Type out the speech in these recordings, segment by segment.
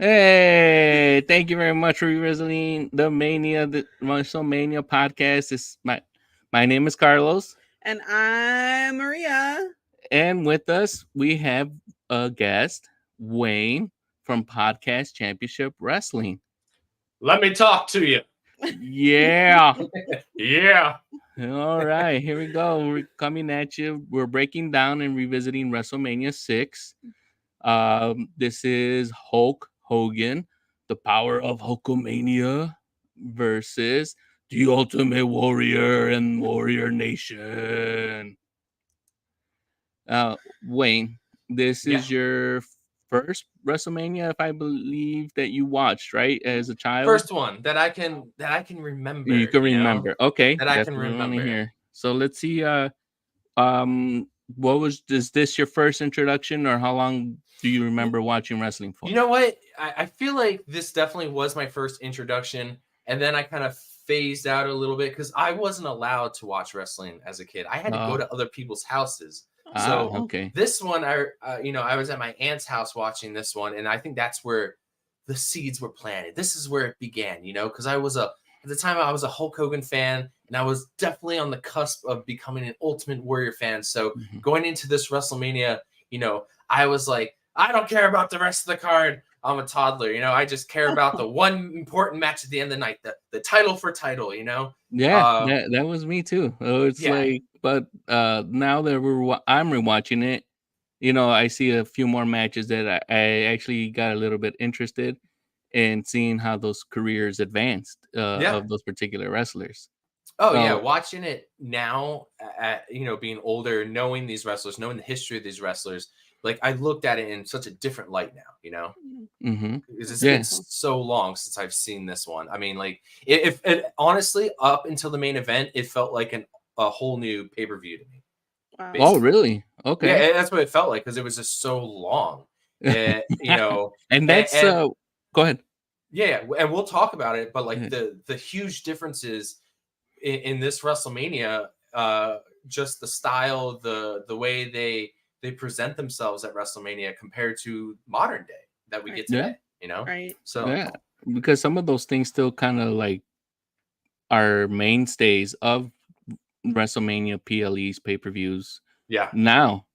Hey, thank you very much for revisiting the WrestleMania podcast. My name is Carlos, And I'm Maria. and with us we have a guest, Wayne from Podcast Championship Wrestling. Let me talk to you. Yeah. Yeah. All right, here we go. We're coming at you. We're breaking down and revisiting WrestleMania 6. This is Hulk Hogan, the power of Hulkamania versus the Ultimate Warrior and Warrior Nation. Wayne, this Yeah. is your first WrestleMania, if I believe that you watched, right, as a child. First one that I can remember. You can remember. Okay, That I can definitely want to remember. hear. So let's see. What was is this your first introduction, or how long do you remember watching wrestling for? You know what? I feel like this definitely was my first introduction, and then I kind of phased out a little bit because I wasn't allowed to watch wrestling as a kid. I had to go to other people's houses. So okay. This one, I was at my aunt's house watching this one, and I think that's where the seeds were planted. This is where it began, because at the time I was a Hulk Hogan fan, and I was definitely on the cusp of becoming an Ultimate Warrior fan. So going into this WrestleMania, I was like, I don't care about the rest of the card. I'm a toddler, I just care about the one important match at the end of the night, the title for title, Yeah, that was me too. It's like, but now that I'm rewatching it, I see a few more matches that I actually got a little bit interested in seeing how those careers advanced of those particular wrestlers. Oh, yeah. Watching it now, being older, knowing these wrestlers, knowing the history of these wrestlers, like I looked at it in such a different light now, because it's been so long since I've seen this one. I mean, like if honestly, up until the main event, it felt like a whole new pay-per-view to me. Wow. Oh, really? Okay. Yeah, that's what it felt like because it was just so long. And that's go ahead. Yeah, and we'll talk about it, but like the huge differences in this WrestleMania, just the style, the way they present themselves at WrestleMania compared to modern day that we get today, Right. So yeah, because some of those things still kind of like are mainstays of WrestleMania PLEs, pay-per-views. Yeah. Now,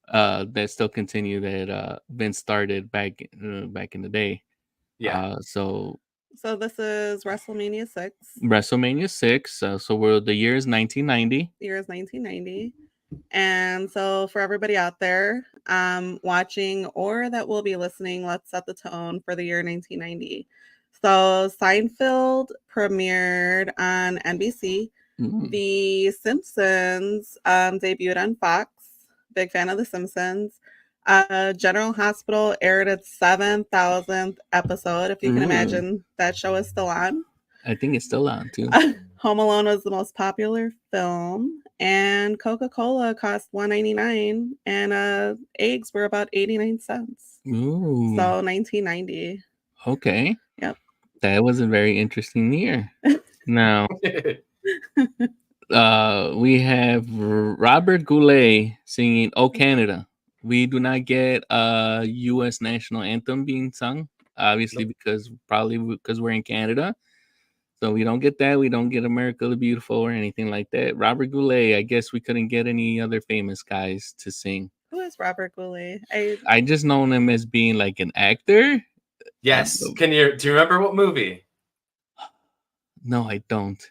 that still continue that Vince started back in the day. Yeah. So this is WrestleMania 6. WrestleMania 6. So the year is 1990. The year is 1990. And so for everybody out there watching or that will be listening, let's set the tone for the year 1990. So Seinfeld premiered on NBC. The Simpsons debuted on Fox. Big fan of The Simpsons. General Hospital aired its 7,000th episode. If you can imagine, that show is still on. I think it's still on too. Home Alone was the most popular film, and Coca-Cola cost $1.99, and eggs were about 89 cents. Ooh. So 1990. Okay. Yep. That was a very interesting year. Now, we have Robert Goulet singing "Oh Canada." We do not get a U.S. national anthem being sung, obviously, because we're in Canada. So we don't get that. We don't get America the Beautiful or anything like that. Robert Goulet, I guess we couldn't get any other famous guys to sing. Who is Robert Goulet? I just known him as being like an actor. Yes. Do you remember what movie? No, I don't.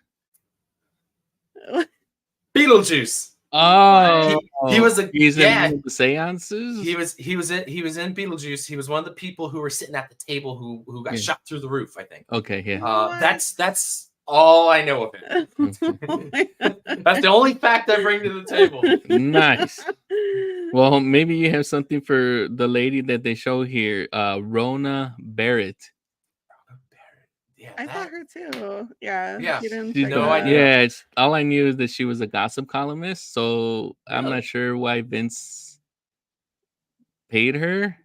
Beetlejuice. Oh, he's in the seances. He was in Beetlejuice. He was one of the people who were sitting at the table who got shot through the roof, I think. Okay, yeah. That's all I know of him. That's the only fact I bring to the table. Nice. Well, maybe you have something for the lady that they show here, Rona Barrett. Yeah, I thought her too. Yeah. Yeah. No idea. Yeah, all I knew is that she was a gossip columnist, so I'm not sure why Vince paid her.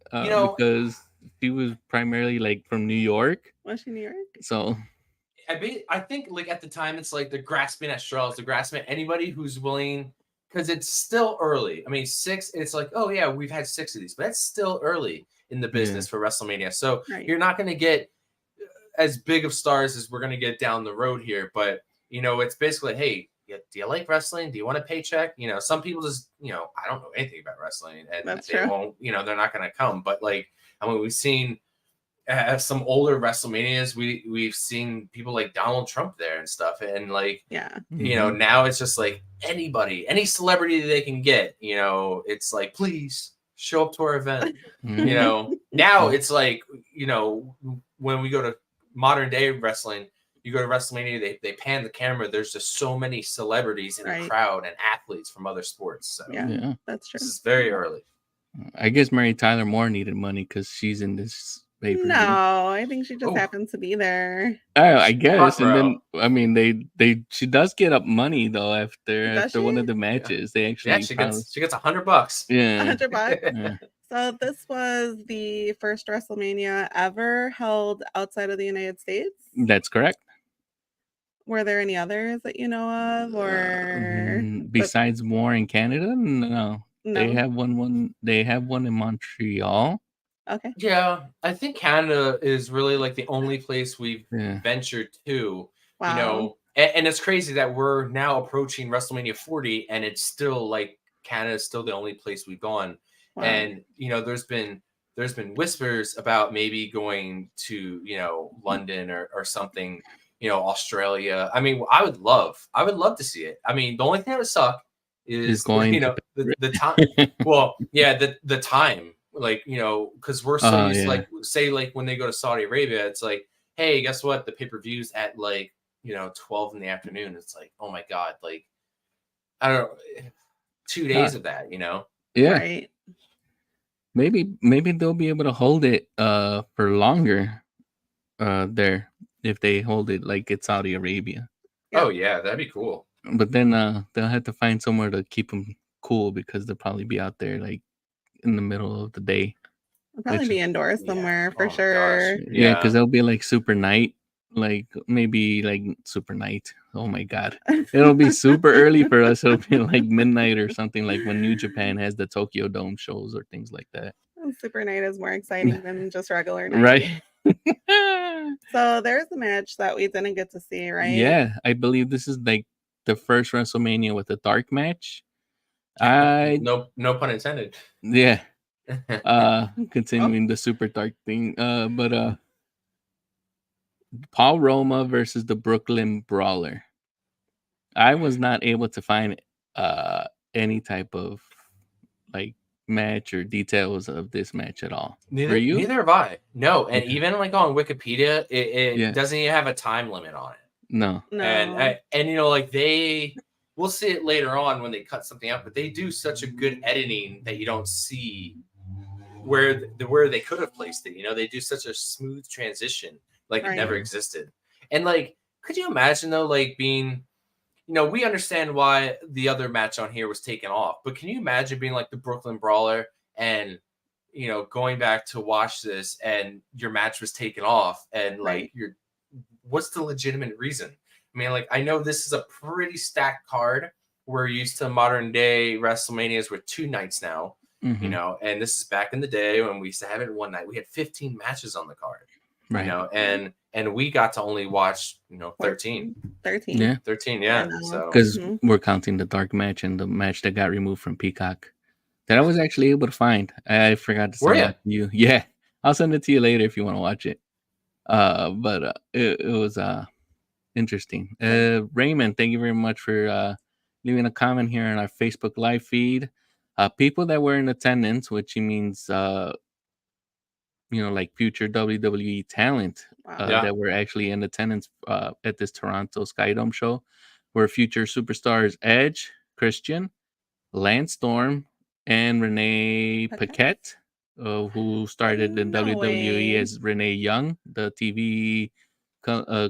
Because she was primarily like from New York. Was she New York? So I think like at the time it's like they're grasping at straws, they're grasping at anybody who's willing because it's still early. I mean, 6. It's like, oh yeah, we've had 6 of these, but that's still early in the business for WrestleMania. So you're not going to get as big of stars as we're going to get down the road here. But it's basically, hey, do you like wrestling? Do you want a paycheck? Some people just, I don't know anything about wrestling, and they won't. They're not going to come. But like, I mean, we've seen. Some older WrestleManias, we've seen people like Donald Trump there and stuff, and like now it's just like any celebrity they can get. It's like, please show up to our event. Now it's like when we go to modern day wrestling, you go to WrestleMania, they pan the camera. There's just so many celebrities in the crowd and athletes from other sports. So yeah, that's true. This is very early. I guess Mary Tyler Moore needed money because she's in this. No, I think she just happened to be there. Oh, I guess, and then I mean, she does get up money though after one of the matches. They actually she gets $100. Yeah, $100. Yeah. So this was the first WrestleMania ever held outside of the United States. That's correct. Were there any others that you know of, or besides more in Canada? No. They have one. They have one in Montreal. Okay. Yeah, I think Canada is really like the only place we've ventured to. Wow. And it's crazy that we're now approaching WrestleMania 40, and it's still like Canada is still the only place we've gone. Wow. And there's been whispers about maybe going to London or something, Australia. I mean, I would love to see it. I mean, the only thing that would suck is going the time. Well, yeah, the time. Like, because we're so used to, like, say, like, when they go to Saudi Arabia, it's like, hey, guess what? The pay-per-view's at, like, 12 in the afternoon. It's like, oh, my God. Like, I don't know. 2 days of that, Yeah. Right. Maybe they'll be able to hold it for longer there if they hold it like it's Saudi Arabia. Yeah. Oh, yeah. That'd be cool. But then they'll have to find somewhere to keep them cool because they'll probably be out there, like, in the middle of the day. I'll probably be indoors somewhere for sure. Yeah, because they'll be like super night, like maybe like super night. Oh my God, it'll be super early for us. It'll be like midnight or something, like when New Japan has the Tokyo Dome shows or things like that. Super night is more exciting than just regular night, right? So there's a match that we didn't get to see, right? Yeah, I believe this is like the first WrestleMania with a dark match. No pun intended. Yeah. Continuing the super dark thing. But Paul Roma versus the Brooklyn Brawler. I was not able to find any type of like match or details of this match at all. Neither have I. No, and even like on Wikipedia, it doesn't even have a time limit on it. No. And like we'll see it later on when they cut something out, but they do such a good editing that you don't see where they could have placed it. They do such a smooth transition, like it never existed. And like, could you imagine though, like being, we understand why the other match on here was taken off, but can you imagine being like the Brooklyn Brawler and, going back to watch this and your match was taken off and like what's the legitimate reason? I mean, like, I know this is a pretty stacked card. We're used to modern day WrestleManias with 2 nights now, and this is back in the day when we used to have it one night. We had 15 matches on the card, and we got to only watch, 13. 13. Yeah. 13, yeah. So because we're counting the dark match and the match that got removed from Peacock that I was actually able to find. I forgot to send it to you. Yeah. I'll send it to you later if you want to watch it. But it was interesting. Raymond, thank you very much for leaving a comment here on our Facebook live feed. People that were in attendance, which means like future WWE talent that were actually in attendance at this Toronto Skydome show, were future superstars Edge, Christian, Lance Storm, and Renee Paquette, who started in WWE as Renee Young, the TV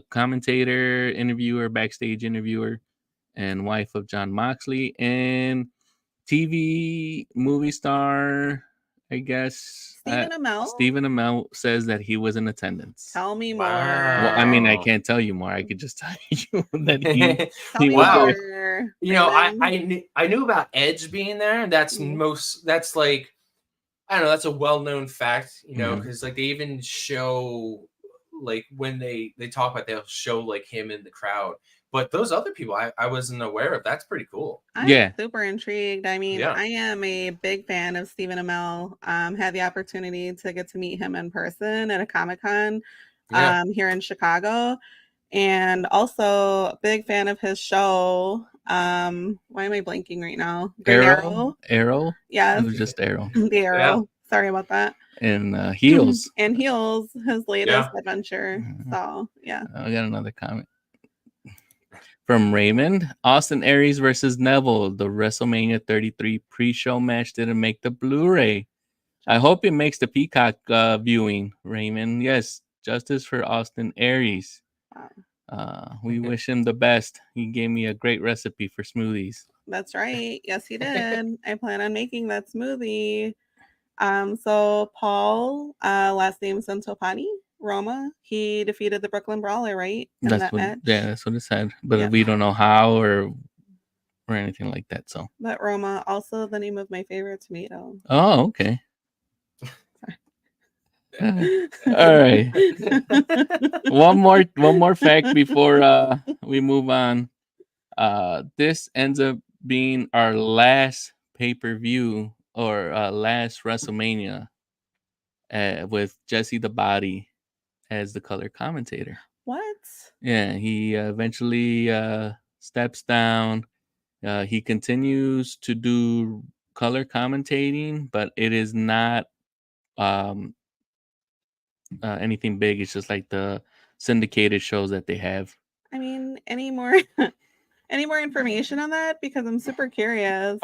commentator, interviewer, backstage interviewer, and wife of John Moxley, and TV movie star I guess Stephen Amell? Stephen Amell says that he was in attendance. Tell me more. Well, I mean, I Wow. can't tell you more. I could just tell you that he Tell me was Wow. more. You know, Raymond. I knew about Edge being there, and that's like, I don't know, that's a well-known fact, you know, because like they even show, like when they talk about, they'll show like him in the crowd. But those other people I wasn't aware of. That's pretty cool. I'm super intrigued. I mean, Yeah. I am a big fan of Stephen Amell. Had the opportunity to get to meet him in person at a Comic-Con Yeah. here in Chicago. And also a big fan of his show. Why am I blanking right now? Green Arrow? Yes. It was just Arrow. The Arrow. Yeah. Sorry about that. And Heels. And Heels, his latest Yeah. adventure. So, yeah. I got another comment from Raymond. Austin Aries versus Neville. The WrestleMania 33 pre-show match didn't make the Blu-ray. I hope it makes the Peacock viewing, Raymond. Yes, justice for Austin Aries. We wish him the best. He gave me a great recipe for smoothies. That's right. Yes, he did. I plan on making that smoothie. So Paul, last name Santopani, Roma, he defeated the Brooklyn Brawler, right? In that match. Yeah, that's what it said. But we don't know how or anything like that. So. But Roma, also the name of my favorite tomato. Oh, okay. All right. One more fact before we move on. This ends up being our last pay-per-view or last WrestleMania with Jesse the Body as the color commentator. What? Yeah, he eventually steps down. He continues to do color commentating, but it is not anything big. It's just like the syndicated shows that they have. I mean, any more information on that? Because I'm super curious.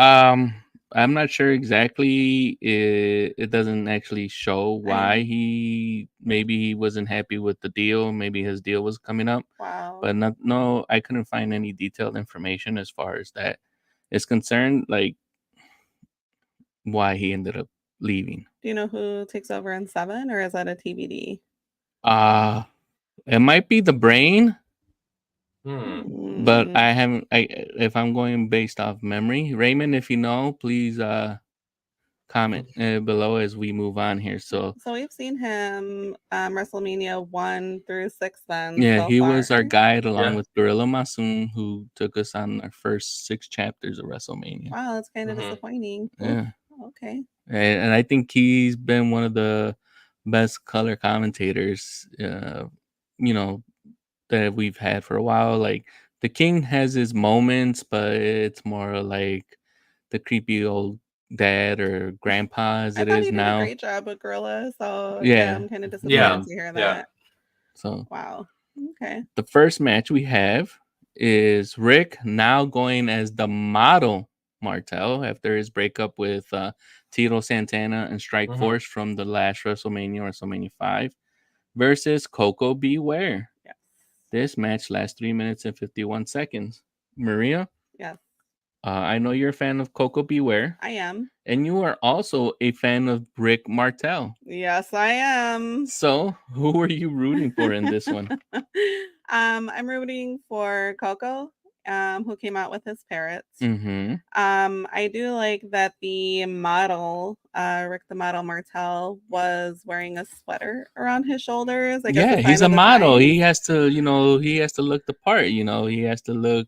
I'm not sure exactly. It doesn't actually show why he wasn't happy with the deal. Maybe his deal was coming up. Wow. But no, I couldn't find any detailed information as far as that is concerned. Like why he ended up leaving. Do you know who takes over in 7, or is that a TBD? It might be the Brain. But I haven't. If I'm going based off memory, Raymond, if you know, please comment below as we move on here. So we've seen him WrestleMania 1 through 6. Then he was our guide along with Gorilla Masoon, who took us on our first 6 chapters of WrestleMania. Wow, that's kind of disappointing. Yeah. Okay. And I think he's been one of the best color commentators, that we've had for a while. Like the King has his moments, but it's more like the creepy old dad or grandpa as it is now. He did a great job with Gorilla, so I'm kind of disappointed to hear that. So wow. Okay. The first match we have is Rick now going as the model Martel after his breakup with Tito Santana and Strike Force from the last WrestleMania 5, versus Coco Beware. Yes. This match lasts 3 minutes and 51 seconds. Maria? Yes. I know you're a fan of Coco Beware. I am. And you are also a fan of Rick Martel. Yes, I am. So, who are you rooting for in this one? I'm rooting for Coco, who came out with his parrots. I do like that the model, Rick the Model Martel, was wearing a sweater around his shoulders. I guess he's a model. He has to, he has to look the part. He has to look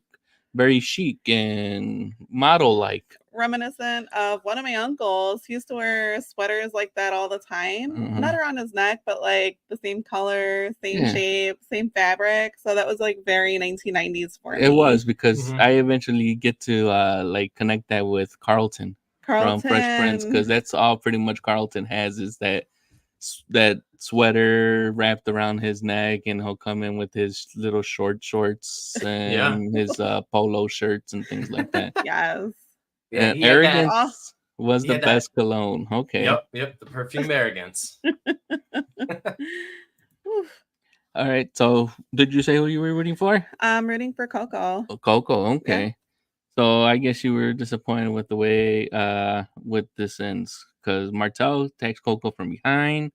very chic and model-like. Reminiscent of one of my uncles. He used to wear sweaters like that all the time. Not around his neck, but like the same color, same shape, same fabric. So that was like very 1990s for me. It was, because I eventually get to like connect that with Carlton from Fresh Prince, because that's all pretty much Carlton has, is that sweater wrapped around his neck, and he'll come in with his little shorts and his polo shirts and things like that. Yes. Yeah, and Arrogance was the best cologne. Okay. Yep, the perfume Arrogance. All right, so did you say who you were rooting for? I'm rooting for Coco. Coco, okay. So I guess you were disappointed with the way with this ends because Martel attacks Coco from behind,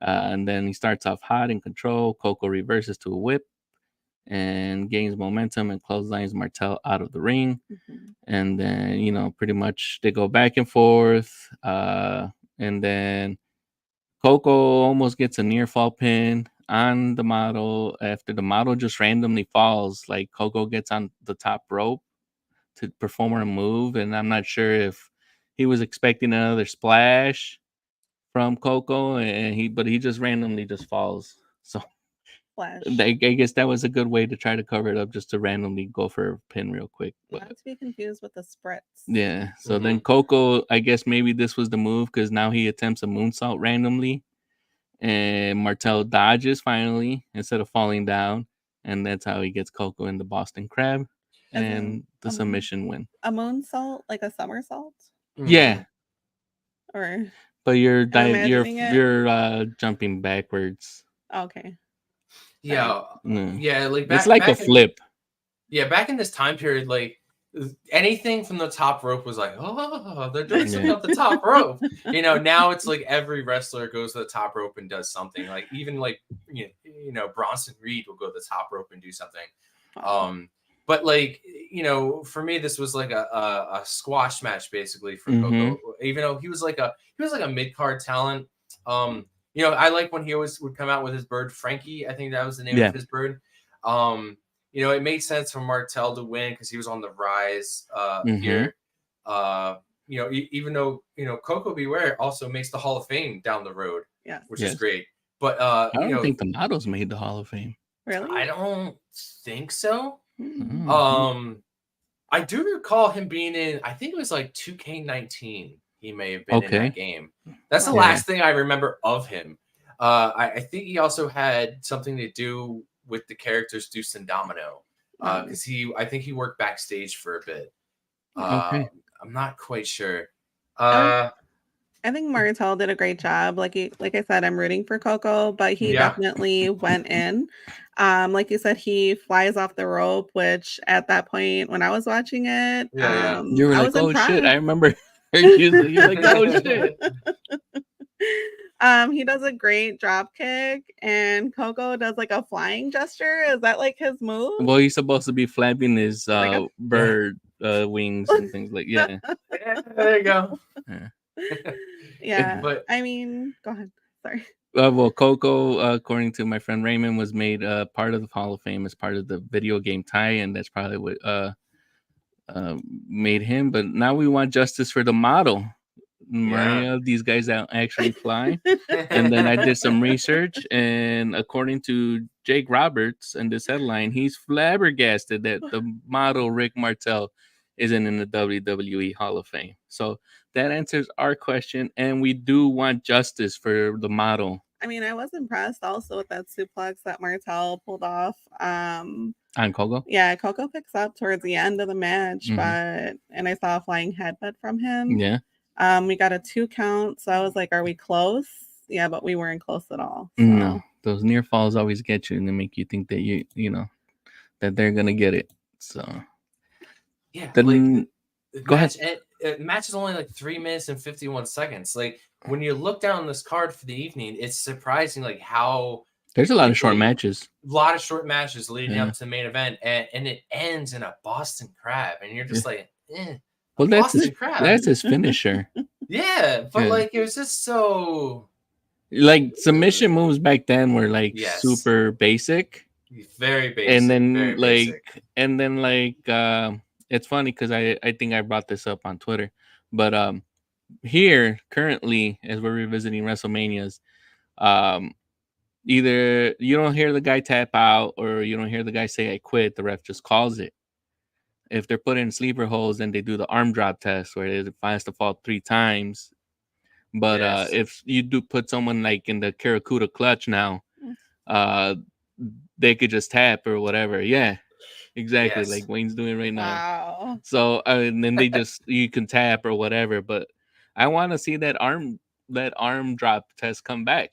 and then he starts off hot in control. Coco reverses to a whip and gains momentum and clotheslines Martel out of the ring. And then pretty much they go back and forth, and then Coco almost gets a near fall pin on the model after the model just randomly falls. Like Coco gets on the top rope to perform a move, and I'm not sure if he was expecting another splash from Coco, and he just randomly just falls. So Flash. I guess that was a good way to try to cover it up, just to randomly go for a pin real quick. Not But to be confused with the spritz. yeah, so then Coco, I guess maybe this was the move because now he attempts a moonsault randomly, and Martel dodges finally instead of falling down, and that's how he gets Coco in the Boston Crab and the submission win. A moonsault, like a somersault, Yeah, or but you're imagining it? you're jumping backwards. Okay. Yeah, yeah. Like it's like a flip. Back in this time period, like anything from the top rope was like, oh, they're doing something up the top rope. Now it's like every wrestler goes to the top rope and does something. Like even like Bronson Reed will go to the top rope and do something. But like for me, this was like a squash match basically for Coco. Even though he was like a mid card talent. I like when he always would come out with his bird, Frankie. I think that was the name of his bird. It made sense for Martel to win because he was on the rise here. Even though Coco Beware also makes the Hall of Fame down the road, which is great. But I don't think the models made the Hall of Fame. Really? I don't think so. I do recall him being in, I think it was like 2K19. He may have been in that game. That's the last thing I remember of him. I think he also had something to do with the characters Deuce and Domino, because I think he worked backstage for a bit. I'm not quite sure. I think Martel did a great job. Like I said, I'm rooting for Coco, but he definitely went in. Like you said, he flies off the rope, which at that point when I was watching it, you were like, "Oh shit!" I remember. You're like, "Oh shit!" He does a great drop kick, and Coco does like a flying gesture. Is that like his move? Well, he's supposed to be flapping his bird wings and things like there you go. But I mean, go ahead. Sorry. Well, Coco, according to my friend Raymond, was made part of the Hall of Fame as part of the video game tie-in. That's probably what made him. But now we want justice for the model. Maria, these guys actually fly. And then I did some research, and according to Jake Roberts in this headline, he's flabbergasted that the model Rick Martel isn't in the WWE Hall of Fame. So that answers our question, and we do want justice for the model. I mean, I was impressed also with that suplex that Martel pulled off. On Coco? Yeah, Coco picks up towards the end of the match, and I saw a flying headbutt from him. Yeah. We got a 2 count, so I was like, are we close? Yeah, but we weren't close at all. So. No, those near falls always get you, and they make you think that that they're gonna get it. So yeah, then go ahead. The match is only like 3 minutes and 51 seconds. Like when you look down this card for the evening, it's surprising like how there's a lot of short matches. A lot of short matches leading up to the main event, and it ends in a Boston Crab, and you're just like, Well, that's his finisher. But like it was just so like submission moves back then were like super basic, very basic, and then it's funny because I think I brought this up on Twitter, but here currently as we're revisiting WrestleManias, either you don't hear the guy tap out or you don't hear the guy say I quit. The ref just calls it. If they're put in sleeper holes, then they do the arm drop test where it has to fall 3 times. But if you do put someone like in the Karakuta clutch now, they could just tap or whatever. Yeah, exactly. Like Wayne's doing right now. Wow. So and then they you can tap or whatever. But I want to see that arm drop test come back.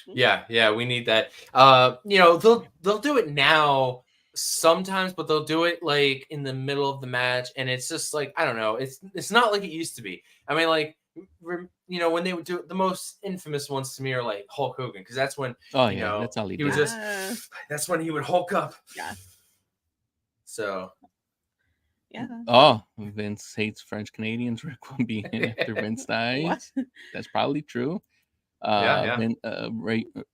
Yeah, we need that. They'll do it now. sometimes, but they'll do it like in the middle of the match, and it's just like, I don't know, it's not like it used to be. I mean, like, you know, when they would do it, the most infamous ones to me are like Hulk Hogan, because that's when you know that's all he would did. just that's when he would Hulk up. Yeah. So Yeah. Oh, Vince hates French Canadians. Rick will be in after Vince dies. That's probably true. Yeah.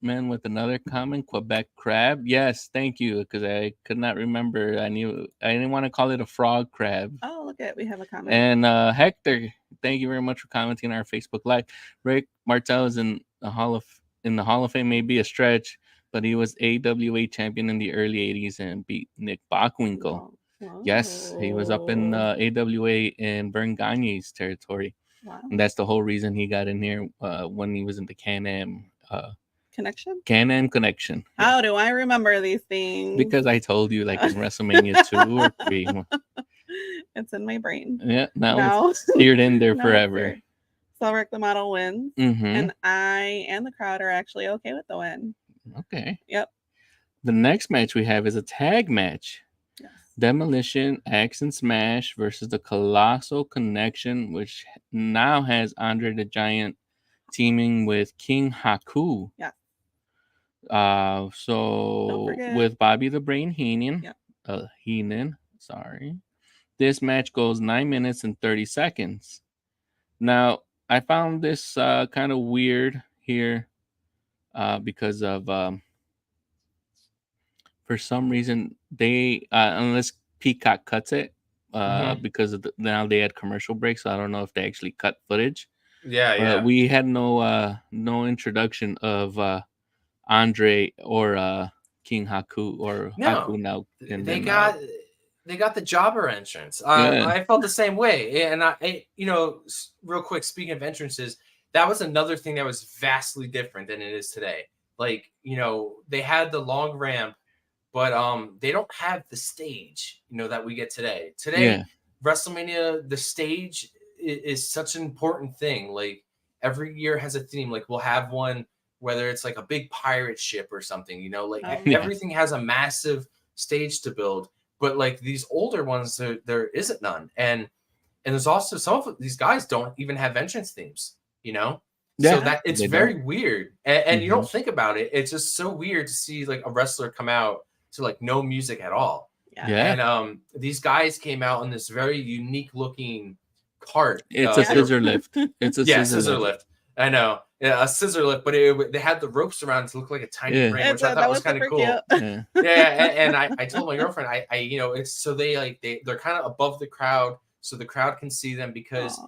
Man with another comment, Quebec crab. Yes, thank you, because I could not remember. I didn't want to call it a frog crab. Oh, look at, we have a comment. And Hector, thank you very much for commenting on our Facebook Live. Rick Martel is in the Hall of Fame, may be a stretch, but he was AWA champion in the early 80s and beat Nick Bockwinkel. Whoa. Yes, he was up in AWA in Vern Gagne's territory. Wow. And that's the whole reason he got in here when he was in the Can-Am Connection? Can-Am Connection. How do I remember these things? Because I told you, like, in WrestleMania 2 or 3. It's in my brain. Yeah, now it's seared in there forever. So Rick the Model wins, and I and the crowd are actually okay with the win. Okay. Yep. The next match we have is a tag match. Yes. Demolition, Axe and Smash versus the Colossal Connection, which now has Andre the Giant teaming with King Haku. Yeah. So with Bobby the Brain Heenan. Yeah. Heenan, sorry. This match goes 9 minutes and 30 seconds. Now, I found this kind of weird here because of for some reason they unless Peacock cuts it because of now they had commercial breaks, so I don't know if they actually cut footage. Yeah. We had no introduction of Andre or King Haku or Haku now. They got the jobber entrance. I felt the same way, and I real quick, speaking of entrances, that was another thing that was vastly different than it is today. Like, they had the long ramp, but they don't have the stage, that we get today. Today, WrestleMania, the stage is such an important thing. Like, every year has a theme. Like, we'll have one, whether it's like a big pirate ship or something, everything has a massive stage to build. But like these older ones, there isn't none. And there's also some of these guys don't even have entrance themes, So that it's very weird. And you don't think about it. It's just so weird to see like a wrestler come out to like no music at all. Yeah. And these guys came out on this very unique looking cart. It's a scissor lift. It's a scissor lift. I know. Yeah, a scissor lift, but they had the ropes around it to look like a tiny ring, which I thought was kind of cool. And I told my girlfriend, it's so they're kind of above the crowd, so the crowd can see them because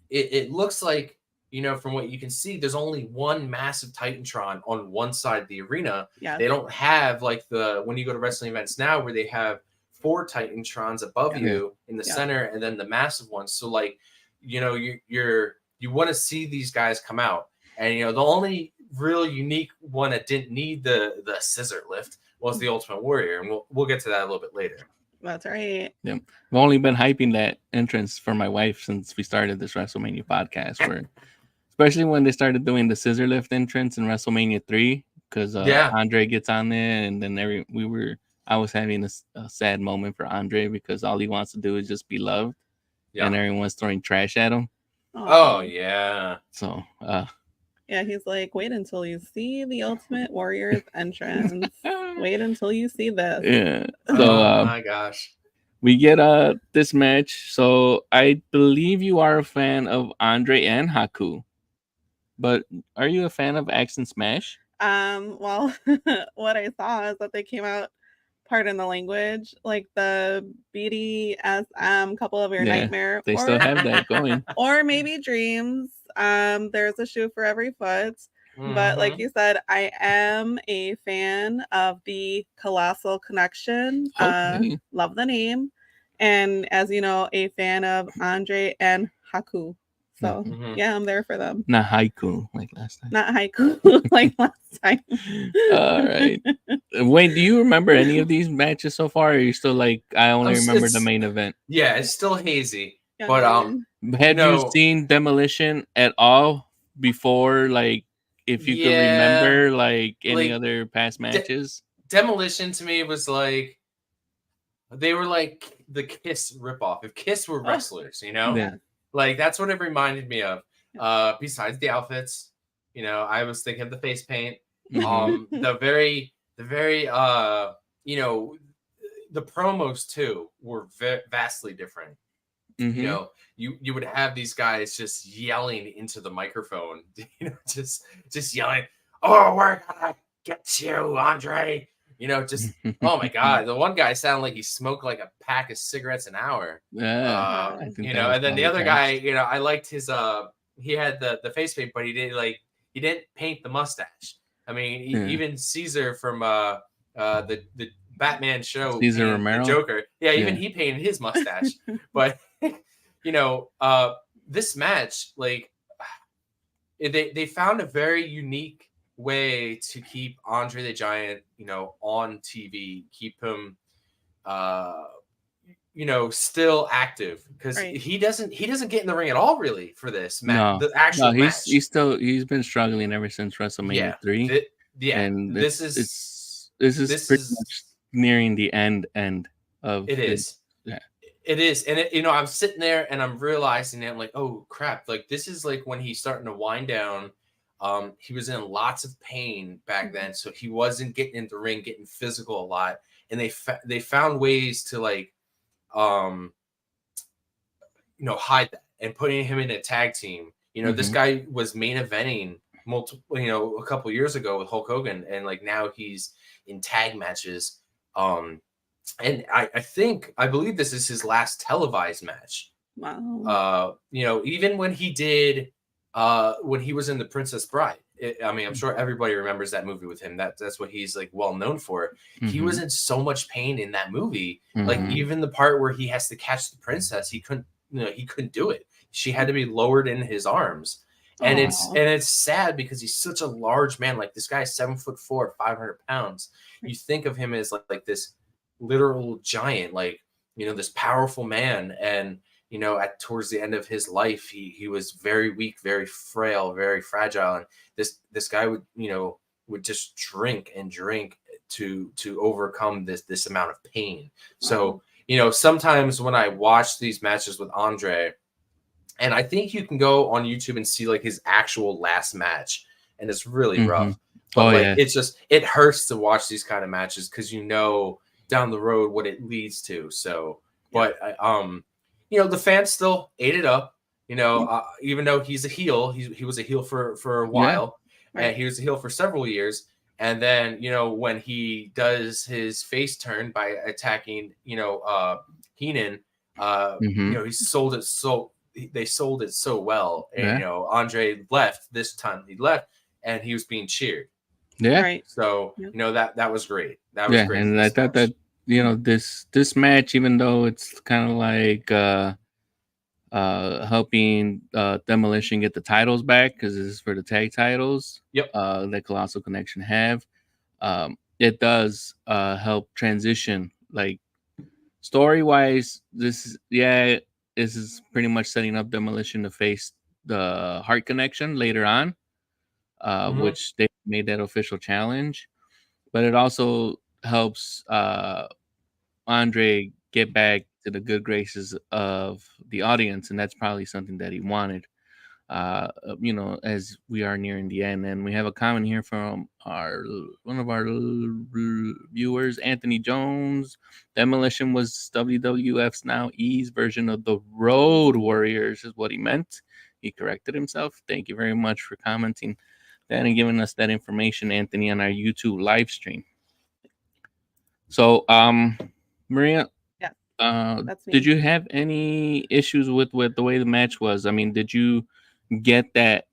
it looks like, from what you can see, there's only one massive Titantron on one side of the arena. Yeah. They don't have like when you go to wrestling events now where they have 4 Titantrons above you in the center and then the massive ones. So like, you want to see these guys come out, and the only real unique one that didn't need the scissor lift was the Ultimate Warrior, and we'll get to that a little bit later. That's right. Yeah, I've only been hyping that entrance for my wife since we started this WrestleMania podcast, especially when they started doing the scissor lift entrance in WrestleMania 3, because Andre gets on there, and then I was having a sad moment for Andre because all he wants to do is just be loved, and everyone's throwing trash at him. Oh yeah. So he's like, wait until you see the Ultimate Warrior's entrance. Wait until you see this. Yeah. So oh my gosh. We get this match. So I believe you are a fan of Andre and Haku. But are you a fan of Axe and Smash? Well, what I saw is that they came out, pardon the language, like the BDSM couple of your nightmare. They still have that going. Or maybe dreams. There's a shoe for every foot. But like you said, I am a fan of the Colossal Connection. Love the name. And as you know, a fan of Andre and Haku. So I'm there for them. Not haiku like last time. Not haiku like last time. All right. Wait, do you remember any of these matches so far? Or are you still like, I only remember the main event? Yeah, it's still hazy. Yeah, but had you seen Demolition at all before? Like, if you could remember like any other past matches? Demolition to me was like, they were like the Kiss ripoff. If Kiss were wrestlers, you know, Yeah. like that's what it reminded me of. Besides the outfits, you know, I was thinking of the face paint. The very, you know, the promos too were vastly different. You know, you would have these guys just yelling into the microphone, you know, just yelling, "Oh, we're gonna get you, Andre." You know, just oh my god, the one guy sounded like he smoked like a pack of cigarettes an hour. Yeah, I think you that know, was and then the probably other guy, fast. you know, I liked his he had the face paint, but he didn't paint the mustache. I mean, even Caesar from the Batman show, Caesar painted the Romero? Joker. Yeah, even Yeah. he painted his mustache. But you know, this match, like they found a very unique way to keep Andre the Giant, you know, on TV, keep him you know, still active, because he doesn't get in the ring at all really for this match. The actual match. He's been struggling ever since WrestleMania 3. And this is is pretty much nearing the end of it. It is. And it, you know, I'm sitting there and I'm realizing that I'm like, oh crap, like this is like when he's starting to wind down. He was in lots of pain back then, so he wasn't getting in the ring, getting physical a lot. And they found ways to like you know, hide that and putting him in a tag team. You know, this guy was main eventing multiple, you know, a couple years ago with Hulk Hogan, and like now he's in tag matches. And I believe this is his last televised match. Wow. You know, even when he did when he was in The Princess Bride, I mean, I'm sure everybody remembers that movie with him. That's what he's like well known for. He was in so much pain in that movie. Like even the part where he has to catch the princess, he couldn't do it. She had to be lowered in his arms. And it's sad because he's such a large man. Like this guy is 7'4", 500 pounds. You think of him as like this literal giant, like, you know, this powerful man. And, you know, towards the end of his life, he was very weak, very frail, very fragile. And this guy would, you know, would just drink and drink to overcome this amount of pain. So, you know, sometimes when I watch these matches with Andre, and I think you can go on YouTube and see like his actual last match, and it's really rough. But it's just, it hurts to watch these kind of matches because you know down the road what it leads to. So, but you know, the fans still ate it up. You know, even though he's a heel, he was a heel for a while, and he was a heel for several years. And then, you know, when he does his face turn by attacking, you know, Heenan, you know, he sold it they sold it so well. And, you know, Andre left this time. He left and he was being cheered. Yeah. Right. So, you know, that was great. That was great. And I thought that, you know, this match, even though it's kind of like helping Demolition get the titles back, because this is for the tag titles that Colossal Connection have, it does help transition, like story wise. This is pretty much setting up Demolition to face the Heart Connection later on, which they made that official challenge. But it also helps Andre get back to the good graces of the audience, and that's probably something that he wanted. You know, as we are nearing the end, and we have a comment here from one of our viewers, Anthony Jones. Demolition was WWF's Now E's version of the Road Warriors, is what he meant. He corrected himself. Thank you very much for commenting that and giving us that information, Anthony, on our YouTube live stream. So, Maria, did you have any issues with the way the match was? I mean, did you get that?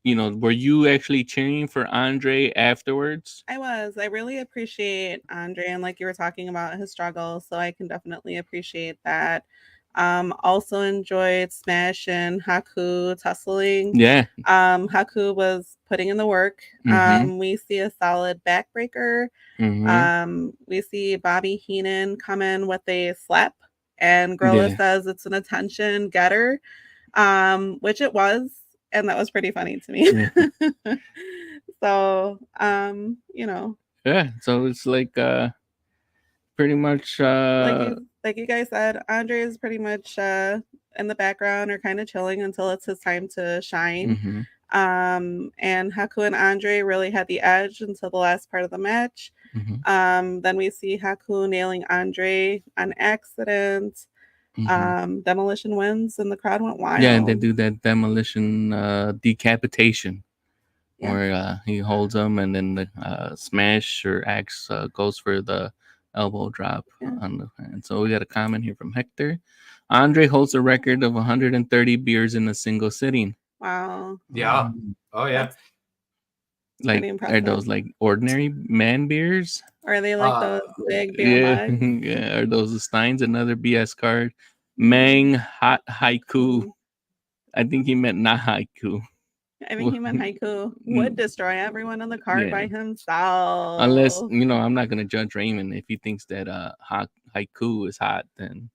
You know, were you actually cheering for Andre afterwards? I was. I really appreciate Andre, and like you were talking about his struggle, so I can definitely appreciate that. Also enjoyed Smash and Haku tussling. Yeah. Haku was putting in the work. We see a solid backbreaker. We see Bobby Heenan come in with a slap, and Gorilla says it's an attention getter, which it was, and that was pretty funny to me. So, you know, Yeah, so it's like pretty much like you guys said, Andre is pretty much in the background or kind of chilling until it's his time to shine. mhm, And Haku and Andre really had the edge until the last part of the match. mhm, Then we see Haku nailing Andre on accident. mhm. Demolition wins and the crowd went wild. Yeah, and they do that demolition decapitation Yeah. where he holds them and then the smash or axe goes for the elbow drop Yeah. on the hand. So we got a comment here from Hector. Andre holds a record of 130 beers in a single sitting. Wow. Yeah. Oh yeah. That's Like pretty are impressive. those like ordinary man beers? Or are they like Uh, those big beer Yeah, mugs? yeah. Are those the Steins? Another BS card. Mang hot haiku. I think he meant not haiku. I think he meant Haiku would destroy everyone on the card by himself. Unless I'm not gonna judge Raymond if he thinks that haiku is hot. Then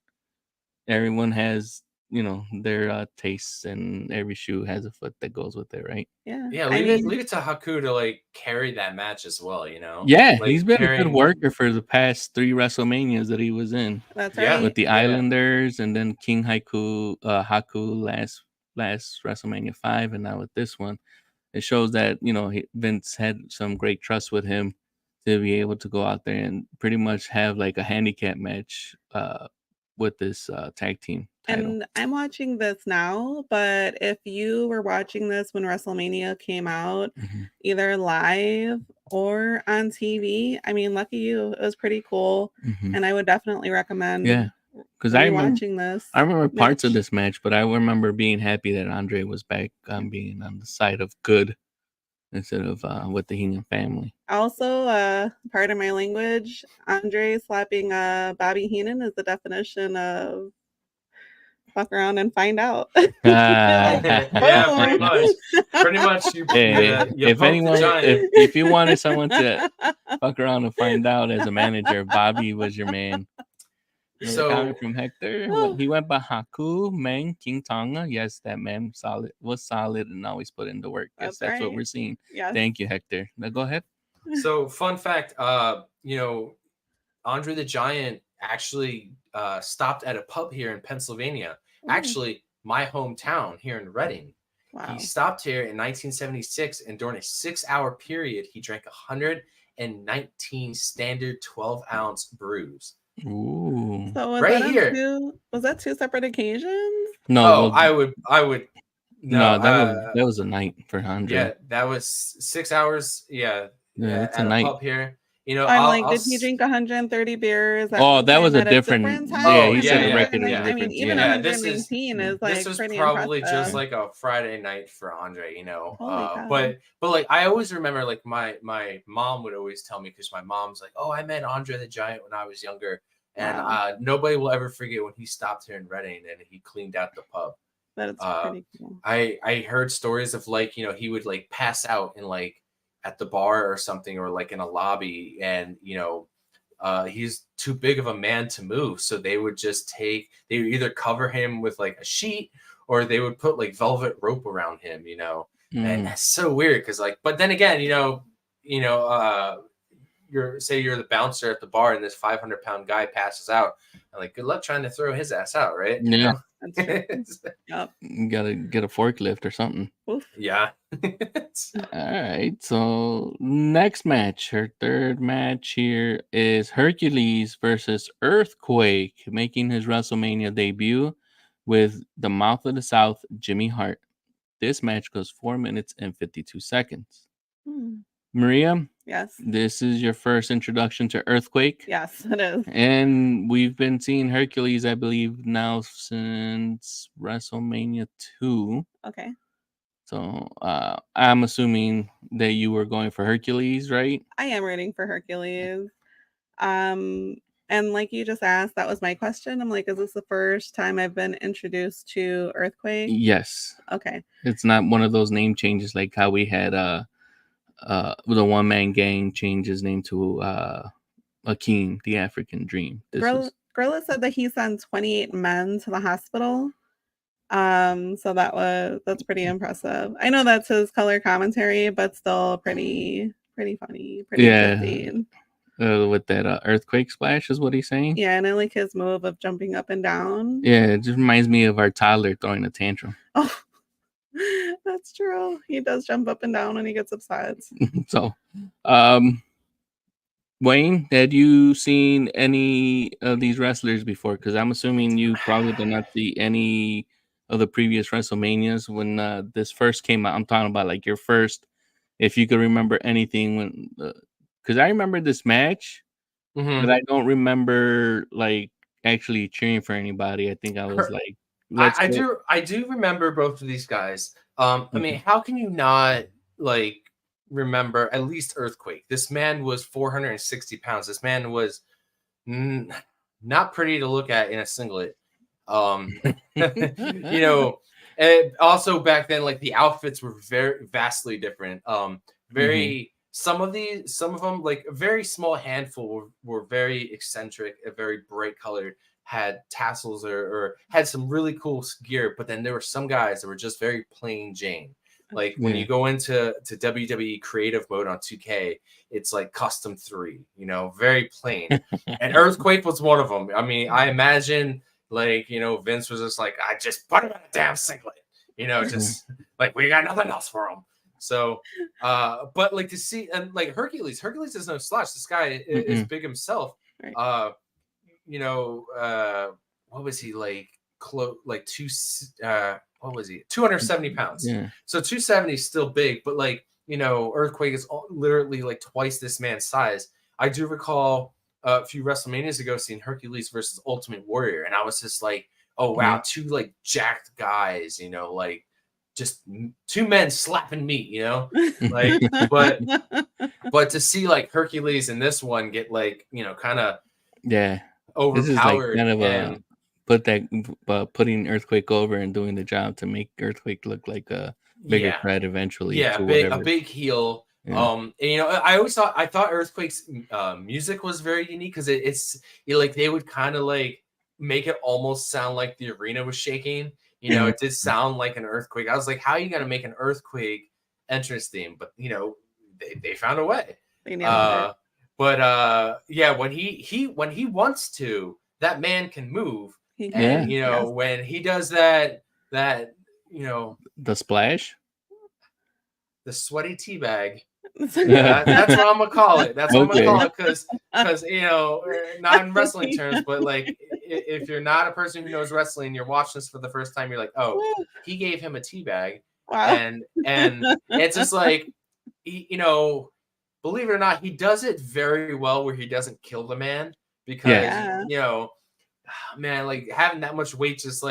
everyone has their tastes, and every shoe has a foot that goes with it, right? Yeah. Yeah, leave it to Haku to like carry that match as well, you know? Yeah, Like, he's been a carrying- good worker for the past 3 WrestleManias that he was in. That's Yeah. right. With the Yeah. Islanders and then King Haku last WrestleMania 5, and now with this one. It shows that Vince had some great trust with him to be able to go out there and pretty much have like a handicap match with this tag team title. And I'm watching this now, but if you were watching this when WrestleMania came out, Mhm. either live or on TV, I mean, lucky you. It was pretty cool. Mhm. And I would definitely recommend Yeah, because I remember watching this. I remember parts of match. this match, but I remember being happy that Andre was back being on the side of good instead of with the Heenan family. Also, part of my language, Andre slapping Bobby Heenan is the definition of fuck around and find out. Yeah, pretty much. Pretty much. You If poked anyone, the giant. if you wanted someone to fuck around and find out as a manager, Bobby was your man. So- Comment from Hector. He went by Haku, Mang, King Tonga. Yes, that man was solid and always put in the work. Yes, that's what right. we're seeing. Yes. Thank you, Hector. Now go ahead. So, fun fact, Andre the Giant actually stopped at a pub here in Pennsylvania. Ooh. Actually, my hometown here in Reading. Wow. He stopped here in 1976, and during a 6-hour period, he drank 119 standard 12-ounce brews. Ooh. So was Right that here. Was that 2 separate occasions? No, Oh, well, I would. no, No, that was a night for Andre. yeah, that was 6 hours. Yeah, it's a at night. pub here. I'm like, did he drink 130 beers? At Oh, one that time was a at different. time? Yeah, he Oh, said yeah, the record was yeah. I mean, different. even Yeah. 119 is like this was pretty probably impressive. just like a Friday night for Andre, Holy cow. but like I always remember, like my mom would always tell me, because my mom's like, oh, I met Andre the Giant when I was younger, and Wow. nobody will ever forget when he stopped here in Reading and he cleaned out the pub. That is pretty cool. I heard stories of like, he would like pass out in like at the bar or something, or like in a lobby, and he's too big of a man to move, so they would either cover him with like a sheet, or they would put like velvet rope around him, and that's so weird, because like, but then again, you're the bouncer at the bar and this 500-pound guy passes out, and like, good luck trying to throw his ass out, right? Yeah. That's true. Yep. You gotta get a forklift or something. Oof. Yeah. All right. So next match, her third match here is Hercules versus Earthquake, making his WrestleMania debut with the Mouth of the South, Jimmy Hart. This match goes 4 minutes and 52 seconds. Maria, Yes. this is your first introduction to Earthquake. Yes, it is. And we've been seeing Hercules, I believe, now since WrestleMania 2. Okay. So I'm assuming that you were going for Hercules, right? I am rooting for Hercules. And like you just asked, that was my question. I'm like, is this the first time I've been introduced to Earthquake? Yes. Okay. It's not one of those name changes like how we had the One Man Gang change his name to Akeem, the African Dream. Gorilla said that he sent 28 men to the hospital. So that's pretty impressive. I know that's his color commentary, but still pretty pretty funny, pretty Yeah. interesting. With that earthquake splash is what he's saying. Yeah, and I like his move of jumping up and down. Yeah, it just reminds me of our toddler throwing a tantrum. Oh, that's true. He does jump up and down when he gets upset. So, Wayne, had you seen any of these wrestlers before? Because I'm assuming you probably did not see any of the previous WrestleManias when this first came out. I'm talking about like your first, if you could remember anything when, because I remember this match, but I don't remember like actually cheering for anybody. I think I was like, I do remember both of these guys. I mean, how can you not like remember at least Earthquake? This man was 460 pounds. This man was not pretty to look at in a singlet. You know, and also back then, like the outfits were very vastly different. Very some of them, like a very small handful, were very eccentric, very bright colored, had tassels or had some really cool gear. But then there were some guys that were just very plain Jane. Like when you go into WWE creative mode on 2K, it's like custom 3, you know, very plain. And Earthquake was one of them. I mean, I imagine like, you know, Vince was just like, I just put him in a damn singlet, you know, just like we got nothing else for him. So, but like to see, and like Hercules is no slouch. This guy is big himself. Right. You know, what was he like? What was he? 270 pounds. Yeah. So 270 is still big, but like, you know, Earthquake is literally like twice this man's size. I do recall a few WrestleManias ago seeing Hercules versus Ultimate Warrior, and I was just like, oh wow, two like jacked guys, you know, like just two men slapping meat, you know, like, but to see like Hercules in this one get like, you know, kind of overpowered. This is like kind of putting Earthquake over and doing the job to make Earthquake look like a bigger threat eventually. Yeah, a big heel. Yeah. And, you know, I thought Earthquake's music was very unique because it's you know, like they would kind of like make it almost sound like the arena was shaking. You know, it did sound like an earthquake. I was like, how are you gonna make an earthquake entrance theme? But you know, they found a way. They nailed it. But yeah, when he wants to, that man can move. And you know, when he does that, you know, the splash, the sweaty teabag. Yeah, that's what I'm gonna call it. That's what I'm gonna call it because you know, not in wrestling terms, but like if you're not a person who knows wrestling, you're watching this for the first time, you're like, oh, he gave him a teabag, and it's just like, you know, believe it or not, he does it very well where he doesn't kill the man because you know, man, like having that much weight, just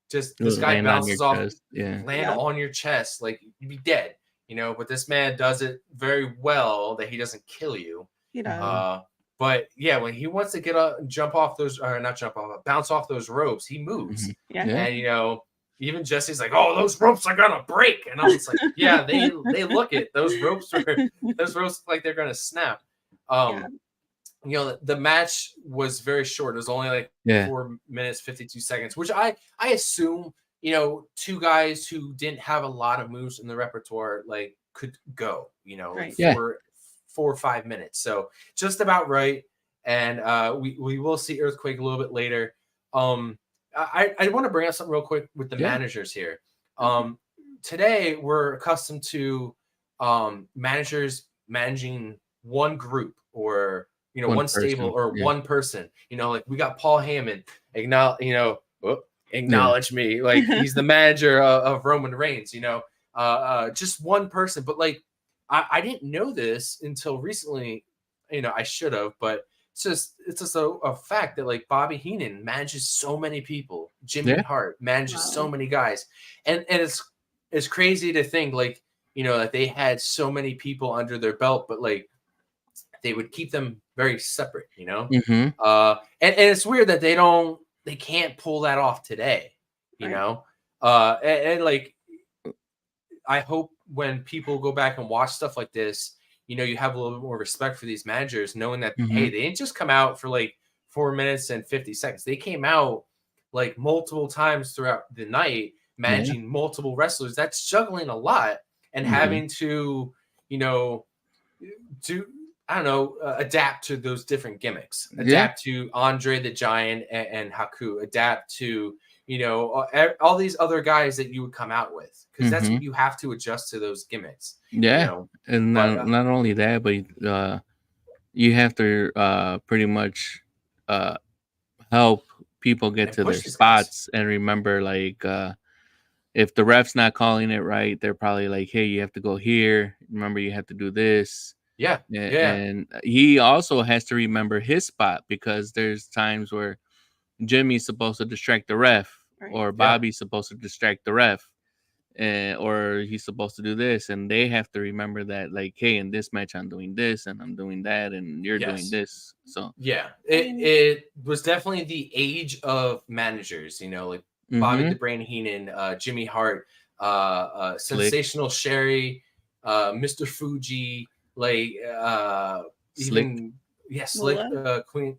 this guy bounces off, land on your chest, like you'd be dead. You know, but this man does it very well that he doesn't kill you. He does. But yeah, when he wants to get up, bounce off those ropes, he moves. And you know, even Jesse's like, "Oh, those ropes are gonna break," and I was like, "Yeah, they look it. Those ropes look like they're gonna snap." You know, the match was very short. It was only like 4 minutes 52 seconds, which I assume, you know, two guys who didn't have a lot of moves in the repertoire like could go, you know, for 4 or 5 minutes. So just about right. And we will see Earthquake a little bit later. I want to bring up something real quick with the managers here. Today we're accustomed to managers managing one group or, you know, one stable or one person. You know, like we got Paul Heyman, acknowledge me, like he's the manager of Roman Reigns, you know, just one person. But like I didn't know this until recently, you know, I should have, but it's just a fact that like Bobby Heenan manages so many people. Jimmy Hart manages so many guys, and it's crazy to think like, you know, that they had so many people under their belt, but like they would keep them very separate, you know. And it's weird that they can't pull that off today, you know. And like I hope when people go back and watch stuff like this, you know, you have a little bit more respect for these managers, knowing that hey, they didn't just come out for like 4 minutes and 50 seconds. They came out like multiple times throughout the night, managing multiple wrestlers. That's juggling a lot and having to, you know, I don't know, adapt to those different gimmicks, Yeah. adapt to Andre the Giant and Haku, adapt to, all these other guys that you would come out with, because that's what you have to adjust to those gimmicks. Yeah. And not only that, but you have to pretty much help people get to their spots and remember, like, if the ref's not calling it right, they're probably like, hey, you have to go here. Remember, you have to do this. Yeah. And he also has to remember his spot, because there's times where Jimmy's supposed to distract the ref, or Bobby's supposed to distract the ref, or he's supposed to do this, and they have to remember that, like, hey, in this match I'm doing this and I'm doing that and you're doing this. So it was definitely the age of managers, like Bobby the Brain Heenan, Jimmy Hart, Sensational Sherry, Mr. Fuji, like Slick. Slick, Queen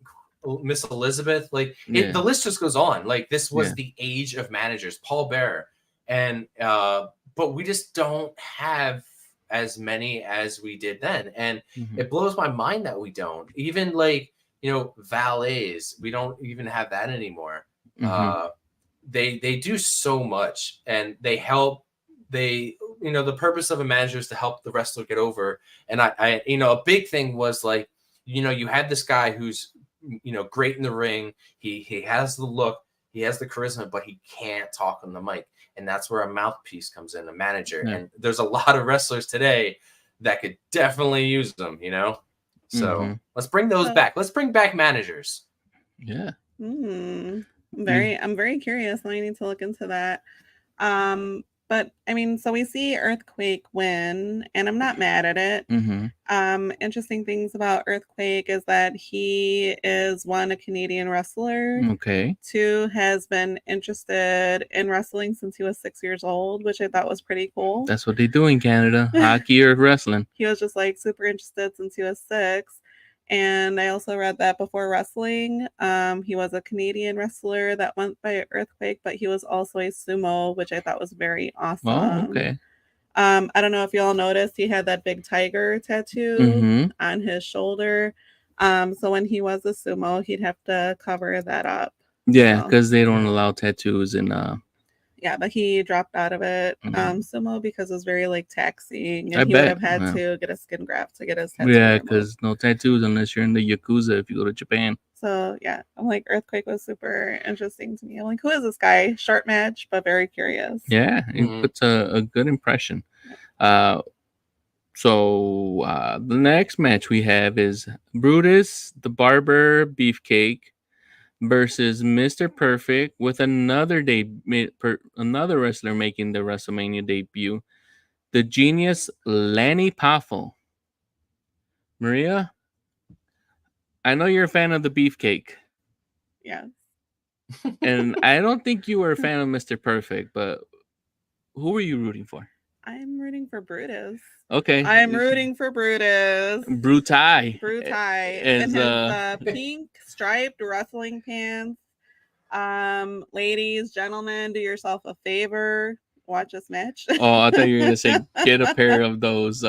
Miss Elizabeth, like the list just goes on. Like, this was the age of managers, Paul Bearer. And but we just don't have as many as we did then, and it blows my mind that we don't. Even, like, valets, we don't even have that anymore. They do so much, and they help. The purpose of a manager is to help the wrestler get over. And I a big thing was, like, you had this guy who's great in the ring. He has the look, he has the charisma, but he can't talk on the mic. And that's where a mouthpiece comes in, a manager. And there's a lot of wrestlers today that could definitely use them, So let's bring those back. Let's bring back managers. Yeah. I'm very curious. I need to look into that. But I mean, so we see Earthquake win, and I'm not mad at it. Interesting things about Earthquake is that he is, one, a Canadian wrestler. Okay. Two, has been interested in wrestling since he was 6 years old, which I thought was pretty cool. That's what they do in Canada, hockey or wrestling. He was just, like, super interested since he was 6. And I also read that before wrestling, he was a Canadian wrestler that went by Earthquake, but he was also a sumo, which I thought was very awesome. Oh, okay. I don't know if y'all noticed, he had that big tiger tattoo on his shoulder. So when he was a sumo, he'd have to cover that up. Yeah, because they don't allow tattoos in Yeah, but he dropped out of it, sumo, because it was very, like, taxing, and I he bet. would have had to get a skin graft to get his tattoo Yeah, removed. because no tattoos unless you're in the Yakuza if you go to Japan. So, yeah, I'm like, Earthquake was super interesting to me. I'm like, who is this guy? Short match, but very curious. Yeah, it puts a good impression. So the next match we have is Brutus the Barber Beefcake versus Mr. Perfect, with another wrestler making the WrestleMania debut, the Genius Lanny Poffo. Maria, I know you're a fan of the Beefcake. Yeah. And I don't think you were a fan of Mr. Perfect, but who were you rooting for? I'm rooting for Brutus. Okay. I'm rooting for Brutus. Brutai. In his pink striped wrestling pants. Ladies, gentlemen, do yourself a favor. Watch this match. Oh, I thought you were gonna say get a pair of those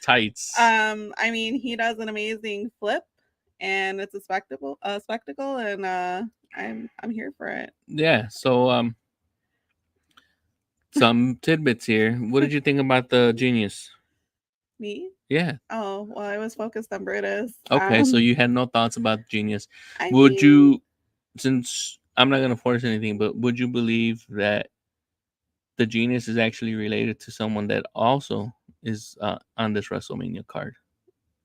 tights. I mean, he does an amazing flip, and it's a spectacle, and I'm here for it. Yeah. So some tidbits here. What did you think about the Genius? Me? Yeah. Oh, well, I was focused on Brutus. Okay, so you had no thoughts about Genius. Would you, since I'm not gonna force anything, but would you believe that the Genius is actually related to someone that also is on this WrestleMania card?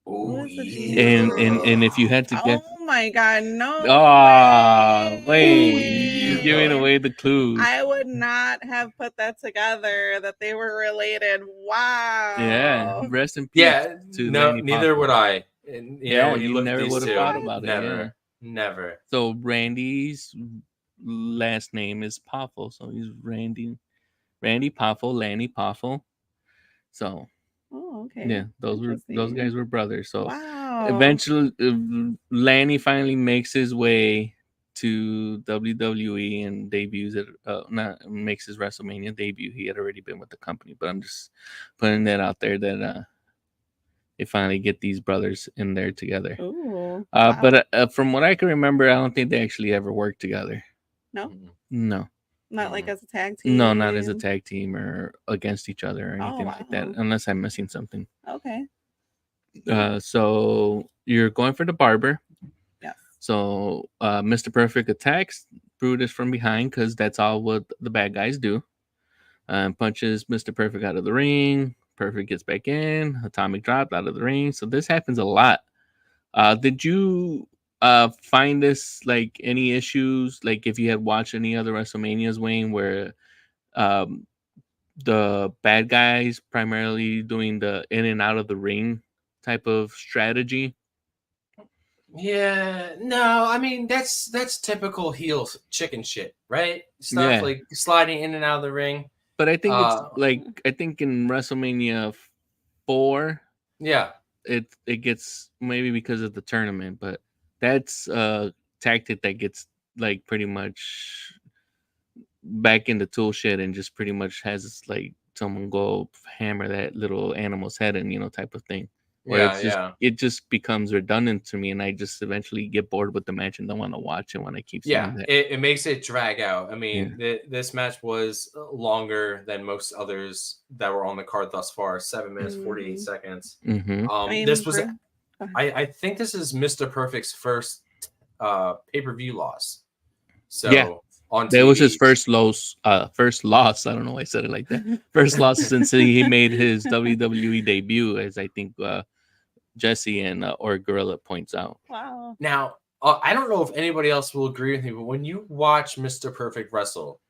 Oh, yeah. And if you had to get, oh my God, no! Oh, wait, you're giving away the clues. I would not have put that together that they were related. Wow. Yeah, rest in peace. Yeah, no, neither would I. And, yeah, you never would have thought about it. Never. So Randy's last name is Poffo, so he's Randy Poffo, Lanny Poffo. So, oh, okay. Yeah, those guys were brothers. So wow. Eventually, Lanny finally makes his way to WWE and makes his WrestleMania debut. He had already been with the company, but I'm just putting that out there that they finally get these brothers in there together. Ooh. Wow. But from what I can remember, I don't think they actually ever worked together. No, No, not like as a tag team. no, not as a tag team or against each other or anything like that. wow. Unless I'm missing something. Okay. So you're going for the barber. Yes. So Mr. Perfect attacks Brutus from behind because that's all what the bad guys do. Punches Mr. Perfect out of the ring. Perfect gets back in. Atomic drop out of the ring. So this happens a lot. Did you find this like any issues? Like if you had watched any other WrestleManias, Wayne, where the bad guys primarily doing the in and out of the ring type of strategy? Yeah, no, I mean that's typical heel chicken shit, right? Stuff Yeah. like sliding in and out of the ring. But I think it's like I think in WrestleMania 4, Yeah, it gets maybe because of the tournament, but that's a tactic that gets like pretty much back into tool shit and just pretty much has like someone go hammer that little animal's head in, type of thing. Where it just becomes redundant to me, and I just eventually get bored with the match and don't want to watch it when I keep seeing that. It makes it drag out. I mean, this match was longer than most others that were on the card thus far. 7 minutes 48 seconds. This was, I think, this is Mr. Perfect's first pay-per-view loss. So on TV. That was his first loss. I don't know why I said it like that. First loss since he made his WWE debut, as I think Jesse and or Gorilla points out. Wow. Now, I don't know if anybody else will agree with me, but when you watch Mr. Perfect wrestle,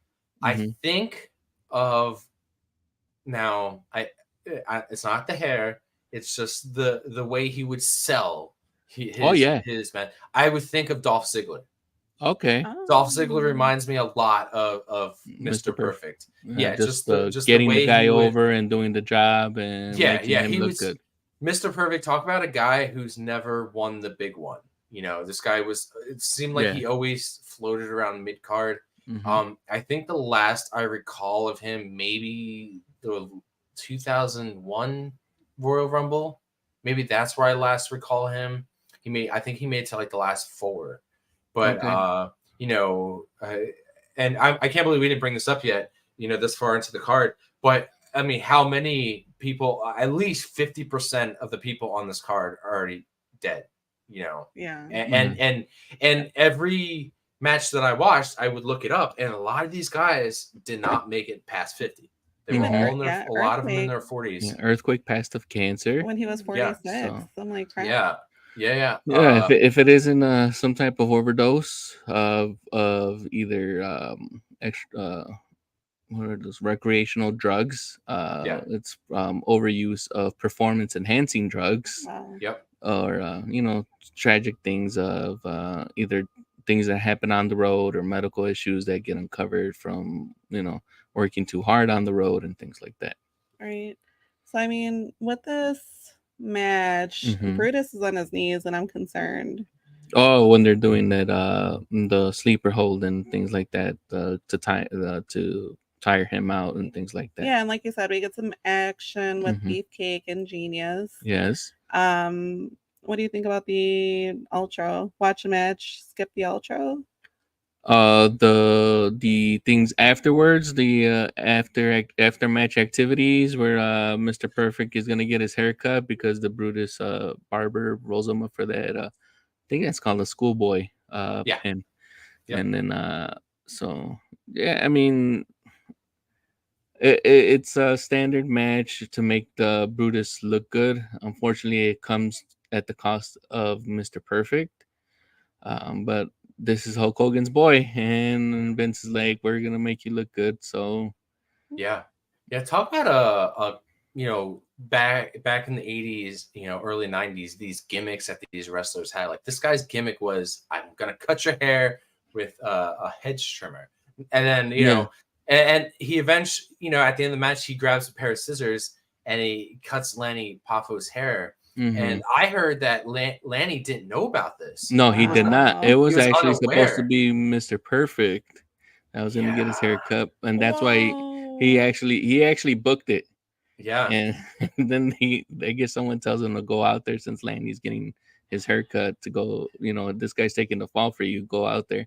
I think of now. It's not the hair; it's just the way he would sell. His man. I would think of Dolph Ziggler. Okay. Dolph Ziggler reminds me a lot of Mr. Perfect. Yeah, just getting the guy over and doing the job and making him look good. Mr. Perfect, talk about a guy who's never won the big one. This guy it seemed like he always floated around mid card. I think the last I recall of him, maybe the 2001 Royal Rumble. Maybe that's where I last recall him. I think he made it to like the last 4. But and I can't believe we didn't bring this up yet. This far into the card. But I mean, how many people? At least 50% of the people on this card are already dead. Yeah. And every match that I watched, I would look it up, and a lot of these guys did not make it past 50. They were all a lot of them in their 40s. Yeah, Earthquake passed of cancer when he was 46. I'm like, crap. Yeah. If it isn't some type of overdose of either extra what are those recreational drugs? It's overuse of performance enhancing drugs. Wow. Yep. Or tragic things of either things that happen on the road or medical issues that get uncovered from working too hard on the road and things like that. Right. So I mean, with this match, Brutus is on his knees, and I'm concerned. Oh, when they're doing that, the sleeper hold and things like that, to tire him out and things like that. Yeah, and like you said, we get some action with Beefcake and Genius. Yes. What do you think about the outro? Watch a match, skip the outro. The things afterwards, the after match activities where Mr. Perfect is gonna get his haircut because the Brutus barber rolls him up for that. I think that's called a schoolboy pin. Yep. And then I mean, it's a standard match to make the Brutus look good. Unfortunately, it comes at the cost of Mr. Perfect. But this is Hulk Hogan's boy, and Vince is like, we're gonna make you look good. So yeah. Talk about back in the 80s, early 90s, these gimmicks that these wrestlers had. Like this guy's gimmick was, I'm gonna cut your hair with a hedge trimmer, and then and he eventually, at the end of the match, he grabs a pair of scissors and he cuts Lanny Poffo's hair. And I heard that Lanny didn't know about this. No, he did not. It was actually supposed to be Mr. Perfect that was going to get his hair cut, and that's why he actually booked it. Yeah. And then I guess someone tells him to go out there since Lanny's getting his haircut to go. This guy's taking the fall for you. Go out there.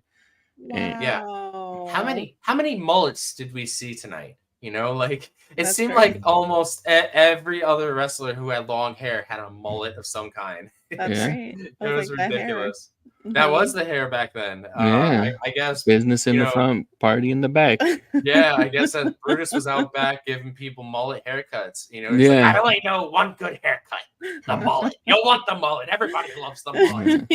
And Yeah. Wow. How many mullets did we see tonight? Like it That's seemed true. like almost every other wrestler who had long hair had a mullet of some kind. That's Yeah. right. It That was like the hair. ridiculous. That was Mhm. the hair back then. Yeah. I guess business in the front, party in the back. Yeah, I guess that Brutus was out back giving people mullet haircuts. He's like, Yeah. I only know one good haircut, the mullet. You'll want the mullet. Everybody loves the mullet.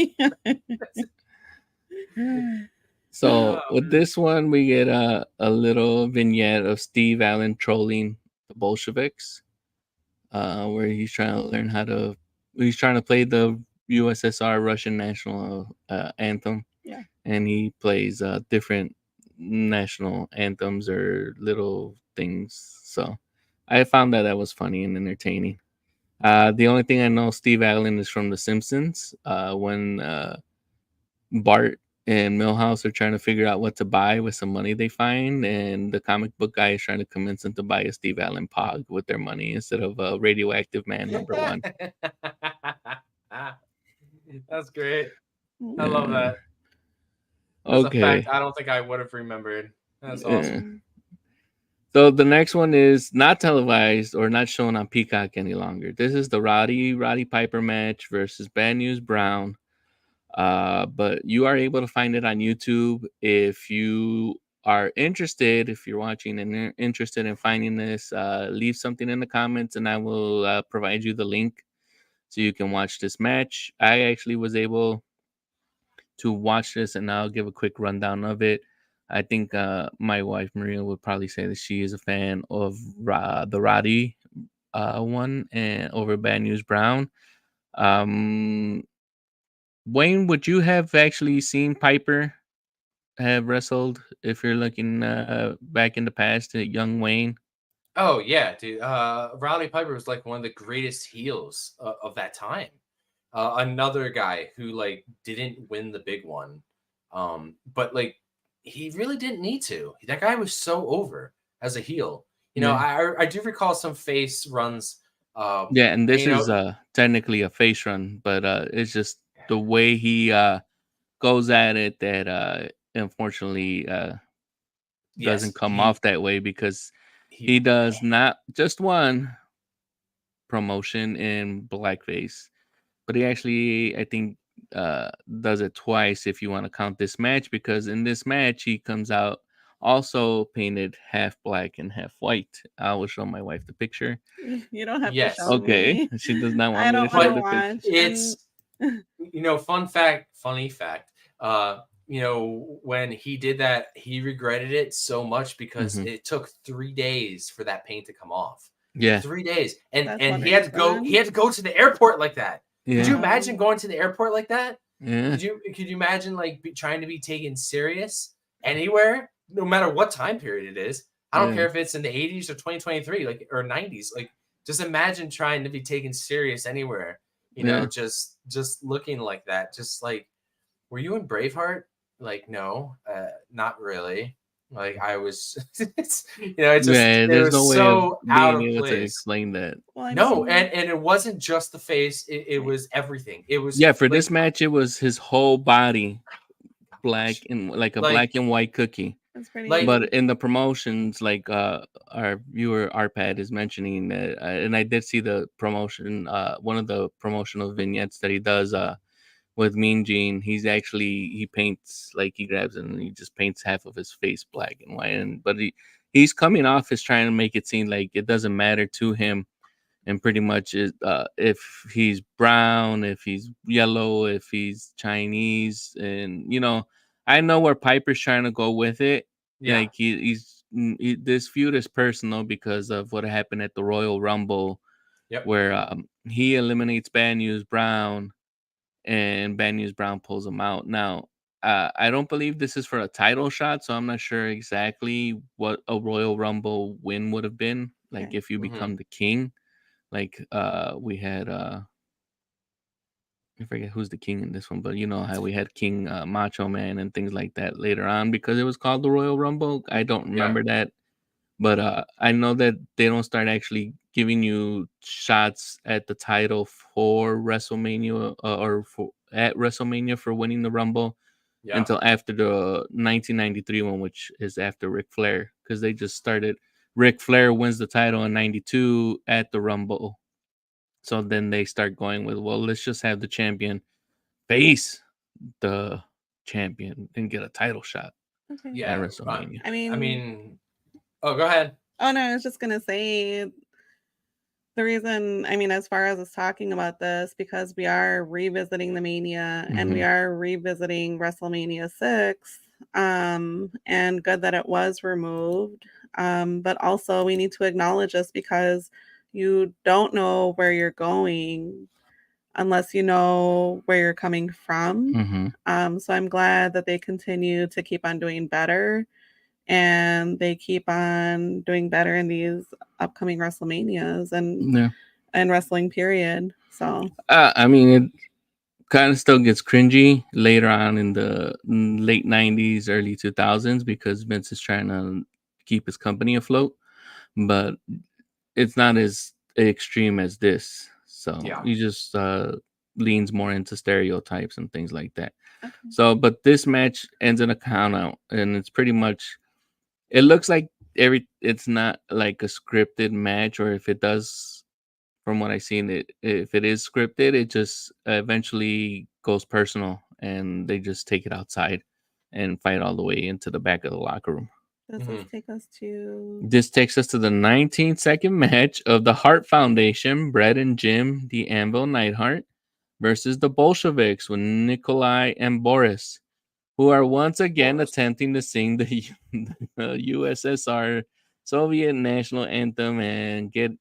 So with this one, we get a little vignette of Steve Allen trolling the Bolsheviks, where he's trying to learn he's trying to play the USSR Russian national anthem. Yeah. And he plays different national anthems or little things. So I found that was funny and entertaining. The only thing I know Steve Allen is from The Simpsons, when Bart and Milhouse are trying to figure out what to buy with some money they find, and the comic book guy is trying to convince them to buy a Steve Allen Pog with their money instead of a Radioactive Man #1. That's great. I love that. That's a fact I don't think I would have remembered. That's awesome. So the next one is not televised or not shown on Peacock any longer. This is the Roddy Piper match versus Bad News Brown. But you are able to find it on YouTube if you are interested. If you're watching and interested in finding this, leave something in the comments and I will provide you the link so you can watch this match. I actually was able to watch this and I'll give a quick rundown of it. I think my wife Maria would probably say that she is a fan of the Roddy one and over Bad News Brown. Wayne, would you have actually seen Piper have wrestled if you're looking back in the past at young Wayne? Oh yeah, dude. Roddy Piper was like one of the greatest heels of that time. Another guy who like didn't win the big one, but like he really didn't need to. That guy was so over as a heel. I do recall some face runs. Yeah, and this is technically a face run, but it's just the way he goes at it that unfortunately doesn't come off that way because he does not just one promotion in blackface, but he actually I think does it twice if you want to count this match, because in this match he comes out also painted half black and half white. I will show my wife the picture. You don't have to show okay me. She does not want I me to don't show the watch. It's funny fact, when he did that, he regretted it so much because it took 3 days for that paint to come off. Yeah, 3 days, and That's he had to go. He had to go to the airport like that. Yeah. Could you imagine going to the airport like that? Yeah. Could you imagine like trying to be taken serious anywhere, no matter what time period it is? I don't care if it's in the 80s or 2023, like or 90s. Like, just imagine trying to be taken serious anywhere. Just looking like that. Just like, were you in Braveheart? Like, no, not really. Like I was, there's no way so of out of being able place. to explain that. No, and it wasn't just the face; it was everything. It was for this match, it was his whole body, black and like a black and white cookie. That's pretty. But in the promotions, like our viewer Arpad is mentioning that, and I did see the promotion, one of the promotional vignettes that he does with Mean Gene. He paints, like he grabs it and he just paints half of his face black and white, but he's coming off as trying to make it seem like it doesn't matter to him, and pretty much if he's brown, if he's yellow, if he's Chinese, and I know where Piper's trying to go with it. Yeah. Like this feud is personal because of what happened at the Royal Rumble, where he eliminates Bad News Brown, and Bad News Brown pulls him out. Now, I don't believe this is for a title shot, so I'm not sure exactly what a Royal Rumble win would have been. Like if you become the king, like we had I forget who's the king in this one, but you know how we had King Macho Man and things like that later on because it was called the Royal Rumble. I don't remember that But I know that they don't start actually giving you shots at the title for WrestleMania or for at WrestleMania for winning the Rumble Yeah. until after the 1993 one, which is after Ric Flair, because they just started. Ric Flair wins the title in '92 at the Rumble, so then they start going with, well, let's just have the champion face the champion and get a title shot Okay. at Yeah. WrestleMania. I mean, oh, go ahead. oh no, I was just gonna say the reason, I mean, as far as us talking about this, because we are revisiting the Mania and we Mhm. are revisiting WrestleMania 6, and good that it was removed. But also we need to acknowledge this because you don't know where you're going unless you know where you're coming from. Mhm. So I'm glad that they continue to keep on doing better and they keep on doing better in these upcoming WrestleManias Yeah. and wrestling period. So I mean, it kind of still gets cringy later on in the late '90s, early 2000s because Vince is trying to keep his company afloat, but it's not as extreme as this. So Yeah. he just leans more into stereotypes and things like that. okay. So, but this match ends in a count out, and it's pretty much. It looks like it's not like a scripted match, or if it does, from what I've seen, it if it is scripted, it just eventually goes personal, and they just take it outside and fight all the way into the back of the locker room. Does this take us to This takes us to the 19-second match of the Hart Foundation, Brett and Jim, the Anvil Neidhart, versus the Bolsheviks with Nikolai and Boris, who are once again attempting to sing the USSR Soviet national anthem and get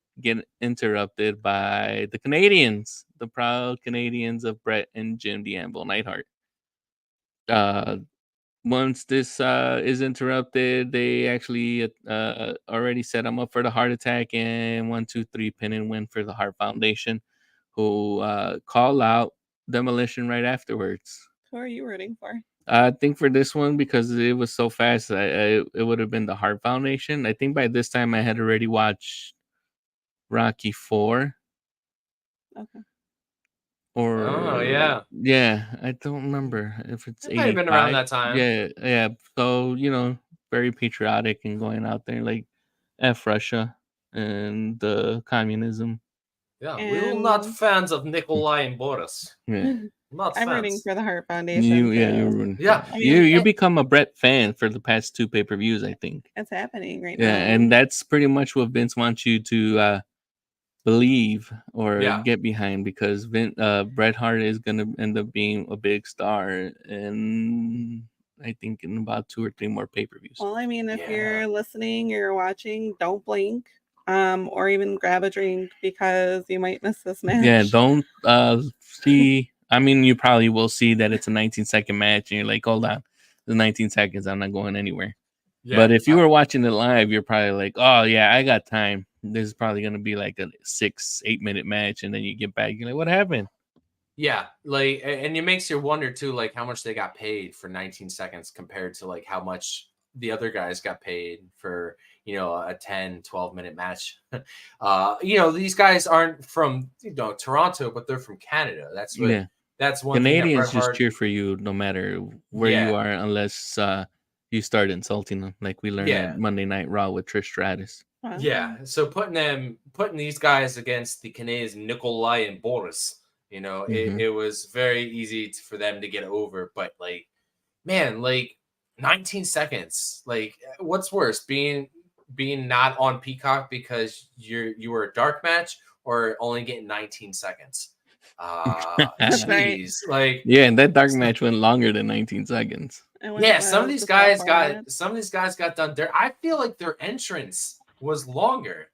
interrupted by the Canadians, the proud Canadians of Brett and Jim the Anvil Neidhart. Once this is interrupted, they actually already set them up for the heart attack, and 1, 2, 3 pin and win for the Hart Foundation, who call out Demolition right afterwards. who are you rooting for? I think for this one, because it was so fast, it would have been the Hart Foundation. I think by this time I had already watched Rocky 4. Okay. Or yeah, I don't remember if it's It might have been around 85. that time. Yeah. So very patriotic and going out there like F Russia and the communism. Yeah, we're not And fans of Nikolai and Boris. Yeah, Not I'm fans. rooting for the Hart Foundation. you're too. rooting for Yeah, it. I mean, you become a Brett fan for the past 2 pay-per-views, I think. It's happening right Yeah, now. and that's pretty much what Vince wants you to believe or Yeah. get behind, because Bret Hart is gonna end up being a big star, and I think in about 2 or 3 more pay-per-views. Well, I mean, if Yeah. you're listening, you're watching, don't blink, or even grab a drink because you might miss this match. Yeah, don't see. I mean, you probably will see that it's a 19-second match, and you're like, hold on, the 19 seconds, I'm not going anywhere. Yeah. But if you were watching it live, you're probably like, oh yeah, I got time. This is probably gonna be like a 6-8 minute match, and then you get back, you're like, what happened? Yeah, like, and it makes you wonder too, like how much they got paid for 19 seconds compared to like how much the other guys got paid for, a 10, 12-minute match. These guys aren't from, Toronto, but they're from Canada. That's what, that's one Canadians thing that just cheer for you no matter where you are, unless you start insulting them, like we learned at Monday Night Raw with Trish Stratus. Yeah, so putting these guys against the Canadians, Nikolai and Boris, it was very easy for them to get over. But like, man, like 19 seconds, like what's worse, being not on Peacock because you were a dark match, or only getting 19 seconds? Jeez, like and that dark match went longer than 19 seconds. Yeah, some of these guys got done there. I feel like their entrance was longer.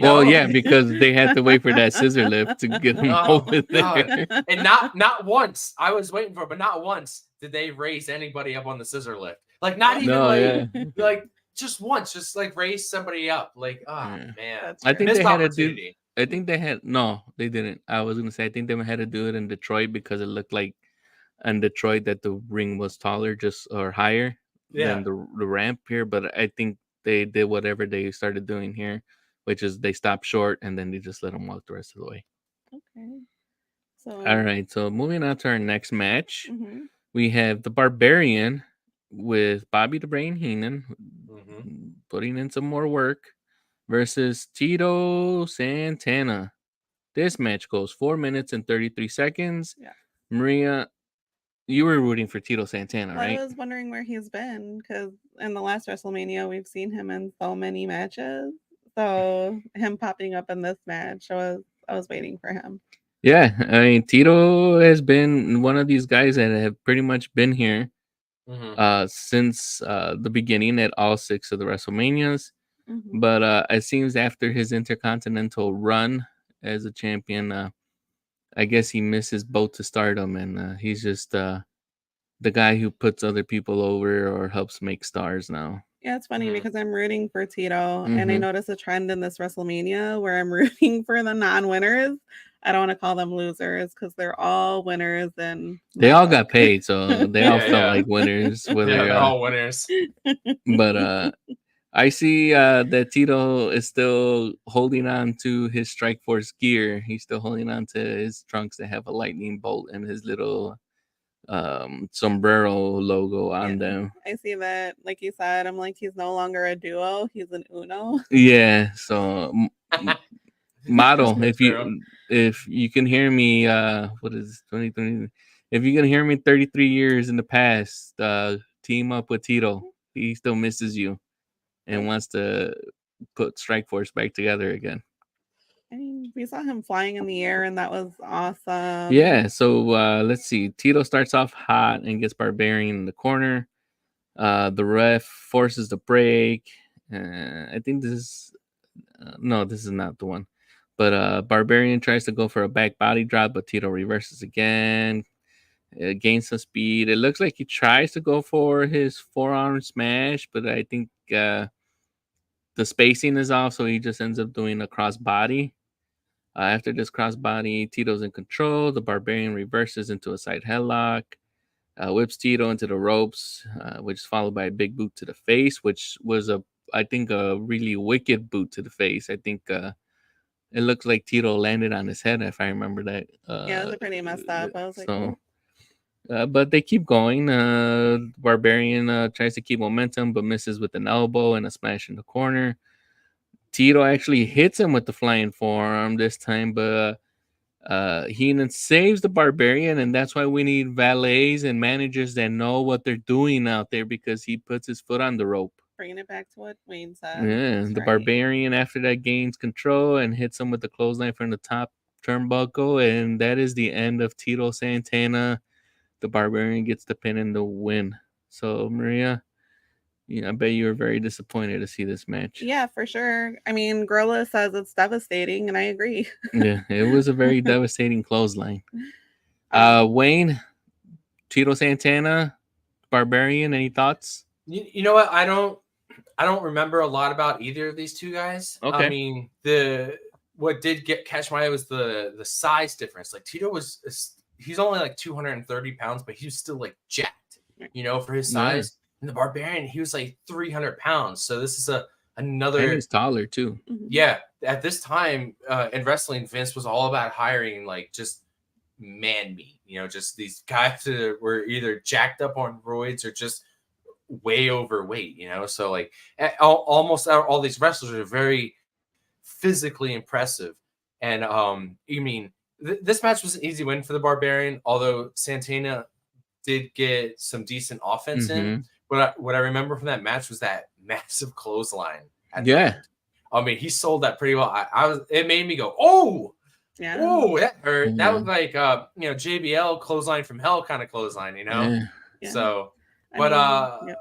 Well, yeah, because they had to wait for that scissor lift to get them over there. And not once. I was waiting for it, but not once did they raise anybody up on the scissor lift. Like not even like just once, just like raise somebody up. Like, man. I think they had to do. I think they had they didn't. I was gonna say I think they had to do it in Detroit because it looked like in Detroit that the ring was taller, or higher than the ramp here. But I think they did whatever they started doing here, which is they stopped short and then they just let him walk the rest of the way. Okay. So. All right. So moving on to our next match, Mm-hmm. we have the Barbarian with Bobby the Brain Heenan putting in some more work versus Tito Santana. This match goes 4 minutes and 33 seconds. Yeah. Maria, you were rooting for Tito Santana, Well, right? I was wondering where he's been because in the last WrestleMania, we've seen him in so many matches. So him popping up in this match, I was waiting for him. Yeah, I mean, Tito has been one of these guys that have pretty much been here since the beginning at all 6 of the WrestleManias. Mm-hmm. But it seems after his Intercontinental run as a champion, I guess he missed his boat to stardom, and he's just the guy who puts other people over or helps make stars now. Yeah, it's funny because I'm rooting for Tito, and I notice a trend in this WrestleMania where I'm rooting for the non-winners. I don't want to call them losers because they're all winners, and they all got paid, so they all felt like winners. They're all winners. But I see that Tito is still holding on to his Strike Force gear. He's still holding on to his trunks that have a lightning bolt and his little sombrero logo on them. I see that, like you said, I'm like, he's no longer a duo, he's an uno. Yeah, so model, if you can hear me, what is 2020? If you can hear me 33 years in the past, team up with Tito. He still misses you and wants to put Strikeforce back together again. I mean, we saw him flying in the air, and that was awesome. Yeah, so let's see. Tito starts off hot and gets Barbarian in the corner. The ref forces the break. I think this is... no, this is not the one. But Barbarian tries to go for a back body drop, but Tito reverses again. Gains some speed. It looks like he tries to go for his forearm smash, but I think the spacing is off, so he just ends up doing a cross body. After this crossbody, Tito's in control. The Barbarian reverses into a side headlock, whips Tito into the ropes, which is followed by a big boot to the face, which was I think a really wicked boot to the face. I think it looks like Tito landed on his head, if I remember that. Yeah, it was pretty messed up. I was like, oh. But they keep going. Barbarian tries to keep momentum, but misses with an elbow and a smash in the corner. Tito actually hits him with the flying forearm this time, but Heenan saves the Barbarian, and that's why we need valets and managers that know what they're doing out there, because he puts his foot on the rope. Bringing it back to what Wayne said. Yeah, the Barbarian after that gains control and hits him with the clothesline from the top turnbuckle, and that is the end of Tito Santana. The Barbarian gets the pin and the win. So, Maria, I bet you were very disappointed to see this match. Yeah, for sure. I mean, Gorilla says it's devastating, and I agree. Yeah, it was a very devastating clothesline. Wayne, Tito Santana, Barbarian, any thoughts? You know what? I don't remember a lot about either of these two guys. Okay. I mean, what did catch my eye was the size difference. Like Tito he's only like 230 pounds, but he was still like jacked, for his size. Yeah. And the Barbarian, he was like 300 pounds. So this is another. And he's taller too. Yeah. At this time in wrestling, Vince was all about hiring like just man meat, just these guys that were either jacked up on roids or just way overweight, So like almost all these wrestlers are very physically impressive. And this match was an easy win for the Barbarian, although Santana did get some decent offense in. But what I remember from that match was that massive clothesline. I mean, he sold that pretty well. It made me go, oh, yeah, oh, that hurt. That was like JBL clothesline from hell kind of clothesline, Yeah. So, but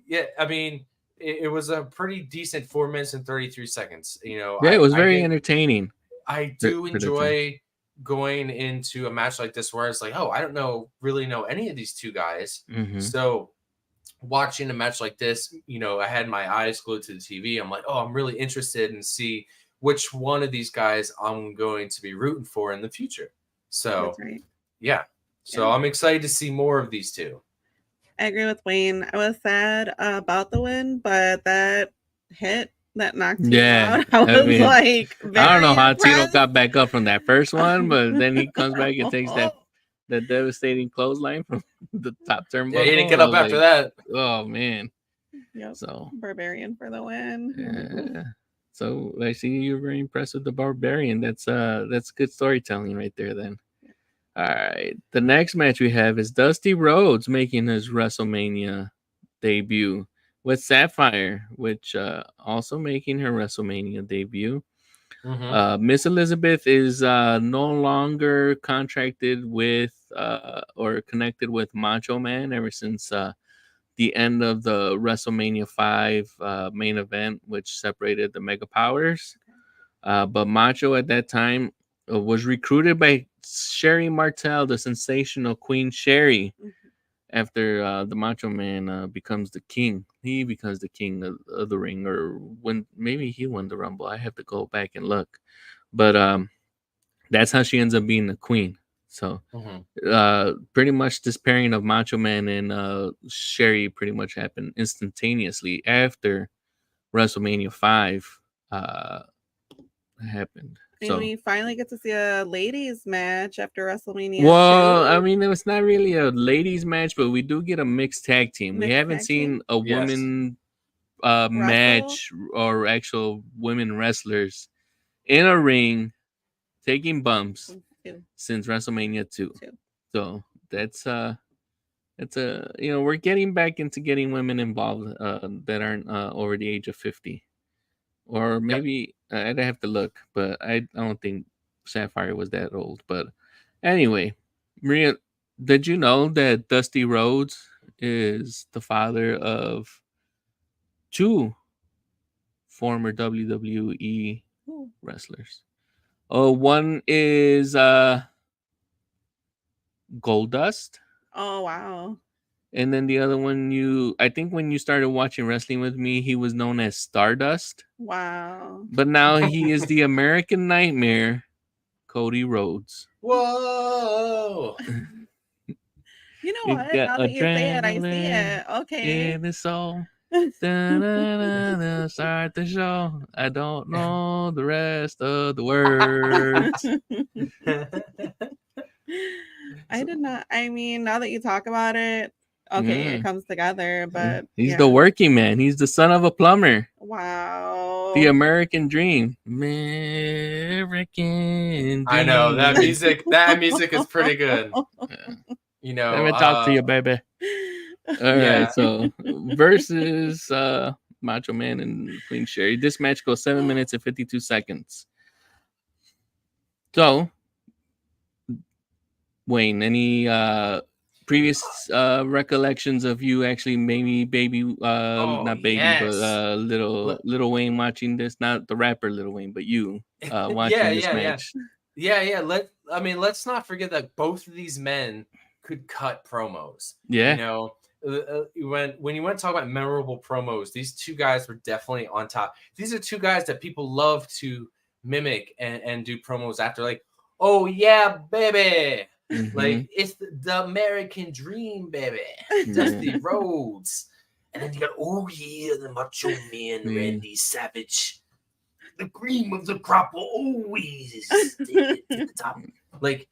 yeah, I mean, it was a pretty decent 4 minutes and 33 seconds. Yeah, it was very entertaining. I do enjoy going into a match like this where it's like, oh, I don't really know any of these two guys. So watching a match like this, I had my eyes glued to the TV. I'm like, oh, I'm really interested in see which one of these guys I'm going to be rooting for in the future. So yeah. So I'm excited to see more of these two. I agree with Wayne. I was sad about the win, but that hit that knocked Tito Yeah, out, I was mean, like, I don't know how impressed. Tito got back up from that first one, but then he comes back and takes that devastating clothesline from the top turnbuckle. Yeah, he didn't get up after that. Oh man. Yep. So Barbarian for the win. yeah. So I see you're very impressed with the Barbarian. That's good storytelling right there then. All right. The next match we have is Dusty Rhodes making his WrestleMania debut with Sapphire, which also making her WrestleMania debut. Miss Elizabeth is no longer contracted with or connected with Macho Man ever since the end of the WrestleMania 5 main event, which separated the Mega Powers. But Macho at that time was recruited by Sherry Martel, the sensational Queen Sherry. After the Macho Man becomes the king, he becomes the king of the ring, or when maybe he won the Rumble. I have to go back and look, but that's how she ends up being the queen. So pretty much this pairing of Macho Man and Sherry pretty much happened instantaneously after WrestleMania 5 happened. And we finally get to see a ladies match after WrestleMania. Well, I mean, it was not really a ladies match, but we do get a mixed tag team. We haven't seen a woman match or actual women wrestlers in a ring taking bumps since WrestleMania 2. So that's we're getting back into getting women involved that aren't over the age of 50. Or maybe I'd have to look, but I don't think Sapphire was that old. But anyway, Maria, did you know that Dusty Rhodes is the father of 2 former WWE wrestlers? One is Goldust. Oh wow. And then the other one, I think when you started watching wrestling with me, he was known as Stardust. Wow. But now he is the American Nightmare, Cody Rhodes. Whoa. You know what? Now that you say it, I see it. Okay. In his soul. Start the show. I don't know the rest of the words. I did not. I mean, now that you talk about it, okay, it comes together. But he's the working man. He's the son of a plumber. Wow. The American Dream. American Dream. I know that music. That music is pretty good. You know, let me talk to you, baby. All right, so versus Macho Man and Queen Sherry. This match goes 7 minutes and 52 seconds. So, Wayne, any previous recollections of you actually not baby, but little Wayne watching this? Not the rapper Little Wayne, but you watching this match. Yeah. Let's not forget that both of these men could cut promos. Yeah. You know, when you want to talk about memorable promos, these two guys were definitely on top. These are two guys that people love to mimic and do promos after, like, oh yeah, baby. Like, it's the American Dream, baby. Dusty Rhodes. And then you got, oh yeah, the Macho Man, Randy Savage. The cream of the crop will always take it to the top. Like,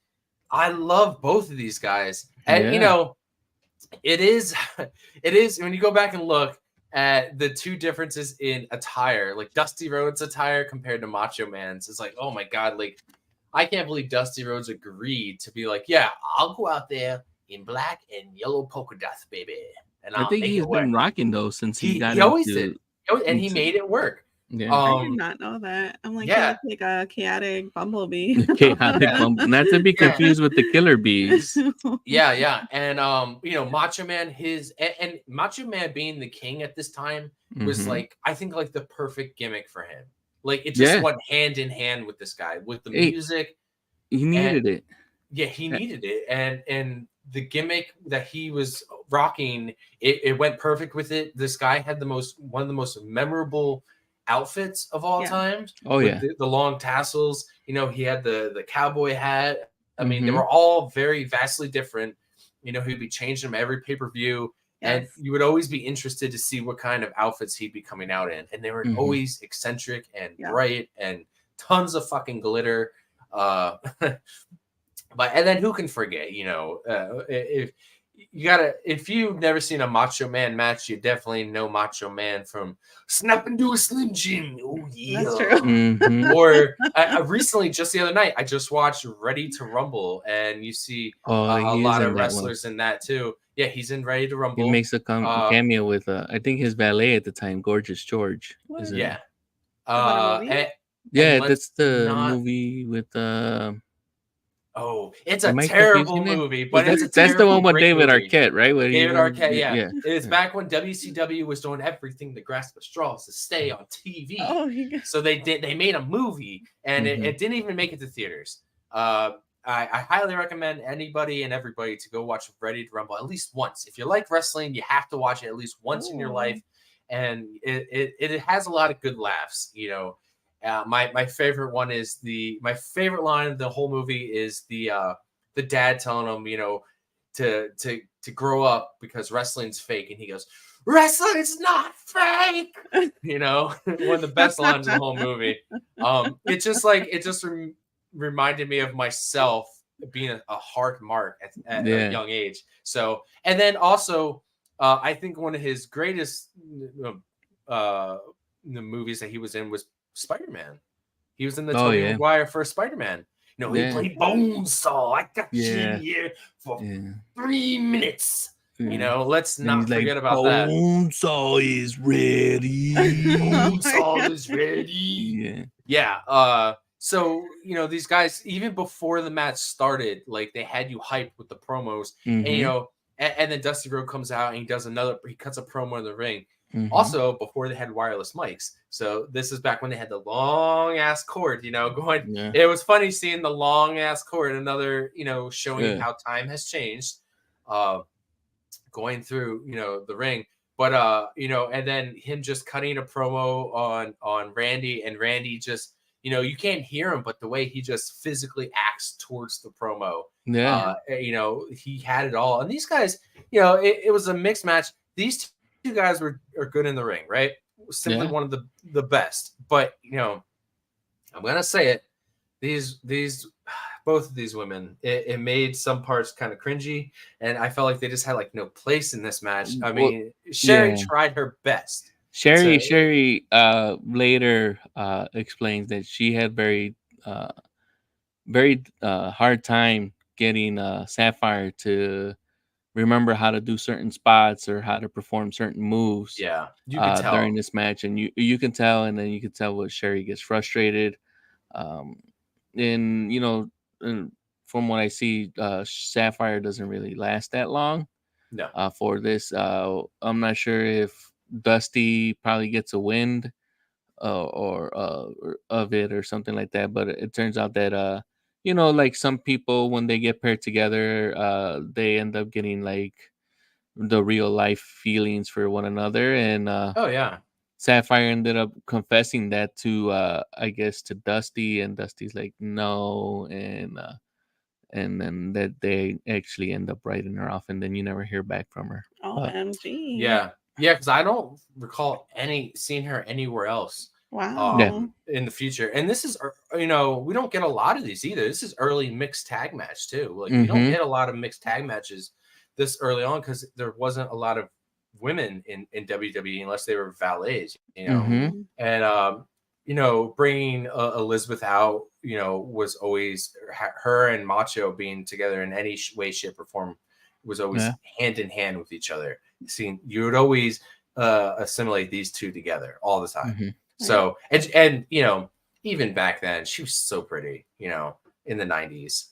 I love both of these guys. And, you know, it is when you go back and look at the two differences in attire, like Dusty Rhodes' attire compared to Macho Man's, it's like, oh my God, like, I can't believe Dusty Rhodes agreed to be like, yeah, I'll go out there in black and yellow polka dots, baby. And I think he's been rocking those since he got always did. And he made it work. Yeah. I did not know that. I'm like, yeah, like a chaotic bumblebee. Not to be confused with the killer bees. Yeah. And you know, Macho Man, and Macho Man being the king at this time was like, I think, like the perfect gimmick for him. Like, it just went hand in hand with this guy, with the music. He needed it. Yeah, he needed it. And the gimmick that he was rocking, it went perfect with it. This guy had one of the most memorable outfits of all time. Oh yeah, the long tassels. You know, he had the cowboy hat. I mean, they were all very vastly different. You know, he'd be changing them every pay-per-view. And Yes. you would always be interested to see what kind of outfits he'd be coming out in. And they were always eccentric and bright and tons of fucking glitter. But and then who can forget, if you've never seen a Macho Man match, you definitely know Macho Man from Snap into a Slim Jim. Oh yeah. That's true. Or I recently, just the other night, I just watched Ready to Rumble, and you see a lot of wrestlers in that too. Yeah, he's in Ready to Rumble. He makes a cameo with I think his valet at the time, Gorgeous George. Yeah. That's the movie with Oh, it's a terrible movie, but that's the one with David Arquette, right? David Arquette, yeah. It's back when WCW was doing everything to grasp at straws to stay on TV. Oh, so they made a movie, and it didn't even make it to theaters. I highly recommend anybody and everybody to go watch Ready to Rumble at least once. If you like wrestling, you have to watch it at least once in your life, and it has a lot of good laughs, My favorite one is my favorite line of the whole movie is the dad telling him, to grow up because wrestling's fake, and he goes, "Wrestling's not fake." One of the best lines in the whole movie. It just reminded me of myself being a hard mark at a young age. So, and then also, I think one of his greatest the movies that he was in was Spider-Man. He was in the Tobey Maguire first Spider-Man. He played Bonesaw. I got you in here for 3 minutes. Let's not forget about that. Bonesaw is ready. Bonesaw is ready. Yeah. So, these guys, even before the match started, like, they had you hyped with the promos. And, and then Dusty Rhodes comes out and he cuts a promo in the ring. Also, before they had wireless mics. So this is back when they had the long ass cord, going. Yeah. It was funny seeing the long ass cord, another, showing how time has changed, going through, the ring. But and then him just cutting a promo on Randy, and Randy just, you can't hear him, but the way he just physically acts towards the promo. Yeah. He had it all. And these guys, it was a mixed match. These two guys are good in the ring, right? Simply one of the best. But I'm gonna say it. These both of these women, it made some parts kind of cringy, and I felt like they just had no place in this match. I mean, Sherry tried her best. Sherry later explains that she had very hard time getting Sapphire to remember how to do certain spots or how to perform certain moves. Yeah, you can tell during this match, and you can tell, and then you can tell what Sherry gets frustrated. And from what I see, Sapphire doesn't really last that long. No. For this, I'm not sure if Dusty probably gets a wind or of it or something like that, but it turns out that like some people, when they get paired together, they end up getting like the real life feelings for one another. And Sapphire ended up confessing that to I guess to Dusty, and Dusty's like no, and then that they actually end up writing her off, and then you never hear back from her. OMG. Yeah, because I don't recall seeing her anywhere else. Wow. In the future. And this is, we don't get a lot of these either. This is early mixed tag match too. Like we don't get a lot of mixed tag matches this early on because there wasn't a lot of women in WWE unless they were valets, and bringing Elizabeth out, was always her and Macho being together in any way, shape, or form was always hand in hand with each other. You would always assimilate these two together all the time. So, and even back then, she was so pretty, in the 90s.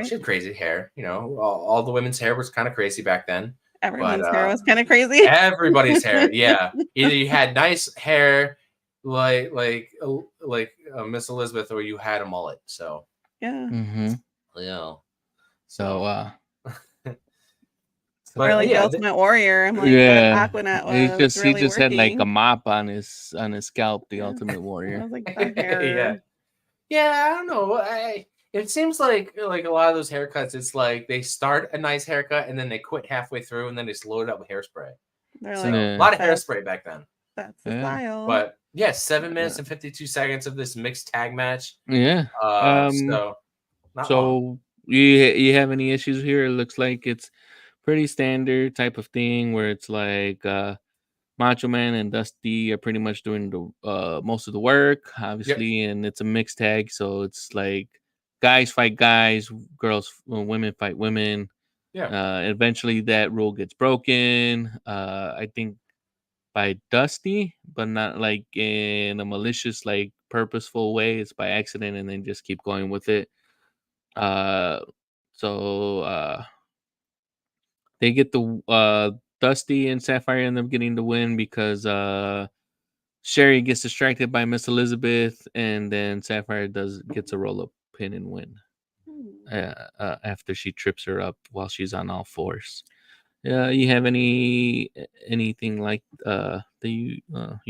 She had crazy hair, all the women's hair was kind of crarazy back then. Everyone's hair was kind of crazy. Everybody's hair, yeah. Either you had nice hair like Miss Elizabeth, or you had a mullet. So yeah. So or like the Ultimate Warrior. I'm like, Aquanet was he just had like a mop on his scalp. The Ultimate Warrior. I was like, the hair. Yeah. I don't know. It seems like a lot of those haircuts, it's like they start a nice haircut and then they quit halfway through and then they load it up with hairspray. They're So like, a lot of that's hairspray back then. the Yeah. style. But yeah, 7 minutes and 52 seconds of this mixed tag match. Yeah. So not long. So you have any issues here? It looks like it's pretty standard type of thing where it's like Macho Man and Dusty are pretty much doing the most of the work, obviously, and it's a mixed tag, so it's like guys fight guys, women fight women. Yeah. Eventually, that rule gets broken. I think by Dusty, but not like in a malicious, like purposeful way. It's by accident, and then just keep going with it. Uh, so they get the Dusty and Sapphire end up getting the win because Sherry gets distracted by Miss Elizabeth, and then Sapphire gets a roll up pin and win after she trips her up while she's on all fours. You have anything like that you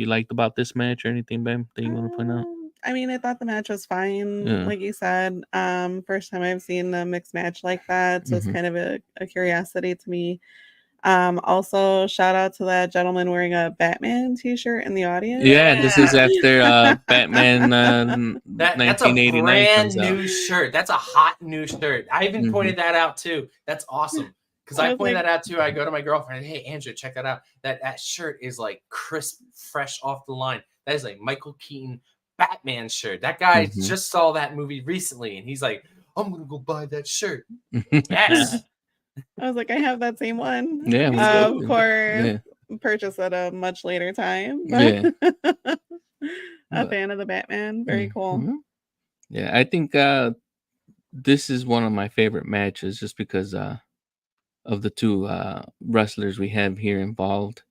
liked about this match or anything, Bam, that you want to point out? I mean, I thought the match was fine, like you said. First time I've seen a mixed match like that, so it's kind of a curiosity to me. Also, shout out to that gentleman wearing a Batman t-shirt in the audience. Yeah, this is after Batman that's a 1989 brand comes out. new shirt. That's a hot new shirt. I even pointed that out too. That's awesome. Because I pointed that out too. I go to my girlfriend, hey, Andrea, check that out. That shirt is like crisp, fresh off the line. That is like Michael Keaton Batman shirt. That guy just saw that movie recently, and he's like, I'm going to go buy that shirt. Yes. I was like, I have that same one. Yeah. Of course. Purchase at a much later time. But a fan of the Batman. Very cool. Yeah, I think this is one of my favorite matches just because of the two wrestlers we have here involved.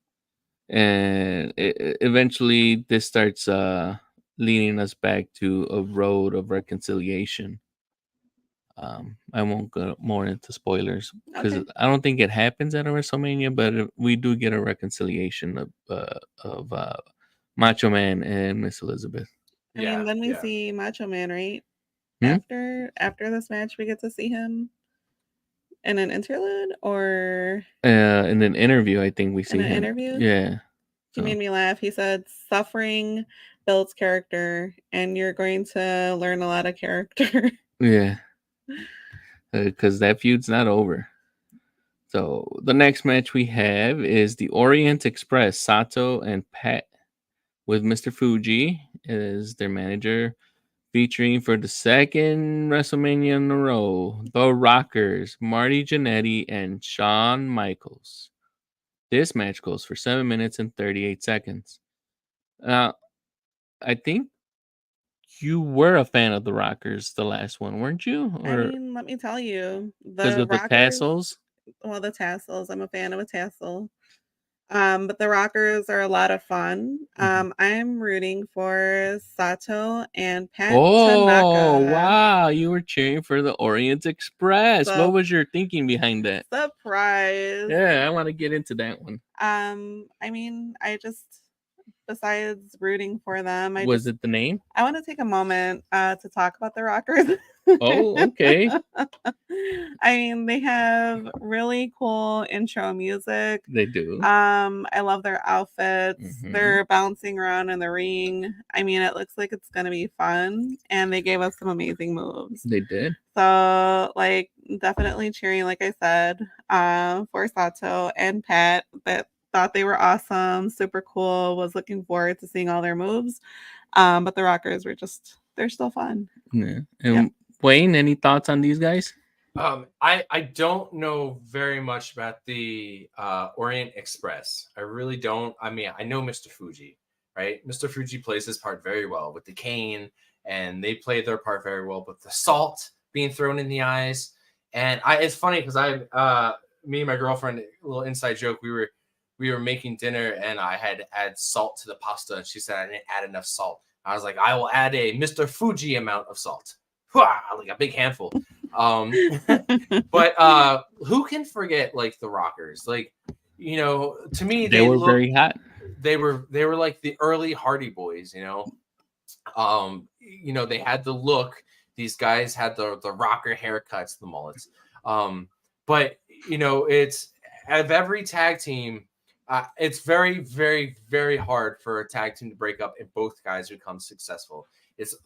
And eventually this starts leading us back to a road of reconciliation. I won't go more into spoilers because I don't think it happens at a WrestleMania, but we do get a reconciliation of Macho Man and Miss Elizabeth. I mean, then we see Macho Man, right? After this match, we get to see him in an interlude or in an interview. I think we see in an him. interview. Yeah, he made me laugh. He said, "Suffering builds character, and you're going to learn a lot of character." Yeah, because that feud's not over. So the next match we have is the Orient Express, Sato and Pat, with Mr. Fuji as their manager, featuring for the second WrestleMania in a row, The Rockers, Marty Jannetty, and Shawn Michaels. This match goes for 7 minutes and 38 seconds. Now, I think you were a fan of The Rockers, the last one, weren't you? I mean, let me tell you, because of Rockers, the tassels. Well, the tassels. I'm a fan of a tassel. But the Rockers are a lot of fun. I'm rooting for Sato and Pat Tanaka. Oh, wow. You were cheering for the Orient Express. What was your thinking behind that? Surprise. Yeah, I want to get into that one. I mean, besides rooting for them, was it the name? I want to take a moment to talk about the Rockers. Oh, okay. I mean, they have really cool intro music. They do. I love their outfits. They're bouncing around in the ring. I mean, it looks like it's gonna be fun, and they gave us some amazing moves. They did. So, like, definitely cheering, like I said, for Sato and Pat. That thought they were awesome, super cool. Was looking forward to seeing all their moves. But the Rockers they're still fun. Yeah. And Wayne, any thoughts on these guys? I don't know very much about the Orient Express. I really don't. I mean, I know Mr. Fuji, right? Mr. Fuji plays his part very well with the cane, and they play their part very well. But the salt being thrown in the eyes, and it's funny because me and my girlfriend, a little inside joke, we were making dinner, and I had to add salt to the pasta, and she said I didn't add enough salt. I was like, I will add a Mr. Fuji amount of salt. Like a big handful. But who can forget like the Rockers? Like, you know, to me they were very hot. They were like the early Hardy Boys, you know. You know, they had the look, these guys had the rocker haircuts, the mullets. But you know, it's out of every tag team, it's very, very, very hard for a tag team to break up and both guys become successful.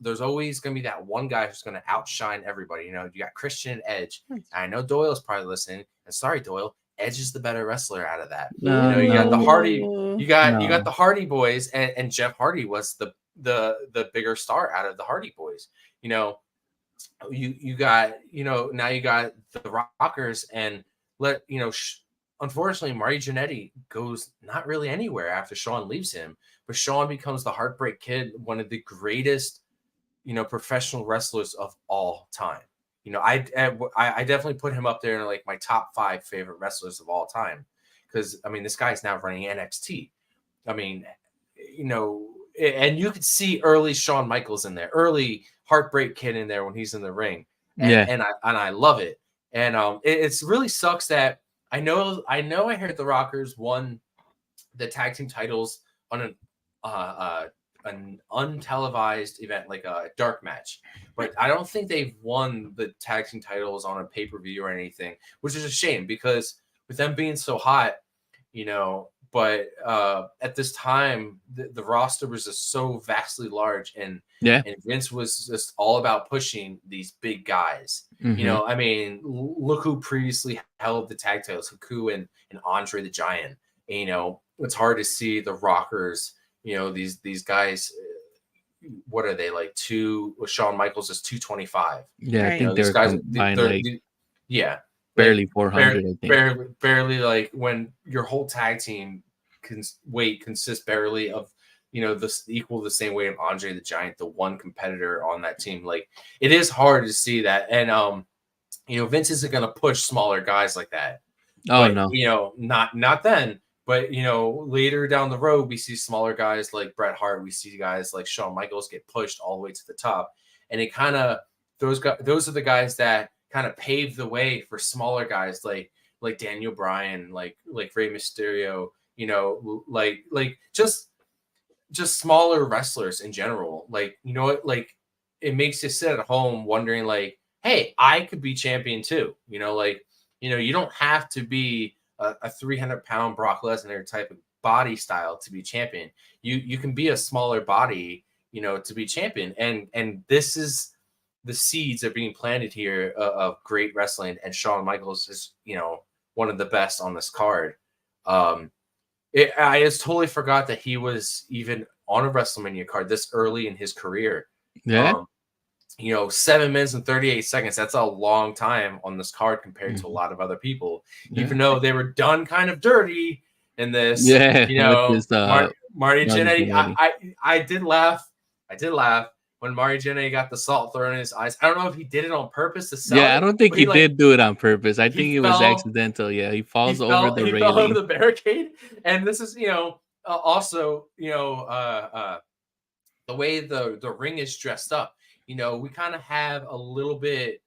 There's always going to be that one guy who's going to outshine everybody. You know, you got Christian and Edge. And I know Doyle's probably listening. And sorry, Doyle, Edge is the better wrestler out of that. No, you know, you got the Hardy, you got No. the Hardy Boys, and Jeff Hardy was the bigger star out of the Hardy Boys. You know, you got, you know, now you got the Rockers, and unfortunately, Marty Jannetty goes not really anywhere after Shawn leaves him, but Shawn becomes the Heartbreak Kid, one of the greatest, you know, professional wrestlers of all time. You know, I definitely put him up there in like my top 5 favorite wrestlers of all time, because I mean, this guy's now running NXT. I mean, you know, and you could see early Shawn Michaels in there, early Heartbreak Kid in there when he's in the ring, and I love it. And it's really sucks that I know I heard the Rockers won the tag team titles on an untelevised event, like a dark match, but I don't think they've won the tag team titles on a pay-per-view or anything, which is a shame, because with them being so hot, you know, but at this time the roster was just so vastly large, and Vince was just all about pushing these big guys. You know, I mean, look who previously held the tag titles, Haku and Andre the Giant. And, you know, it's hard to see the Rockers, you know, these guys, what are they, like Shawn Michaels is 225. Yeah, I think they're combined like barely 400. I think barely like when your whole tag team weight consists barely of, you know, equal the same weight of Andre the Giant, the one competitor on that team. Like, it is hard to see that. And you know, Vince isn't going to push smaller guys like that. Oh, no. You know, not then. But, you know, later down the road, we see smaller guys like Bret Hart. We see guys like Shawn Michaels get pushed all the way to the top. And it kind of, those are the guys that kind of paved the way for smaller guys like Daniel Bryan, like Rey Mysterio, you know, like just smaller wrestlers in general. Like, you know what, like, it makes you sit at home wondering, like, hey, I could be champion too. You know, like, you know, you don't have to be a 300-pound Brock Lesnar type of body style to be champion. You can be a smaller body, you know, to be champion. And this is the seeds are being planted here of great wrestling. And Shawn Michaels is, you know, one of the best on this card. I just totally forgot that he was even on a WrestleMania card this early in his career. Yeah. You know, 7 minutes and 38 seconds. That's a long time on this card compared to a lot of other people, even though they were done kind of dirty in this. Yeah. You know, this, Marty Jannetty. I did laugh when Marty Jannetty got the salt thrown in his eyes. I don't know if he did it on purpose to sell it. I don't think he did do it on purpose. I think it was accidental. Yeah, he falls over the railing. He fell over the barricade. And this is, you know, also, you know, the way the ring is dressed up. You know, we kind of have a little bit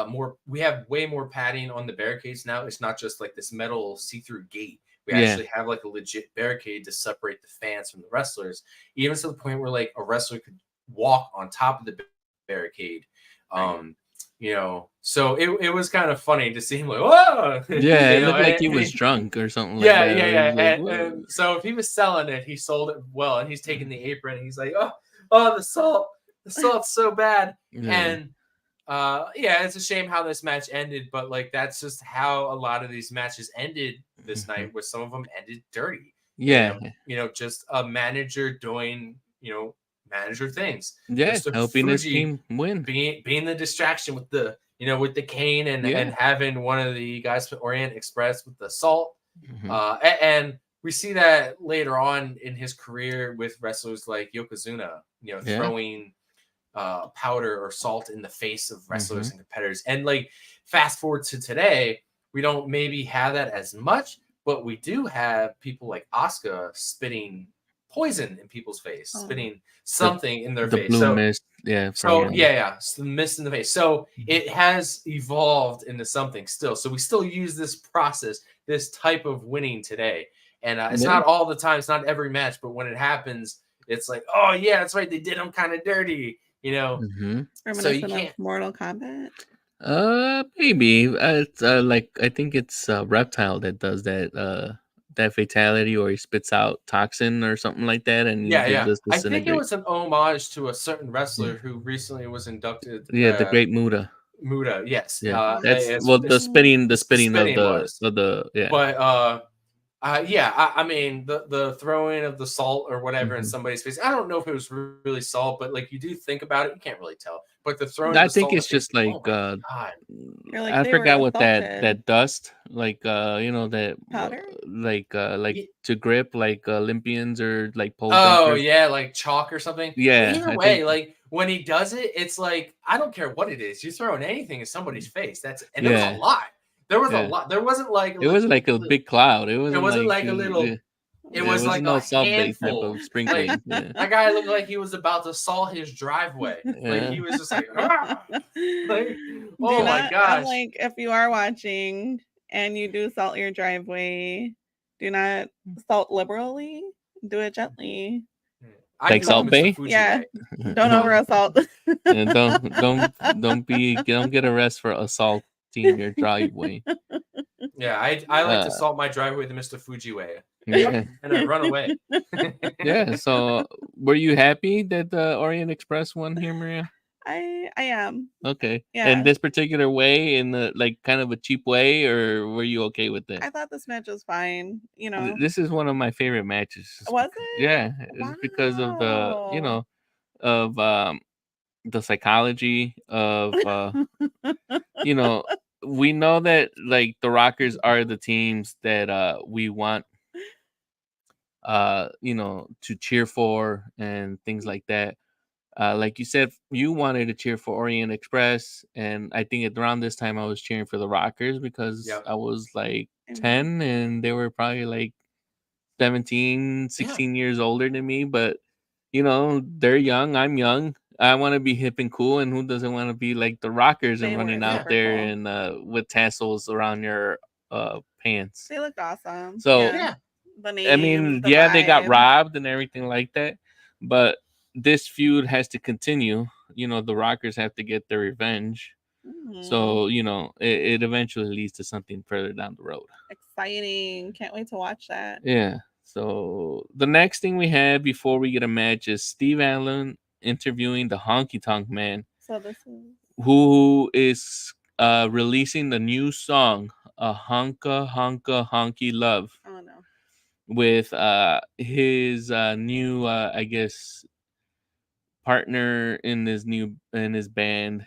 more. We have way more padding on the barricades now. It's not just like this metal see-through gate. We actually have like a legit barricade to separate the fans from the wrestlers, even to the point where like a wrestler could walk on top of the barricade. You know, so it was kind of funny to see him like, whoa. Yeah, it looked like he was drunk or something like that. And so if he was selling it, he sold it well, and he's taking the apron and he's like, oh, the salt's so bad. And it's a shame how this match ended, but like that's just how a lot of these matches ended this night, where some of them ended dirty. You know, just a manager doing, you know, manager things. Helping his team win, being the distraction with the, you know, with the cane and having one of the guys from Orient Express with the salt. And we see that later on in his career with wrestlers like Yokozuna, you know, throwing powder or salt in the face of wrestlers and competitors. And like, fast forward to today, we don't maybe have that as much, but we do have people like Asuka spitting poison in people's face, spitting something in their face. The blue mist. So the mist in the face. So it has evolved into something still. So we still use this process, this type of winning today. And it's not all the time. It's not every match, but when it happens, it's like, oh yeah, that's right. They did them kind of dirty. You know, Mm-hmm. so you Reminiscent of can't. Mortal Kombat. Maybe it's like I think it's Reptile that does that fatality, or he spits out toxin or something like that, and he Yeah, just yeah. does I think it disintegrate. was an homage to a certain wrestler who recently was inducted. Yeah, the Great Muda. Muda, yes. Yeah, that's It's, well the spitting the spitting of was. the yeah. But yeah, I mean the throwing of the salt or whatever in Mhm. somebody's face. I don't know if it was really salt, but like you do think about it, you can't really tell. But the throwing of I the think salt in it's the face, just like oh my god. You're like, I they were forgot what assaulted. that dust like you know that Powder? like Ye- to grip like Olympians or like pole Oh jumpers. yeah, like chalk or something. Yeah, Either I way, think like when he does it, it's like I don't care what it is. You're throwing anything in somebody's face. And there was a yeah lot. There was a yeah. lot. There wasn't like It was like a big cloud. It it wasn't wasn't like like a little. It there was was like no a salt bake type handful. of Like sprinkling. Yeah. that guy looked like he was about to salt his driveway. Like Yeah. he was just like, "Ah!" Like, Do oh my not, gosh. like, if you are watching and you do salt your driveway, do not salt liberally. Do it gently. I Like do Salt it Mr. Bay? Fuji Yeah. way. Don't over assault. And don't get arrested for assaulting your driveway. Yeah, I like to Uh, salt my driveway the Mr. Fuji way. yeah. And I run away. Yeah. So were you happy that the Orient Express won here, Maria? I am. Okay. Yeah. In this particular way, in the like kind of a cheap way, or were you okay with it? I thought this match was fine. You know, This is one of my favorite matches. was it? Yeah, it's because of the Wow. of the psychology of we know that like the Rockers are the teams that we want to cheer for and things like that. Like you said, you wanted to cheer for Orient Express, and I think around this time I was cheering for the Rockers because Yep. I was like Mhm. 10 and they were probably like 17, 16 years older than me, but they're young, I'm young. I want to be hip and cool, and who doesn't want to be like the Rockers and They were running out super there cool. and with tassels around your pants. They looked awesome. So Yeah. The name, I mean, the yeah, they got vibe. robbed and everything like that, but this feud has to continue. The Rockers have to get their revenge. Mhm. So, it eventually leads to something further down the road. Exciting. Can't wait to watch that. Yeah. So the next thing we have before we get a match is Steve Allen interviewing the Honky Tonk Man, So this is who is releasing the new song, a Honka Honka Honky Love, oh no. with his new I guess partner in his band,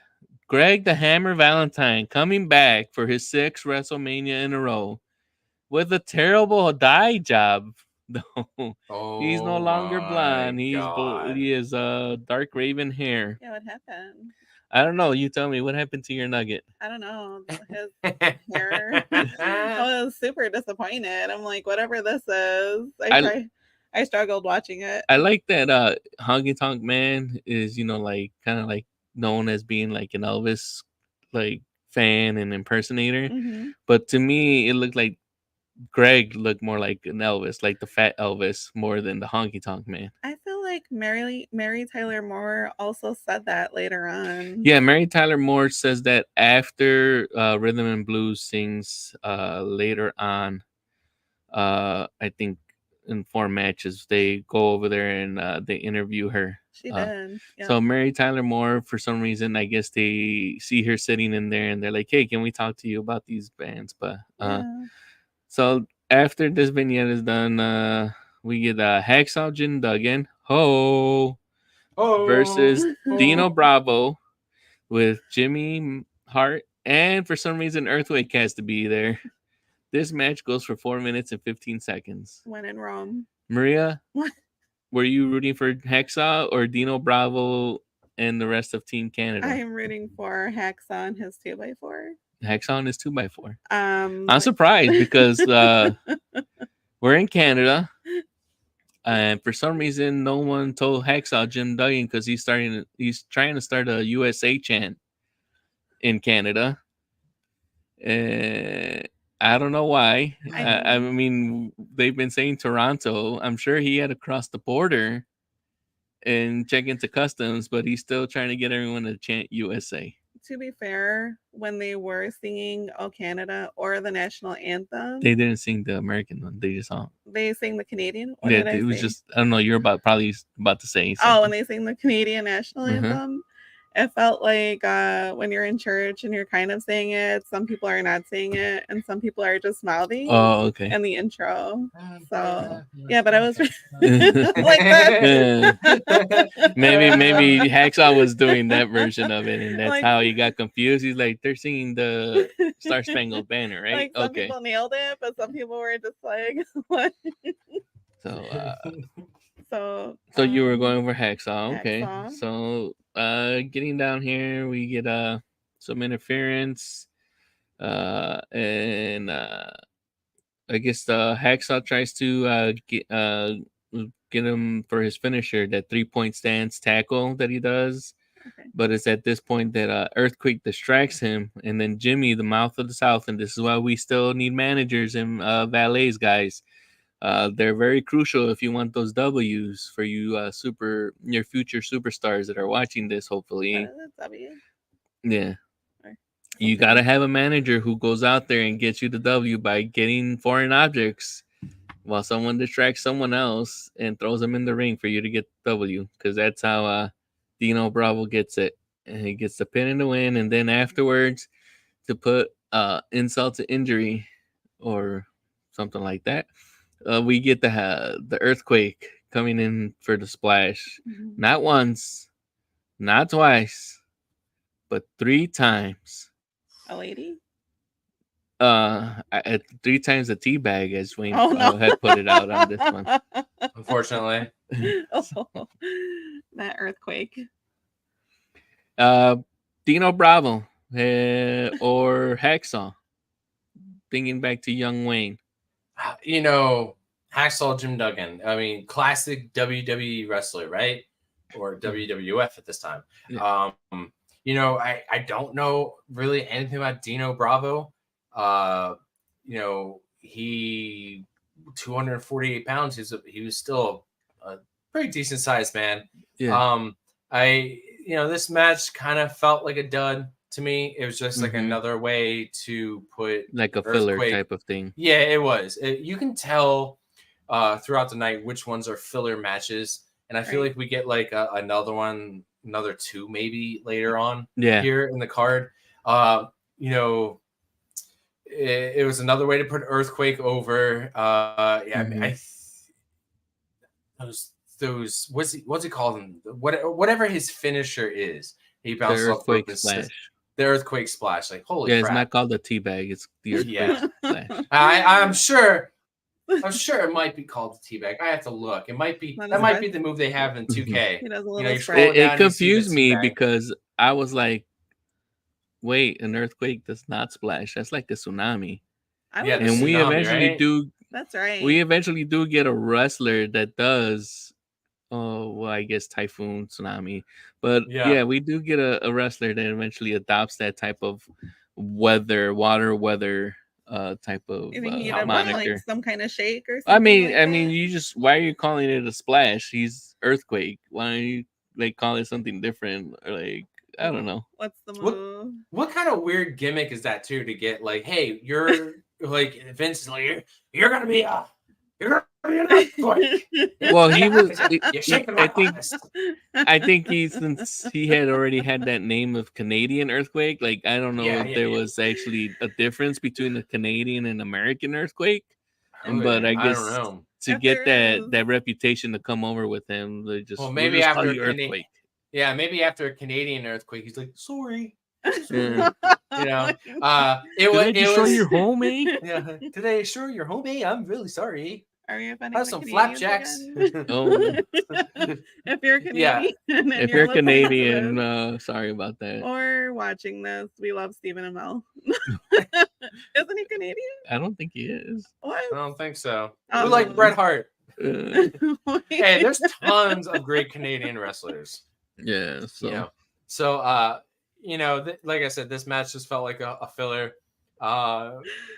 Greg the Hammer Valentine, coming back for his 6th WrestleMania in a row with a terrible dye job. Though he's no Oh longer blonde. my God. He is dark raven hair. Yeah, what happened? I don't know. You tell me what happened to your nugget. I don't know. His hair. I was super disappointed. I'm like, whatever this is. I struggled watching it. I like that Honky Tonk Man is, like kind of like known as being like an Elvis like fan and impersonator. Mhm. But to me it looked like Greg looked more like an Elvis, like the fat Elvis, more than the Honky Tonk Man. I feel like Mary Tyler Moore also said that later on. Yeah, Mary Tyler Moore says that after Rhythm and Blues sings later on, I think in 4 matches, they go over there and they interview her. She did. Yeah. So Mary Tyler Moore, for some reason, I guess they see her sitting in there and they're like, hey, can we talk to you about these bands? But yeah. so after this vignette is done, we get Hacksaw Jim Duggan versus Dino Bravo with Jimmy Hart, and for some reason Earthquake has to be there. This match goes for 4 minutes and 15 seconds. When in Rome. Maria, were you rooting for Hacksaw or Dino Bravo and the rest of Team Canada? I am rooting for Hacksaw and his 2x4. Hacksaw and his 2x4. I'm surprised because we're in Canada. And for some reason, no one told Hacksaw Jim Duggan because he's trying to start a USA chant in Canada. I don't know why. I mean, they've been saying Toronto. I'm sure he had to cross the border and check into customs, but he's still trying to get everyone to chant USA. To be fair, when they were singing "Oh Canada" or the national anthem, They didn't sing the American one. They just sang. they sang the Canadian. What Yeah, did I it was say? just I don't know. You're probably about to say something. Oh, when they sang the Canadian national anthem, it felt like when you're in church and you're kind of saying it, some people are not saying it, and some people are just mouthing. Oh, okay. In the intro. So yeah, but I was like that. maybe Hacksaw was doing that version of it, and that's Like- how he got confused. He's like, they're singing the Star Spangled Banner, right? Like some Okay. people nailed it, but some people were just like, what? So you were going for Hacksaw, okay? Hacksaw. So getting down here, we get some interference, and I guess the Hacksaw tries to get him for his finisher, that 3-point stance tackle that he does. Okay. But it's at this point that Earthquake distracts him, and then Jimmy, the mouth of the South, and this is why we still need managers and valets, guys. They're very crucial if you want those W's for you your future superstars that are watching this, hopefully. Yeah. You got to have a manager who goes out there and gets you the W by getting foreign objects while someone distracts someone else and throws them in the ring for you to get the W, because that's how Dino Bravo gets it. And he gets the pin and the win, and then afterwards to put insult to injury or something like that, we get the Earthquake coming in for the splash. Not once, not twice, but 3 times. A lady? 3 times a tea bag, as Wayne had put it out on this one. Unfortunately. That Earthquake. Dino Bravo or Hacksaw. Thinking back to young Wayne. You know, Hacksaw Jim Duggan. I mean, classic WWE wrestler, right? Or WWF at this time. Yeah. You know, I don't know really anything about Dino Bravo. You know, he 248 pounds. He was still a pretty decent sized man. Yeah. This match kind of felt like a dud to me. It was just like another way to put like a filler Earthquake type of thing. Yeah, it was. You can tell throughout the night which ones are filler matches, and I feel like we get like another 2 maybe later on here in the card. You know, it was another way to put Earthquake over. I mean, those what's he called them? Whatever his finisher is, he bounces off Earthquake splash. The Earthquake splash, like holy crap! It's not called the teabag; it's the Earthquake splash. I'm sure it might be called the teabag. I have to look. It might be might be the move they have in 2K. He does a little it confused me because I was like, "Wait, an earthquake does not splash. That's like a tsunami." And we eventually do. That's right. We eventually do get a wrestler that does. Oh, well, I guess typhoon, tsunami, but we do get a wrestler that eventually adopts that type of water weather type of moniker. Like some kind of shake or something. I mean, you just why are you calling it a splash? He's Earthquake. Why don't you like call it something different? Or like I don't know. What's the move? What kind of weird gimmick is that too? To get like, hey, you're like Vince is like you're gonna be an earthquake. Well, he was. I think since he had already had that name of Canadian Earthquake. Like I don't know if there was actually a difference between the Canadian and American Earthquake. But I guess don't know. To get that reputation to come over with him, they just maybe after Earthquake. Maybe after a Canadian earthquake, he's like, sorry. Yeah. You know, it was destroy your home, eh? Yeah. Did I destroy your home, eh? I'm really sorry. Are you have some flapjacks? If you're Canadian, if you're Canadian, sorry about that. Or watching this, we love Stephen Amell. Isn't he Canadian? I don't think he is. What? I don't think so. We like Bret Hart. Hey, there's tons of great Canadian wrestlers. Yeah. So, like I said, this match just felt like a filler.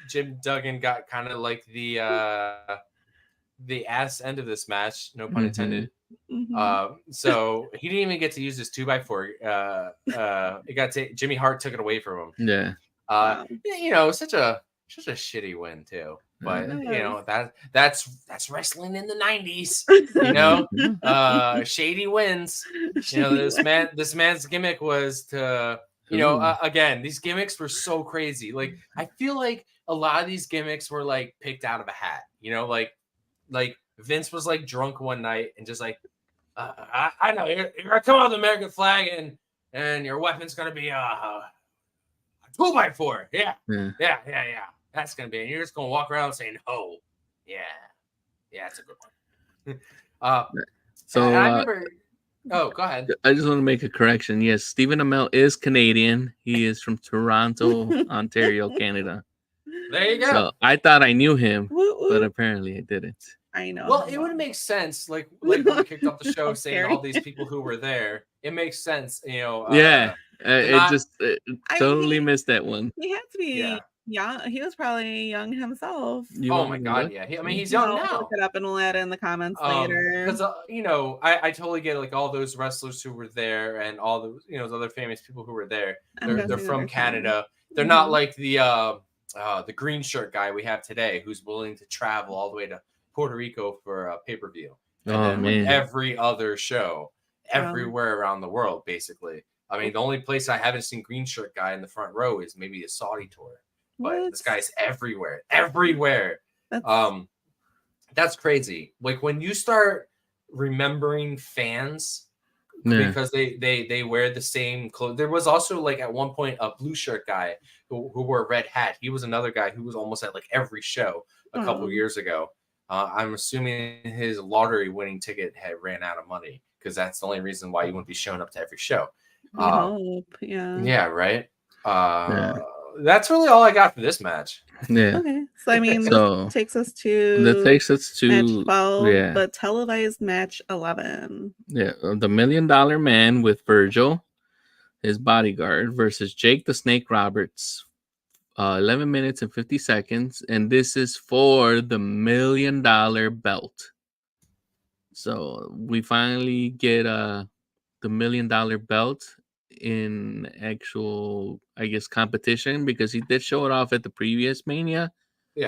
Jim Duggan got kind of like the the ass end of this match, no pun intended. So he didn't even get to use his 2x4. Jimmy Hart took it away from him. Yeah. You know, such a shitty win too. But you know, that's wrestling in the 90s. You know, shady wins. You know, this man's gimmick was to, you know, again, these gimmicks were so crazy. Like, I feel like a lot of these gimmicks were like picked out of a hat. You know, like Vince was like drunk one night and just like, I know you're gonna come out with the American flag and your weapon's gonna be a 2x4. Yeah. That's gonna be. And you're just gonna walk around saying, "Oh, yeah, it's a good one." So I remember. Oh, go ahead. I just want to make a correction. Yes, Stephen Amell is Canadian. He is from Toronto, Ontario, Canada. There you go. So I thought I knew him, but apparently I didn't. I know. Well, it would make sense. Like when we kicked off the show, saying all these people who were there, it makes sense. You know. It totally missed that one. He had to be young. He was probably young himself. Oh my god, yeah. I mean, he's young now. Look it up and we'll add it in the comments later. Because you know, I totally get like all those wrestlers who were there and all the those other famous people who were there. They're from Canada. They're not like the green shirt guy we have today, who's willing to travel all the way to Puerto Rico for a pay-per-view. And then every other show, everywhere around the world, basically. I mean, the only place I haven't seen green shirt guy in the front row is maybe a Saudi tour. But this guy's everywhere. That's crazy. Like when you start remembering fans because they wear the same clothes. There was also like at one point a blue shirt guy who wore a red hat. He was another guy who was almost at like every show a couple years ago. I'm assuming his lottery winning ticket had ran out of money because that's the only reason why you wouldn't be showing up to every show. Yeah, right. That's really all I got for this match. Yeah. Okay. So I mean, that takes us to match 12, but televised match 11. Yeah, the $1 Million Man with Virgil, his bodyguard, versus Jake the Snake Roberts. 11 minutes and 50 seconds, and this is for the $1 million belt. So we finally get the $1 million belt in actual, I guess, competition, because he did show it off at the previous Mania,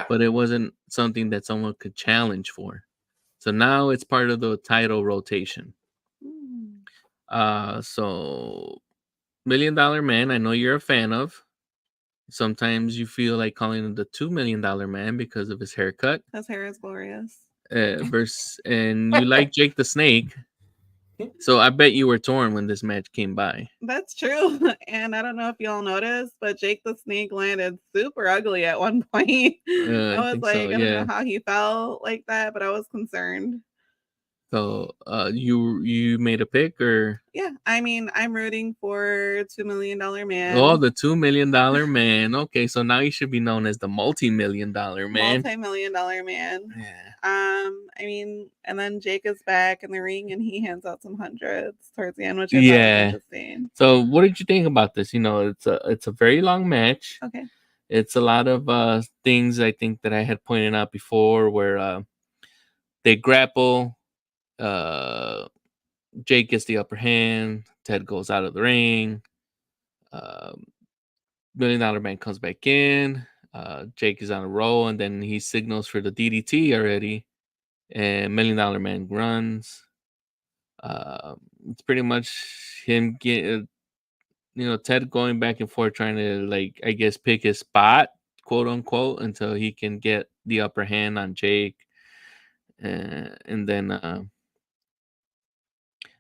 but it wasn't something that someone could challenge for. So now it's part of the title rotation. So $1 Million Man, I know you're a fan of. Sometimes you feel like calling him the $2 Million Man because of his haircut. His hair is glorious. And you like Jake the Snake. So I bet you were torn when this match came by. That's true. And I don't know if y'all noticed, but Jake the Snake landed super ugly at one point. I was like, I don't know how he felt like that, but I was concerned. So you made a pick, or? Yeah, I mean, I'm rooting for $2 Million Man. Oh, the $2 Million Man. Okay, so now he should be known as the multi-million-dollar man. Multi-million-dollar man. Yeah. I mean, and then Jake is back in the ring and he hands out some hundreds towards the end, which is interesting. So what did you think about this? You know, it's a very long match. Okay. It's a lot of things I think that I had pointed out before, where they grapple. Jake gets the upper hand. Ted goes out of the ring. $1 Million Man comes back in. Jake is on a roll, and then he signals for the DDT already. And $1 Million Man runs. It's pretty much him getting, Ted going back and forth, trying to, like, I guess, pick his spot, quote unquote, until he can get the upper hand on Jake. And then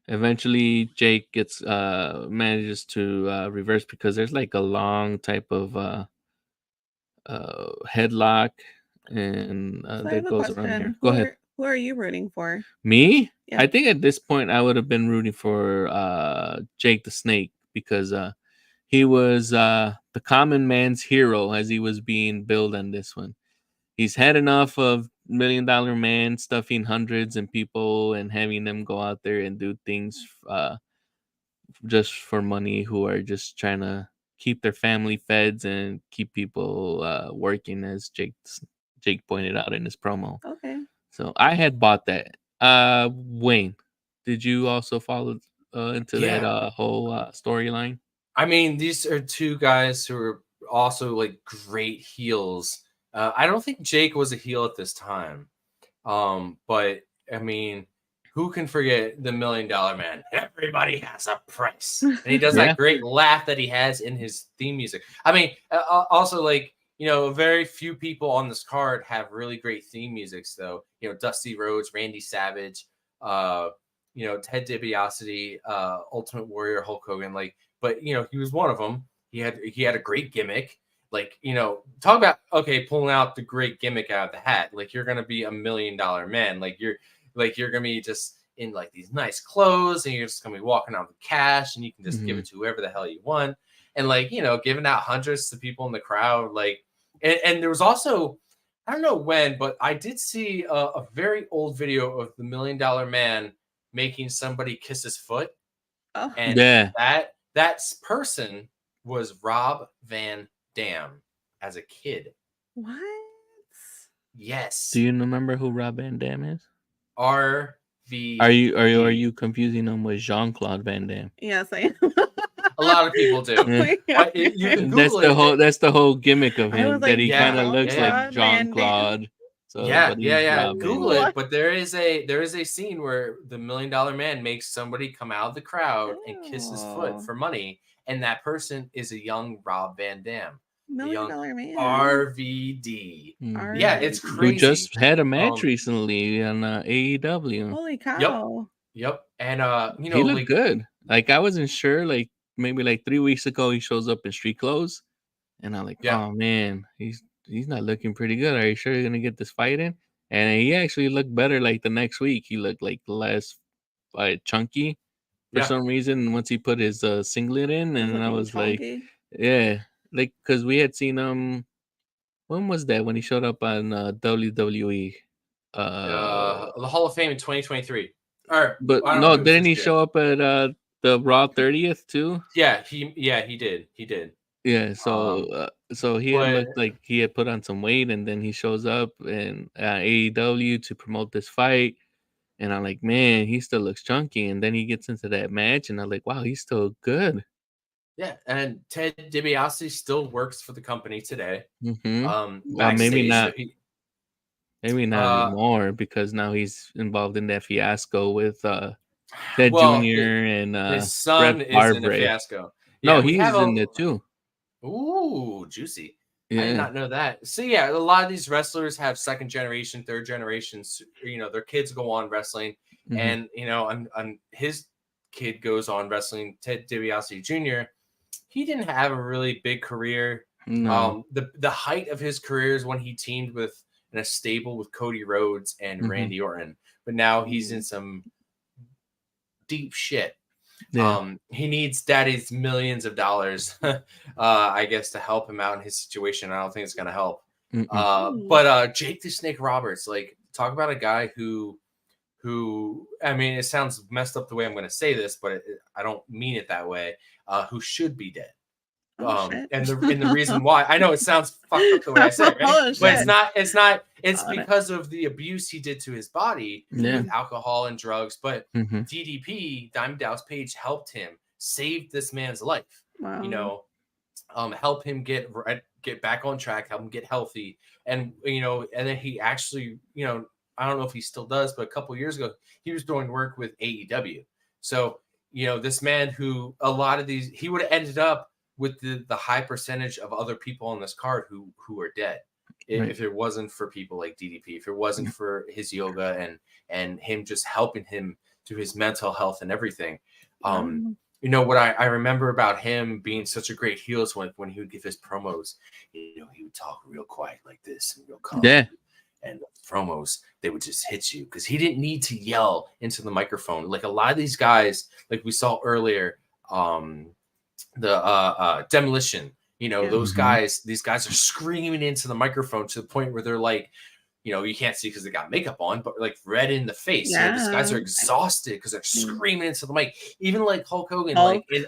eventually Jake manages to reverse, because there's like a long type of headlock, and that goes around here. Go ahead. Who are you rooting for? Me? Yeah. I think at this point I would have been rooting for Jake the Snake, because he was the common man's hero as he was being billed on this one. He's had enough of $1 Million Man stuffing hundreds and people and having them go out there and do things just for money, who are just trying to keep their family fed and keep people working, as Jake pointed out in his promo. Okay. So I had bought that. Wayne, did you also follow into that whole storyline? I mean, these are two guys who are also like great heels. I don't think Jake was a heel at this time. But I mean, who can forget the $1 Million Man? Everybody has a price. And he does that great laugh that he has in his theme music. I mean, also like, very few people on this card have really great theme musics though. Dusty Rhodes, Randy Savage, Ted DiBiase, Ultimate Warrior, Hulk Hogan, but he was one of them. He had a great gimmick. Talk about pulling out the great gimmick out of the hat. Like you're gonna be $1 Million Man. You're gonna be just in like these nice clothes, and you're just gonna be walking out with cash, and you can just give it to whoever the hell you want, and giving out hundreds to people in the crowd. And there was also, I don't know when, but I did see a very old video of the $1 Million Man making somebody kiss his foot, and that person was Rob Van Dam as a kid. What? Yes. Do you remember who Rob Van Dam is? RV. Are you confusing him with Jean-Claude Van Damme? Yes, I am. A lot of people do. But you can Google that's the whole gimmick of him, that he kind of looks like Van Jean-Claude. So, Google it. But there is a scene where the $1 Million Man makes somebody come out of the crowd and kiss his foot for money, and that person is a young Rob Van Dam. $1 Million Man. RVD. Mm. Yeah, it's crazy. Who just had a match recently on AEW. Holy cow. Yep. And he looked good. I wasn't sure. Maybe 3 weeks ago, he shows up in street clothes, and I'm like, oh man, he's not looking pretty good. Are you sure you're gonna get this fight in? And he actually looked better. The next week, he looked less chunky for some reason. Once he put his singlet in, and I was chunky. because we had seen him. When was that? When he showed up on WWE? The Hall of Fame in 2023. But no, didn't he show up at the Raw 30th too? Yeah, he did. He did. Yeah, so he had looked like he had put on some weight, and then he shows up in AEW to promote this fight, and I'm like, man, he still looks chunky. And then he gets into that match, and I'm like, wow, he's still good. Yeah, and Ted DiBiase still works for the company today. Maybe not. Maybe not anymore, because now he's involved in that fiasco with Ted Jr. and his son is in a fiasco. No, he's in it too. Ooh, juicy. Yeah. I did not know that. So yeah, a lot of these wrestlers have second generation, third generations. Their kids go on wrestling, and his kid goes on wrestling. Ted DiBiase Jr. He didn't have a really big career. No. The height of his career is when he teamed in a stable with Cody Rhodes and Randy Orton, but now he's in some deep shit. Yeah. He needs daddy's millions of dollars, I guess, to help him out in his situation. I don't think it's gonna help. But Jake the Snake Roberts, talk about a guy who I mean, it sounds messed up the way I'm gonna say this, but I don't mean it that way. Who should be dead. And the reason why, I know it sounds fucked up the way I said it, right? But it's not. It's because of the abuse he did to his body with alcohol and drugs. But DDP, Diamond Dallas Page, helped him, saved this man's life. Wow. Help him get back on track, help him get healthy, and and then he actually, I don't know if he still does, but a couple of years ago he was doing work with AEW. So this man who a lot of these, he would have ended up with the high percentage of other people on this card who are dead, if it wasn't for people like DDP, if it wasn't for his yoga and him just helping him through his mental health and everything. What I remember about him being such a great heel is when he would give his promos, he would talk real quiet like this and real calm. Yeah. And promos, they would just hit you because he didn't need to yell into the microphone. Like a lot of these guys, like we saw earlier, the Demolition, those guys, these guys are screaming into the microphone to the point where they're like, you can't see because they got makeup on, but red in the face. Yeah. These guys are exhausted because they're screaming into the mic. Even like Hulk Hogan,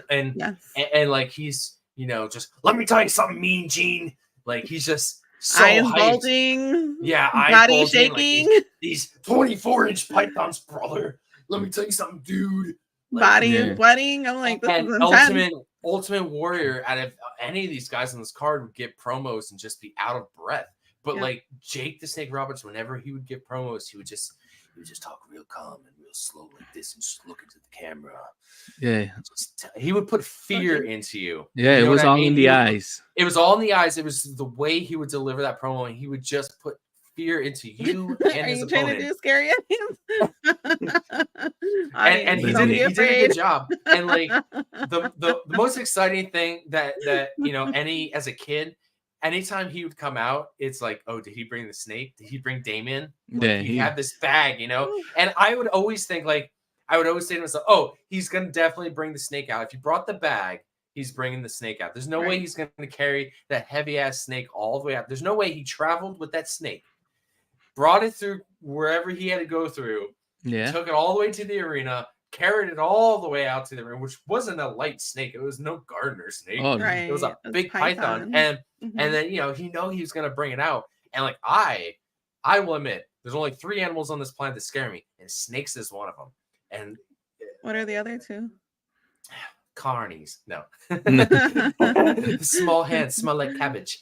and like he's, just let me tell you something, Mean Gene. Like he's just So eyes hyped. bulging. Yeah, body bulging, shaking. Like these 24-inch pythons, brother. Let me tell you something, dude. Like, Body is sweating. I'm like, this is intense. Ultimate Warrior, out of any of these guys on this card, would get promos and just be out of breath. But like Jake the Snake Roberts, whenever he would give promos, he would just talk real calm and real slow like this and just look into the camera. Yeah. He would put fear into you. Yeah, You know it was all in the eyes. It was all in the eyes. It was the way he would deliver that promo, and he would just put fear into you and his opponent. Are you trying to do scary and he did a good job. And like the most exciting thing that as a kid, anytime he would come out, it's like, oh, did he bring the snake? Did he bring Damien? Like, he had this bag, And I would always think, like, I would always say to myself, oh, he's gonna definitely bring the snake out. If he brought the bag, he's bringing the snake out. There's no way he's gonna carry that heavy ass snake all the way out. There's no way he traveled with that snake, brought it through wherever he had to go through, took it all the way to the arena, carried it all the way out to the arena, which wasn't a light snake. It was no gardener snake. Oh, It was a big python. And then he was gonna bring it out. And like I will admit, there's only 3 animals on this planet that scare me, and snakes is one of them. And what are the other 2? Carnies. No. Small hands smell like cabbage.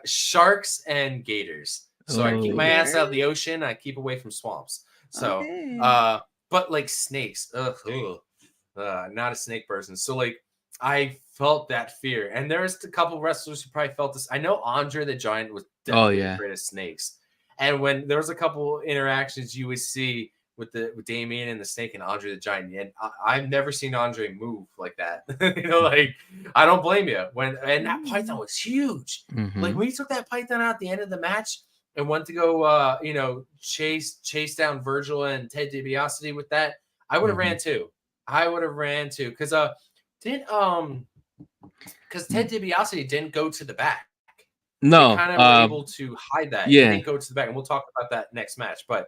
Sharks and gators. So I keep my ass out of the ocean. I keep away from swamps. So, but like snakes, not a snake person. So like I felt that fear, and there's a couple wrestlers who probably felt this. I know Andre the Giant was definitely afraid of snakes, and when there was a couple interactions you would see with Damien and the snake and Andre the Giant, and I've never seen Andre move like that. Like I don't blame you. And that python was huge. Like when he took that python out at the end of the match and went to go, chase down Virgil and Ted DiBiase with that, I would have ran too. Because Ted DiBiase didn't go to the back. No, they kind of were able to hide that. Yeah, he didn't go to the back, and we'll talk about that next match. But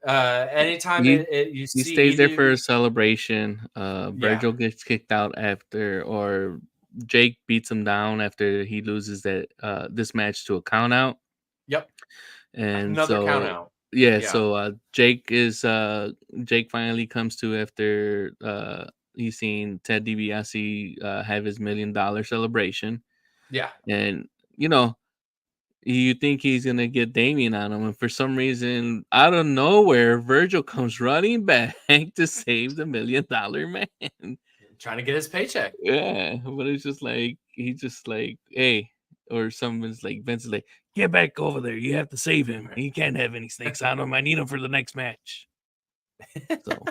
anytime he stays there for a celebration. Virgil gets kicked out after, or Jake beats him down after he loses this match to a count out. Yep. And another count out. So Jake finally comes to after he's seen Ted DiBiase have his $1 million celebration. Yeah. And you think he's gonna get Damien on him, and for some reason, out of nowhere, Virgil comes running back to save the $1 million man, trying to get his paycheck. Yeah, but it's just like he's just like, hey, or someone's like, Vince is like, get back over there. You have to save him. He can't have any snakes on him. I need him for the next match. So,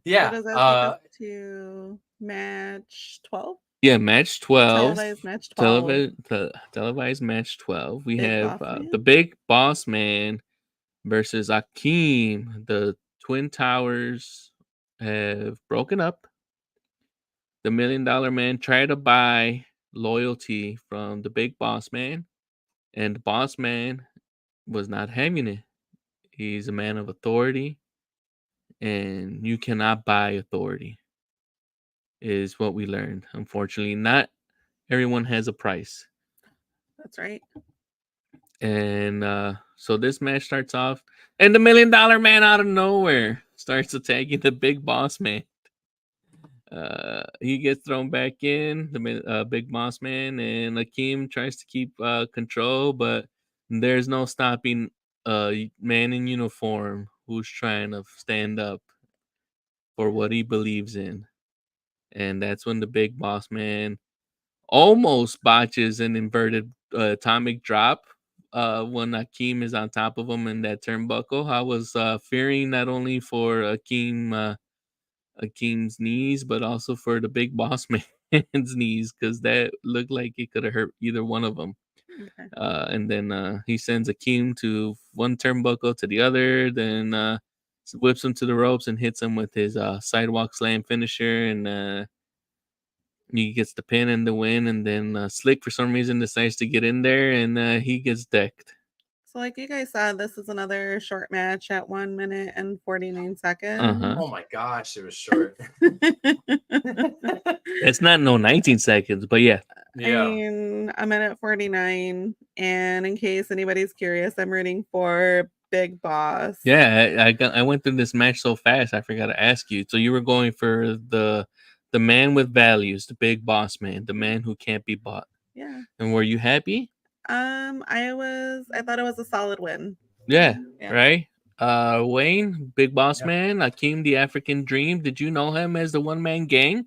yeah. So does that take us to match 12? Yeah, match 12. Televised match 12. Televised match 12. We have the Big Boss Man versus Akeem. The Twin Towers have broken up. The $1 Million Man tried to buy loyalty from the Big Boss Man, and the Boss Man was not having it. He's a man of authority, and you cannot buy authority, is what we learned. Unfortunately, not everyone has a price. That's right. And so this match starts off, and the $1 Million Man out of nowhere starts attacking the Big Boss Man. He gets thrown back in, the Big Boss Man, and Akeem tries to keep control, but there's no stopping a man in uniform who's trying to stand up for what he believes in. And that's when the Big Boss Man almost botches an inverted atomic drop when Akeem is on top of him in that turnbuckle. I was fearing not only for Akeem's knees, but also for the Big Boss Man's knees, because that looked like it could have hurt either one of them. Okay. And then he sends Akeem to one turnbuckle to the other, then whips him to the ropes and hits him with his sidewalk slam finisher, and he gets the pin and the win. And then Slick, for some reason, decides to get in there, and he gets decked. So, like you guys said, this is another short match at 1 minute and 49 seconds. Uh-huh. Oh my gosh, it was short. It's not no 19 seconds, but yeah. I mean, I'm at 49, and in case anybody's curious, I'm rooting for Big Boss. Yeah, I went through this match so fast, I forgot to ask you. So you were going for the man with values, the big boss man, the man who can't be bought. Yeah. And were you happy? I thought it was a solid win. Yeah, Yeah. right? Wayne, big boss Yep. man, Akeem the African Dream. Did you know him as the one-man gang?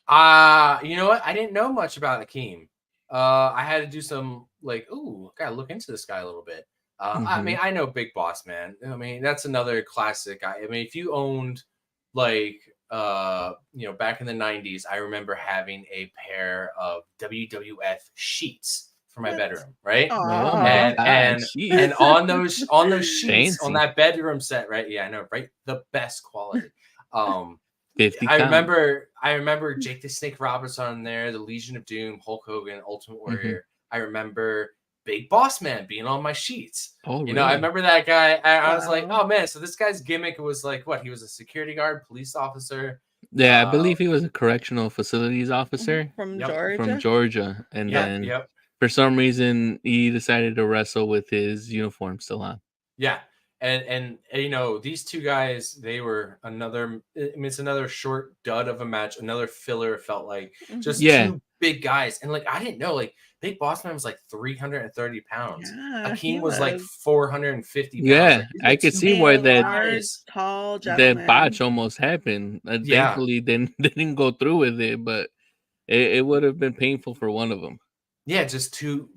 You know what? I didn't know much about Akeem. I had to do some gotta look into this guy a little bit. I mean, I know Big Boss Man. I mean, that's another classic guy. I mean, if you owned back in the 90s, I remember having a pair of WWF sheets for my bedroom, right? Aw. And on those sheets, Fancy. on that bedroom set, right? Yeah, I know, right? The best quality. 50 I count. remember Jake the Snake Roberts on there, the Legion of Doom, Hulk Hogan, Ultimate Warrior. I remember Big Boss Man being on my sheets. Oh, You know, I really? remember that guy. I was like, Wow. oh man, so this guy's gimmick was like what? He was a security guard, police officer. Yeah, I believe he was a correctional facilities officer From Yep. Georgia. from Georgia. And then Yep. for some reason he decided to wrestle with his uniform still on. Yeah. And you know, these two guys, they were another. I mean, it's another short dud of a match, another filler. It felt like just Yeah. two big guys, and I didn't know Big Boss Man was 330 pounds. Yeah, Akeem was 450 pounds. Yeah, These were I could two see big why guys. tall gentleman. that botch almost happened. Yeah. Thankfully, they didn't go through with it, but it would have been painful for one of them. Yeah, just two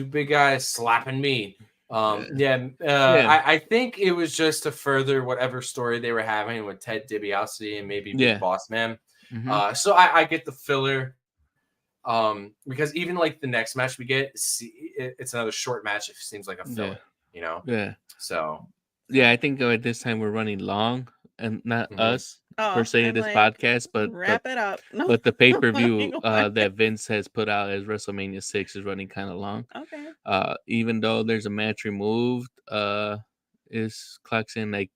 big guys slapping me. Yeah. I think it was just to further whatever story they were having with Ted DiBiase and maybe Big Yeah. Boss Man. Mhm. So I get the filler. Because even the next match we get, it's another short match. It seems like a filler, you know. Yeah. So Yeah, I think at this time we're running long, and not us per se I'm this like, podcast, but wrap it up. No. but the pay-per-view Going that Vince has put out as WrestleMania 6 is running kind of long. Okay. Even though there's a match removed, is clocks in at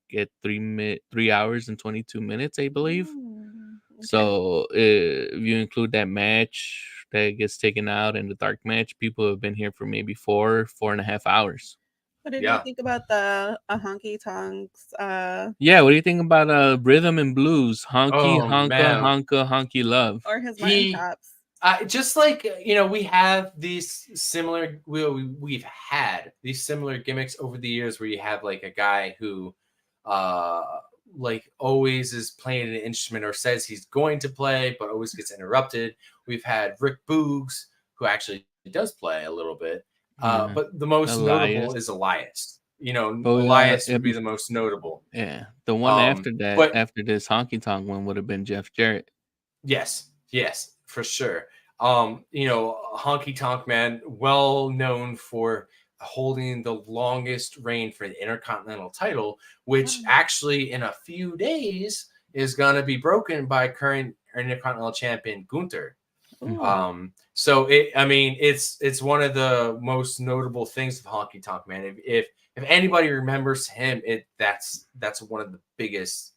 3 hours and 22 minutes, I believe. Okay. So if you include that match that gets taken out and the dark match, people have been here for maybe 4.5 hours. What did you think about the honky tonks? Yeah, what do you think about Rhythm and Blues? Honky, Oh, honka, man. honka, honky love. Or his mutton chops? Just we have these similar. We've had these similar gimmicks over the years where you have a guy who, always is playing an instrument or says he's going to play, but always gets interrupted. We've had Rick Boogs, who actually does play a little bit. But the most notable is Elias. You know, Elias would be the most notable. Yeah, the one after that, after this honky tonk one, would have been Jeff Jarrett. Yes, for sure. Honky Tonk Man, well known for holding the longest reign for the Intercontinental title, which actually in a few days is gonna be broken by current Intercontinental Champion Gunther. So it's one of the most notable things of Honky Tonk Man. If anybody remembers him, that's one of the biggest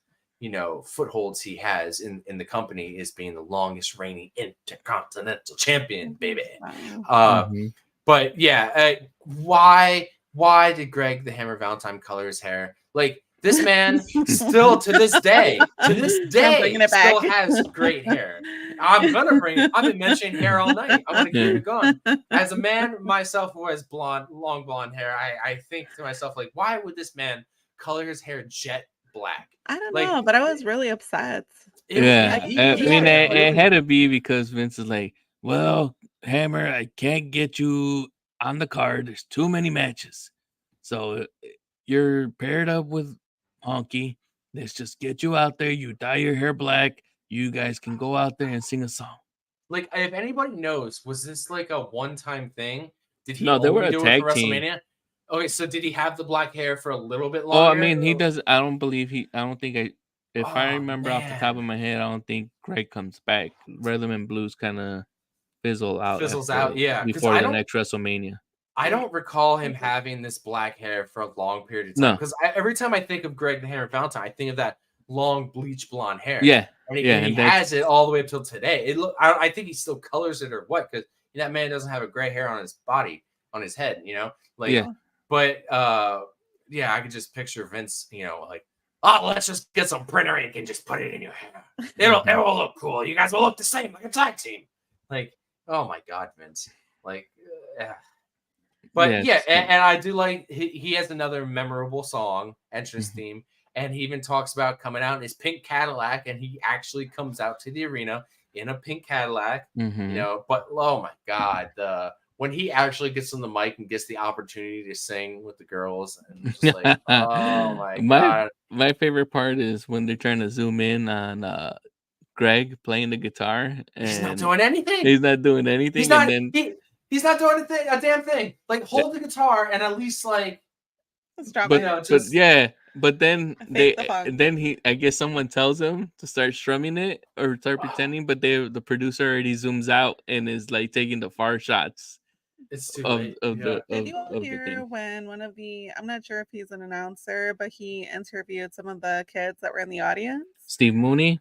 footholds he has in the company, is being the longest reigning Intercontinental Champion, baby. But yeah, why did Greg the Hammer Valentine color his hair? This man still to this day still has great hair. I've been mentioning hair all night. I'm gonna keep it going. As a man myself who has long blonde hair, I think to myself, why would this man color his hair jet black? I don't know, but I was really upset. It had to be because Vince is like, well, Hammer, I can't get you on the card. There's too many matches. So you're paired up with Honky. Let's just get you out there. You dye your hair black. You guys can go out there and sing a song. If anybody knows, was this a one-time thing? Did he they were a do tag it for team. WrestleMania? Okay, so did he have the black hair for a little bit longer? Oh, I mean, he does. I don't think if I remember off the top of my head, I don't think Greg comes back. Rhythm and Blues kind of fizzles out, yeah. before the next WrestleMania. I don't recall him having this black hair for a long period of time. No. Because every time I think of Greg the Hammer Valentine, I think of that long bleach blonde hair. Yeah. And and he has it all the way up till today. I think he still colors it or what, because that man doesn't have a gray hair on his body, on his head, like. Yeah. But yeah, I could just picture Vince, like, oh, let's just get some printer ink and just put it in your hair. It'll look cool. You guys will look the same, like a tag team. Like, oh my God, Vince. Like, but yeah, and I do like he has another memorable song, entrance theme, and he even talks about coming out in his pink Cadillac, and he actually comes out to the arena in a pink Cadillac, But oh my God, when he actually gets on the mic and gets the opportunity to sing with the girls, and just like, oh my God. My favorite part is when they're trying to zoom in on Greg playing the guitar, and he's not doing anything. He's not doing anything. He's not doing a damn thing. Like, hold the guitar and at least like, but then I guess someone tells him to start strumming it or start pretending, but the producer already zooms out and is like taking the far shots. It's too late. Did you all hear when one of I'm not sure if he's an announcer, but he interviewed some of the kids that were in the audience? Steve Mooney,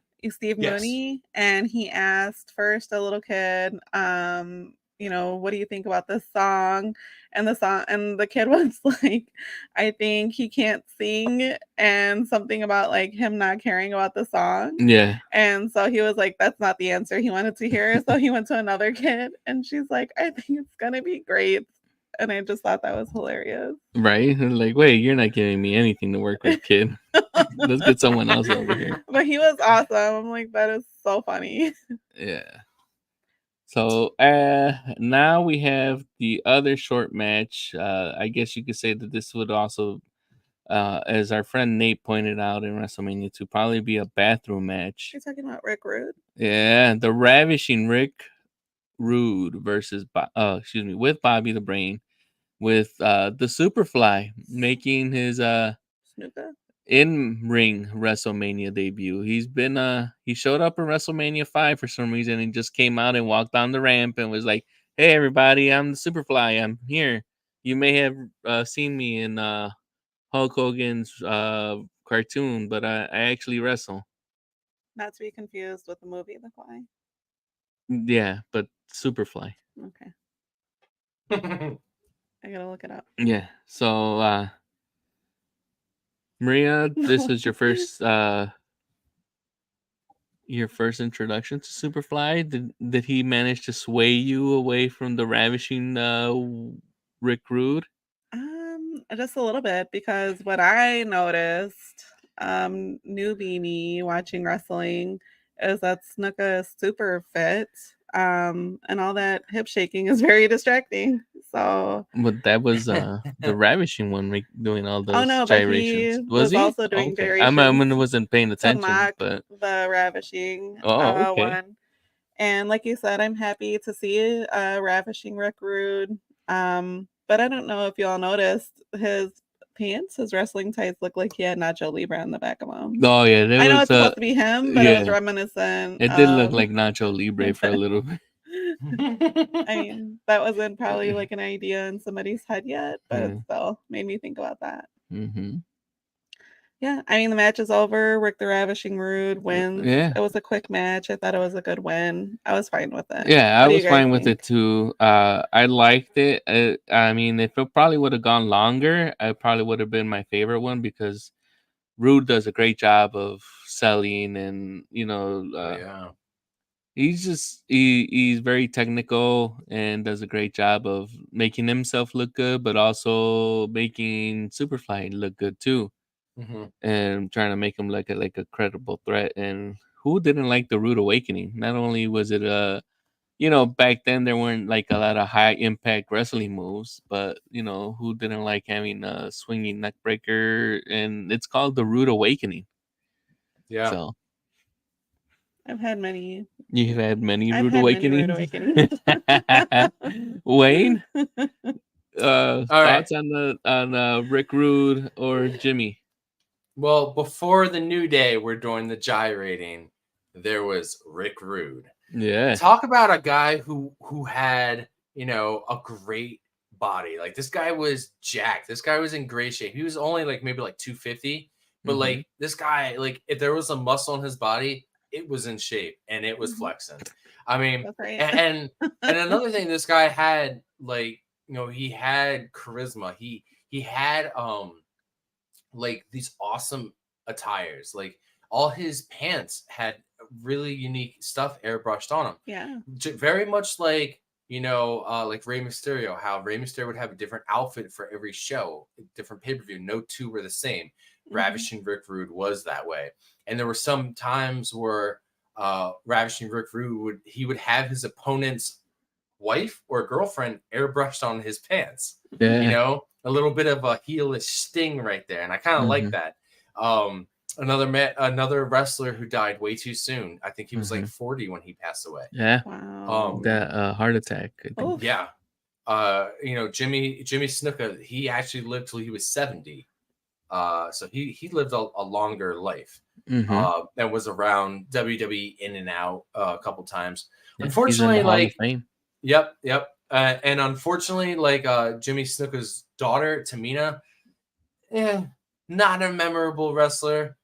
and he asked first a little kid, what do you think about this song? And the kid was like, I think he can't sing, and something about like him not caring about the song. Yeah. And so he was like, that's not the answer he wanted to hear. So he went to another kid, and she's like, I think it's gonna be great. And I just thought that was hilarious. Right? Like, wait, you're not giving me anything to work with, kid. Let's get someone else over here. But he was awesome. I'm like, that is so funny. Yeah. So now we have the other short match. I guess you could say that this would also, as our friend Nate pointed out in WrestleMania 2, probably be a bathroom match. You're talking about Rick Rude? Yeah, the ravishing Rick Rude versus with Bobby the Brain, with the Superfly making his in-ring WrestleMania debut. He showed up in WrestleMania 5 for some reason and just came out and walked down the ramp and was like, hey everybody, I'm the Superfly, I'm here. You may have seen me in Hulk Hogan's cartoon, but I actually wrestle. Not to be confused with the movie The Fly. Yeah, but Superfly. Okay. I gotta look it up. Yeah. So Maria, this is your first introduction to Superfly. Did he manage to sway you away from the ravishing Rick Rude? Just a little bit, because what I noticed, newbie me watching wrestling, is that Snuka is super fit. And all that hip shaking is very distracting. So, but that was the ravishing one doing all those gyrations. But he was also doing gyrations. I wasn't paying attention, but the ravishing okay. one. And like you said, I'm happy to see ravishing Rick Rude. But I don't know if y'all noticed his pants, his wrestling tights, look like he had Nacho Libre on the back of them. Oh yeah, I know it's supposed to be him, but it was reminiscent. It did look like Nacho Libre for a little bit. I mean, that wasn't probably like an idea in somebody's head yet, but it still made me think about that. Mm-hmm. Yeah, I mean, the match is over. Rick the Ravishing Rude wins. Yeah. It was a quick match. I thought it was a good win. I was fine with it. Yeah, I was fine with it too. I liked it. I mean, if it probably would have gone longer, it probably would have been my favorite one, because Rude does a great job of selling, and he's very technical and does a great job of making himself look good, but also making Superfly look good too. Mm-hmm. And trying to make him like a credible threat. And who didn't like the Rude Awakening? Not only was it back then there weren't like a lot of high impact wrestling moves, but who didn't like having a swinging neck breaker? And it's called the Rude Awakening. Yeah. So I've had many. You've had many Rude Awakenings. Wayne, thoughts on Rick Rude or Jimmy? Well, before the New Day were doing the gyrating, there was Rick Rude. Yeah. Talk about a guy who had, a great body. Like this guy was jacked. This guy was in great shape. He was only like maybe like 250, but like this guy, like if there was a muscle in his body, it was in shape and it was flexing. I mean, That's right. and another thing, this guy had like, you know, he had charisma. He had like these awesome attires. Like all his pants had really unique stuff airbrushed on them. Yeah. Very much like, you know, like Rey Mysterio, how Rey Mysterio would have a different outfit for every show, different pay-per-view. No two were the same. Ravishing Rick Rude was that way. And there were some times where Ravishing Rick Rude would have his opponent's wife or girlfriend airbrushed on his pants. Yeah. You know, a little bit of a heelish sting right there. And I kind of like that. Another wrestler who died way too soon. I think he was like 40 when he passed away. Yeah. Wow. That heart attack. I think. Oof. Yeah. You know, Jimmy Snuka, he actually lived till he was 70. So he lived a longer life. And was around WWE in and out a couple times. Yeah, unfortunately, like yep. And unfortunately, like Jimmy Snuka's daughter, Tamina, not a memorable wrestler.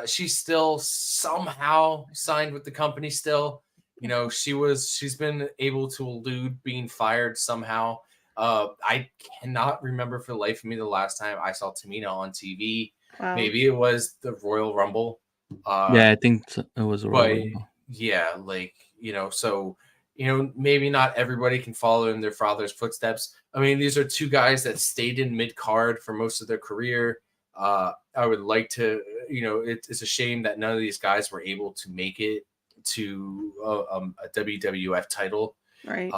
She's still somehow signed with the company still. You know, she's been able to elude being fired somehow. I cannot remember for the life of me the last time I saw Tamina on TV. Wow. Maybe it was the Royal Rumble. Yeah, I think it was a Royal Rumble. Yeah, like, you know, so, you know, maybe not everybody can follow in their father's footsteps. I mean, these are two guys that stayed in mid-card for most of their career. I would like to, you know, it's a shame that none of these guys were able to make it to a WWF title. Right.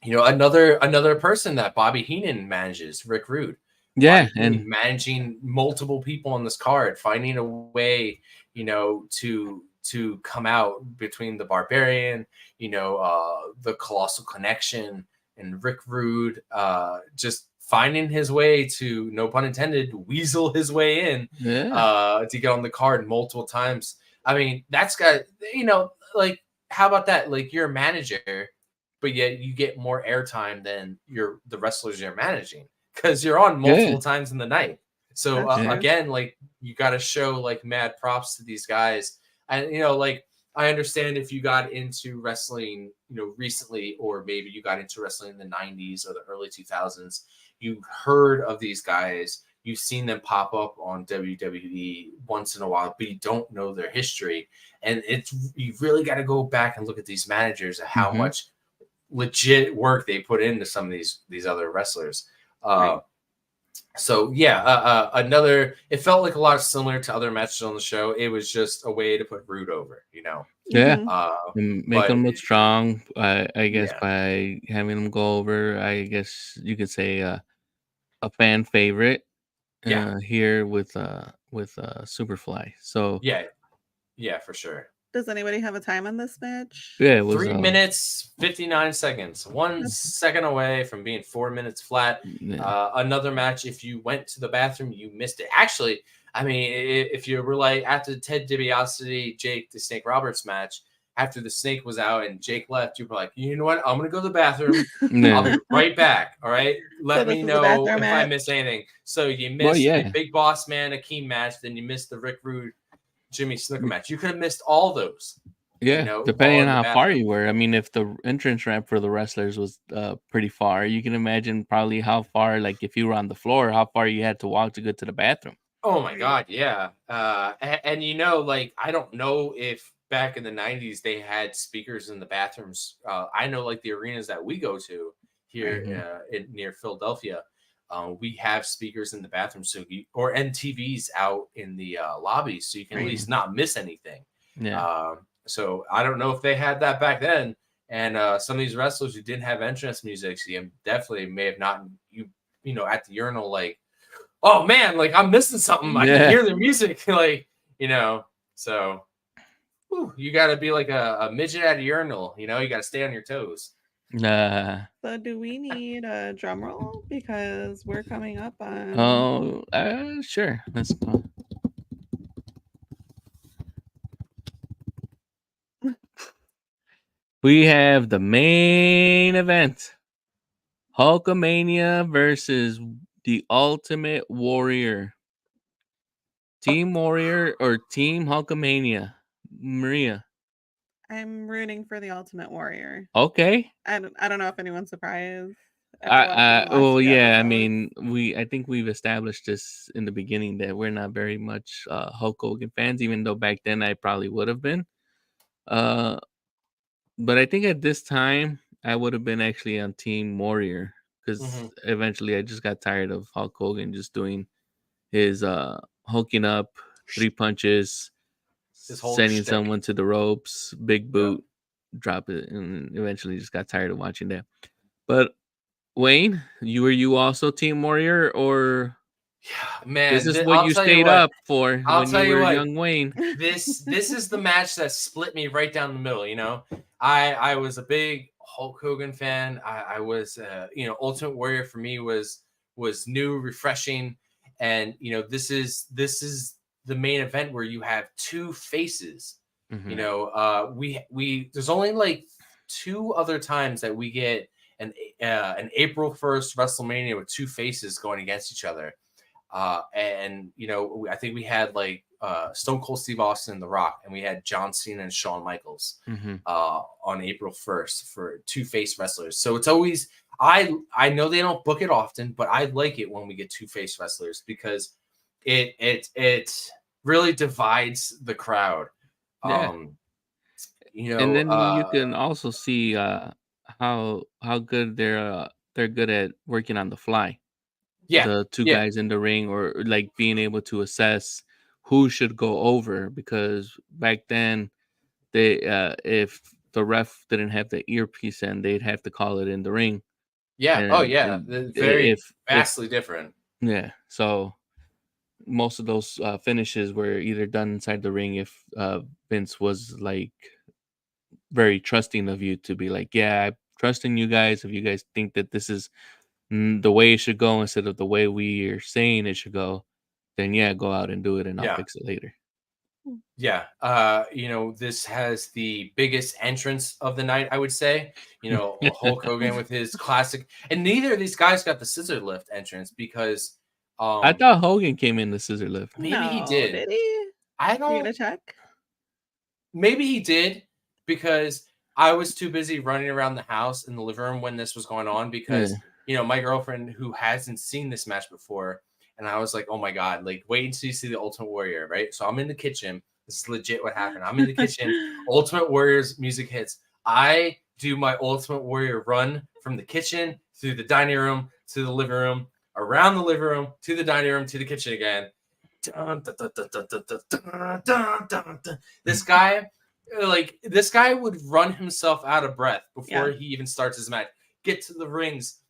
You know, another person that Bobby Heenan manages, Rick Rude. Yeah, and managing multiple people on this card, finding a way, you know, to come out between the Barbarian, you know, the Colossal Connection and Rick Rude, just finding his way to, no pun intended, weasel his way in to get on the card multiple times. I mean, that's got, you know, like, how about that? Like, you're a manager, but yet you get more airtime than the wrestlers you're managing, because you're on multiple times in the night. So again, like, you got to show like mad props to these guys. And, you know, like, I understand if you got into wrestling, you know, recently, or maybe you got into wrestling in the 90s or the early 2000s, you heard of these guys, you've seen them pop up on WWE once in a while, but you don't know their history. And you really got to go back and look at these managers and how much legit work they put into some of these other wrestlers. So yeah, it felt like a lot similar to other matches on the show. It was just a way to put Rude over, you know. Yeah. Make them look strong. I guess by having them go over, I guess you could say a fan favorite. Here with Superfly. So yeah, for sure. Does anybody have a time on this match? Yeah, it was 3 minutes 59 seconds. 1 second away from being 4 minutes flat. Another match, if you went to the bathroom, you missed it. Actually, I mean, if you were like after the Ted DiBiase, Jake the Snake Roberts match, after the Snake was out and Jake left, you were like, you know what? I'm gonna go to the bathroom. I'll be right back. All right. Let me know if I miss anything. So you missed the Big Boss Man Akeem match, then you missed the Rick Rude Jimmy Snuka match. You could have missed all those. Yeah, you know, depending on how far you were. I mean, if the entrance ramp for the wrestlers was pretty far, you can imagine probably how far, like if you were on the floor, how far you had to walk to get to the bathroom. Oh my God, yeah. And you know, like, I don't know if back in the 90s they had speakers in the bathrooms. I know, like, the arenas that we go to here near Philadelphia, we have speakers in the bathroom, or TVs out in the lobby, so you can at least not miss anything. So I don't know if they had that back then. And some of these wrestlers who didn't have entrance music, you definitely may have not, you know, at the urinal, like, oh man, like, I'm missing something. I can hear the music, like, you know. So you got to be like a midget at a urinal, you know. You got to stay on your toes. So do we need a drum roll, because we're coming up on? Sure. Let's go. We have the main event: Hulkamania versus the Ultimate Warrior. Team Warrior or Team Hulkamania? Maria. I'm rooting for the Ultimate Warrior. Okay. I don't know if anyone's surprised after watching the last Oh few yeah, I episodes. mean, I think we've established this in the beginning that we're not very much Hulk Hogan fans, even though back then I probably would have been. But I think at this time I would have been actually on Team Warrior because eventually I just got tired of Hulk Hogan just doing his hulking up, 3 punches, His whole sending shtick. someone to the ropes, big boot, drop it, and eventually just got tired of watching that. But Wayne, were you also Team Warrior, or Yeah, man. this is I'll what you tell stayed what, up for I'll when tell you you were what, young Wayne? This is the match that split me right down the middle. You know, I was a big Hulk Hogan fan. I was Ultimate Warrior for me was new, refreshing, and this is the main event where you have two faces. Mhm. You know, we there's only like 2 other times that we get an April 1st WrestleMania with 2 faces going against each other. And I think we had like Stone Cold Steve Austin and The Rock, and we had John Cena and Shawn Michaels Mhm. on April 1st for 2 face wrestlers. So it's always I know they don't book it often, but I like it when we get 2 face wrestlers because it really divides the crowd. Yeah. And then you can also see how good they're good at working on the fly. yeah, The 2 yeah, guys in the ring, or like being able to assess who should go over, because back then they if the ref didn't have the earpiece in, they'd have to call it in the ring. yeah. Oh And, yeah, and very if vastly different. yeah, so most of those finishes were either done inside the ring if Vince was like very trusting of you to be like, yeah, I'm trusting you guys. If you guys think that this is the way it should go instead of the way we are saying it should go, then yeah, go out and do it, and I'll Yeah. fix it later. Yeah, this has the biggest entrance of the night, I would say. Hulk Hogan with his classic, and neither of these guys got the scissor lift entrance because I thought Hogan came in the scissor lift. maybe he No, did. he? I You don't. gonna check? Maybe he did because I was too busy running around the house in the living room when this was going on because my girlfriend who hasn't seen this match before, and I was like, oh my god, like wait until you see the Ultimate Warrior, right? So I'm in the kitchen. This is legit what happened. I'm in the kitchen. Ultimate Warrior's music hits. I do my Ultimate Warrior run from the kitchen through the dining room to the living room, around the living room to the dining room to the kitchen again. This guy would run himself out of breath before he even starts his match. Get to the ropes,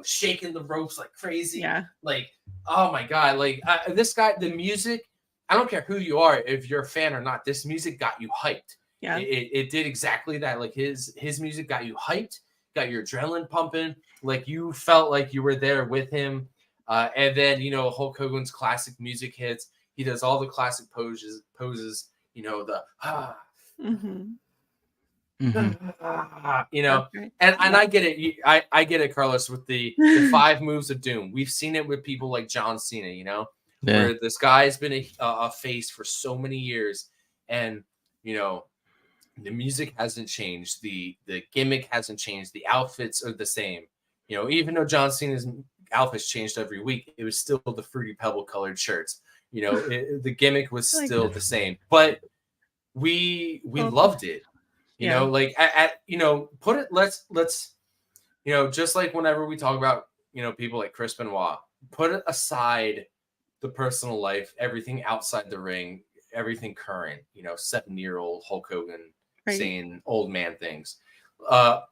shaking the ropes like crazy. Yeah. Like, oh my god, like this guy, the music, I don't care who you are, if you're a fan or not, this music got you hyped. Yeah. It did exactly that. Like his music got you hyped, got your adrenaline pumping, like you felt like you were there with him. And then Hulk Hogan's classic music hits. He does all the classic poses. The Mm-hmm. and I get it. I get it, Carlos, with the 5 moves of doom. We've seen it with people like John Cena, where this guy's been a face for so many years, and the music hasn't changed, the gimmick hasn't changed, the outfits are the same. Even though John Cena's outfits changed every week, it was still the Fruity Pebble colored shirts. The gimmick was still the same, but we loved it. Put it. Let's just like whenever we talk about people like Chris Benoit, put it aside the personal life, everything outside the ring, everything current. 7-year-old Hulk Hogan saying old man things. At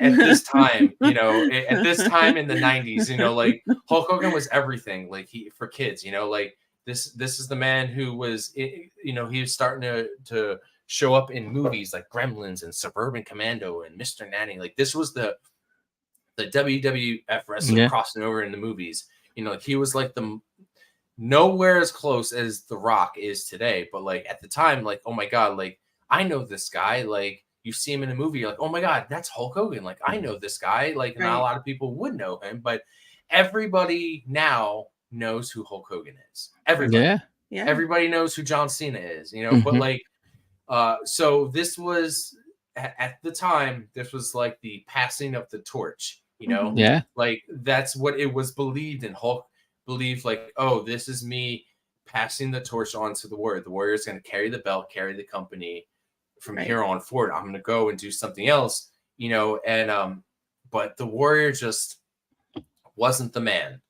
this time, at this time in the 90s, like Hulk Hogan was everything. Like for kids, like this is the man who was, he was starting to show up in movies like Gremlins and Suburban Commando and Mr. Nanny. Like this was the WWF wrestler crossing over in the movies. He was like nowhere as close as The Rock is today, but like at the time, like, oh my god, like I know this guy, like you see him in a movie, you're like, oh my God, that's Hulk Hogan. Like, I know this guy. Like, not a lot of people would know him, but everybody now knows who Hulk Hogan is. Everybody. Yeah. Everybody knows who John Cena is, you know, but like, so this was at the time, this was like the passing of the torch, you know, like that's what it was believed. And Hulk believed, like, oh, this is me passing the torch on to the Warrior. The Warrior is going to carry the belt, carry the company from here on forward. I'm going to go and do something else, you know, and but the Warrior just wasn't the man.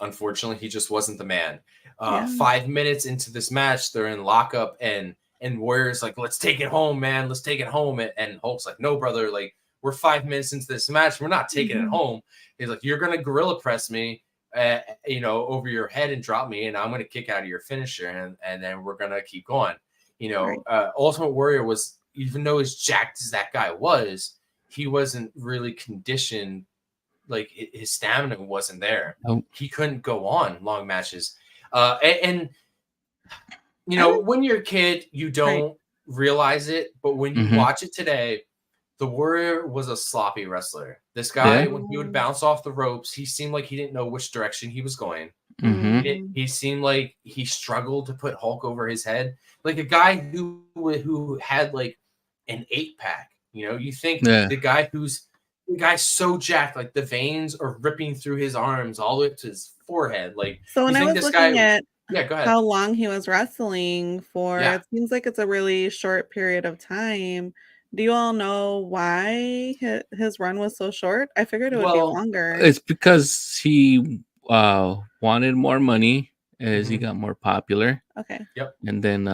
Unfortunately, he just wasn't the man. 5 minutes into this match, they're in lockup, and Warrior's like, let's take it home, man. Let's take it home. And Hulk's like, no, brother. Like, we're 5 minutes into this match. We're not taking it home. He's like, you're going to gorilla press me, you know, over your head and drop me, and I'm going to kick out of your finisher, and then we're going to keep going. You know, Ultimate Warrior was, even though as jacked as that guy was, he wasn't really conditioned. Like, his stamina wasn't there. He couldn't go on long matches. And you know, when you're a kid, you don't realize it, but when you watch it today, the Warrior was a sloppy wrestler. This guy, when he would bounce off the ropes, he seemed like he didn't know which direction he was going. He seemed like he struggled to put Hulk over his head, like a guy who had like an 8-pack. You know, you think the guy's so jacked, like the veins are ripping through his arms all the way to his forehead. Like, so when I was looking at go ahead. How long he was wrestling for, it seems like it's a really short period of time. Do you all know why his run was so short? I figured it would be longer. It's because he wanted more money as he got more popular. Okay. Yep. And then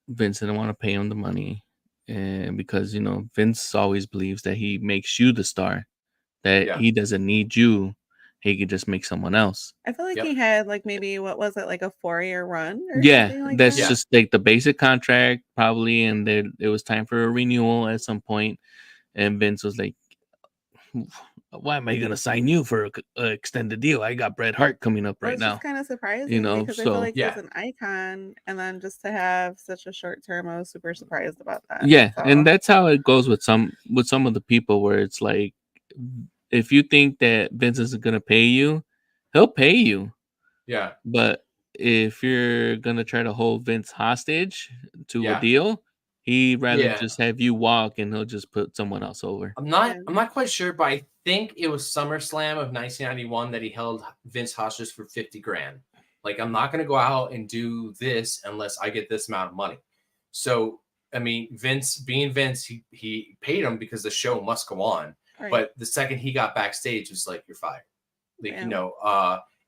Vince didn't want to pay him the money. And because, you know, Vince always believes that he makes you the star, that he doesn't need you. He could just make someone else. I feel like he had like maybe, what was it, like a 4-year run or something like that's that? just like the basic contract probably, and then it was time for a renewal at some point, and Vince was like, why am I gonna sign you for an extended deal? I got Bret Hart coming up right now. It's kind of surprising, you know, because I feel like he was an icon, and then just to have such a short term, I was super surprised about that. And that's how it goes with some of the people, where it's like, if you think that Vince isn't gonna pay you, he'll pay you. Yeah. But if you're gonna try to hold Vince hostage to a deal, he'd rather just have you walk, and he'll just put someone else over. I'm not quite sure, but I think it was SummerSlam of 1991 that he held Vince hostage for $50,000. Like, I'm not gonna go out and do this unless I get this amount of money. So, I mean, Vince, being Vince, he paid him because the show must go on. But the second he got backstage, it was like, you're fired. Like, you know,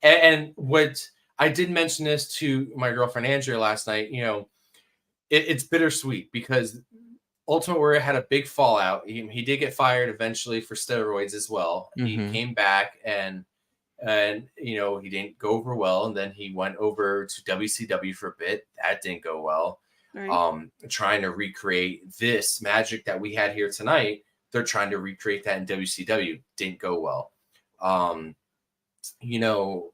and what I did mention this to my girlfriend Andrea last night, you know, it's bittersweet because Ultimate Warrior had a big fallout. He did get fired eventually for steroids as well. He came back and you know, he didn't go over well, and then he went over to WCW for a bit. That didn't go well. Trying to recreate this magic that we had here tonight. They're trying to recreate that in WCW. Didn't go well. You know,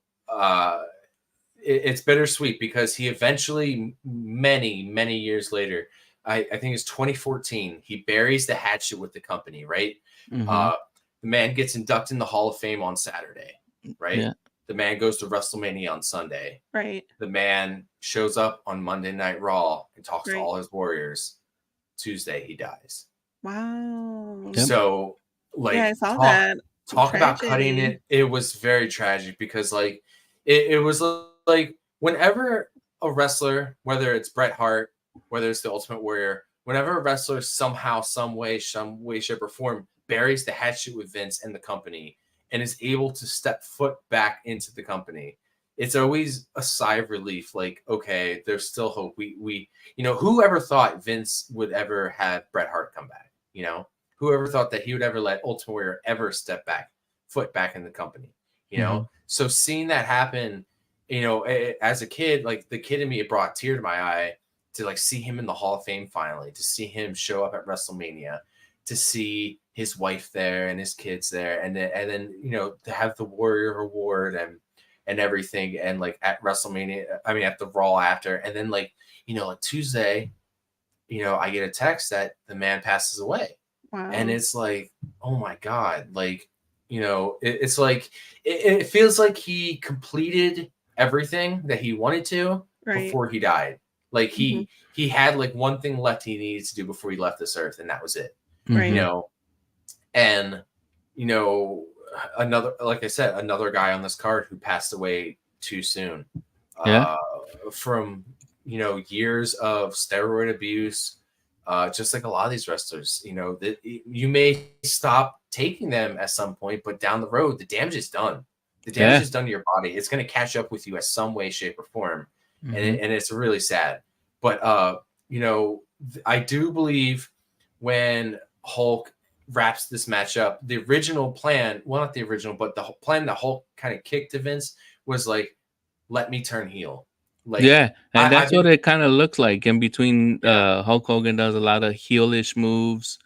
it's bittersweet because he eventually, many years later, I think it's 2014, he buries the hatchet with the company, right? The man gets inducted in the Hall of Fame on Saturday, right? The man goes to WrestleMania on Sunday. Right. The man shows up on Monday Night Raw and talks to all his warriors. Tuesday, he dies. Wow. So, like, I saw that. Talk about cutting it. It was very tragic because, like, it was like whenever a wrestler, whether it's Bret Hart, whether it's the Ultimate Warrior, whenever a wrestler somehow, some way, shape, or form buries the hatchet with Vince and the company and is able to step foot back into the company, it's always a sigh of relief. Like, okay, there's still hope. We, you know, whoever thought Vince would ever have Bret Hart come back? You know, whoever thought that he would ever let Ultimate Warrior ever step foot back in the company? You know, so seeing that happen, you know, as a kid, like the kid in me, it brought a tear to my eye to like see him in the Hall of Fame finally, to see him show up at WrestleMania, to see his wife there and his kids there, and then you know, to have the Warrior Award and everything, and like at WrestleMania, I mean at the Raw after, and then like, you know, like Tuesday, I get a text that the man passes away. Wow. And it's like, oh my God, like, it's like, it feels like he completed everything that he wanted to before he died. Like he had like one thing left he needed to do before he left this earth, and that was it. Right. And another, like I said, another guy on this card who passed away too soon. From years of steroid abuse. Just like a lot of these wrestlers, that you may stop taking them at some point, but down the road, the damage is done. The damage is done to your body. It's going to catch up with you at some way, shape, or form, and it's really sad. But I do believe when Hulk wraps this match up, the original plan, well, not the original, but the plan that Hulk kind of kicked to Vince was like, let me turn heel. Like, and that's what it kind of looks like. In between, Hulk Hogan does a lot of heelish moves.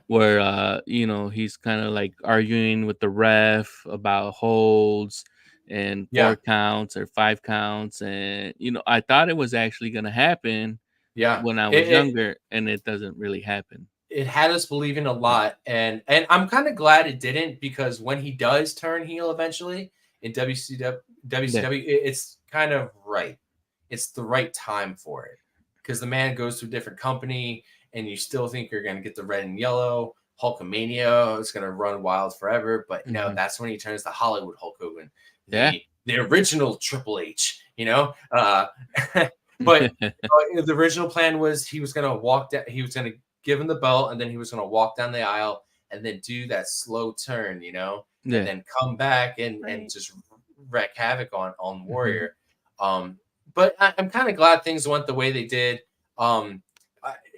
Where he's kind of like arguing with the ref about holds and 4 counts or 5 counts, and I thought it was actually going to happen. When I was younger, and it doesn't really happen. It had us believing a lot, and I'm kind of glad it didn't, because when he does turn heel eventually in WCW, it's kind of right. It's the right time for it, because the man goes to a different company, and you still think you're going to get the red and yellow Hulkamania. It's going to run wild forever, but no, that's when he turns to Hollywood Hulk Hogan, the original Triple H. But the original plan was he was going to walk down. He was going to give him the belt, and then he was going to walk down the aisle and then do that slow turn, and then come back and just wreak havoc on Warrior. But I'm kind of glad things went the way they did. And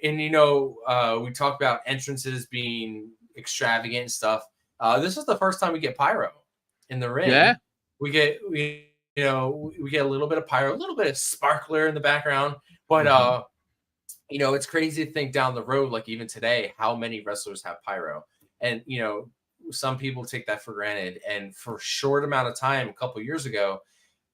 we talked about entrances being extravagant and stuff. This is the first time we get pyro in the ring. We get a little bit of pyro, a little bit of sparkler in the background. But it's crazy to think down the road, like even today, how many wrestlers have pyro. And some people take that for granted. And for a short amount of time, a couple years ago,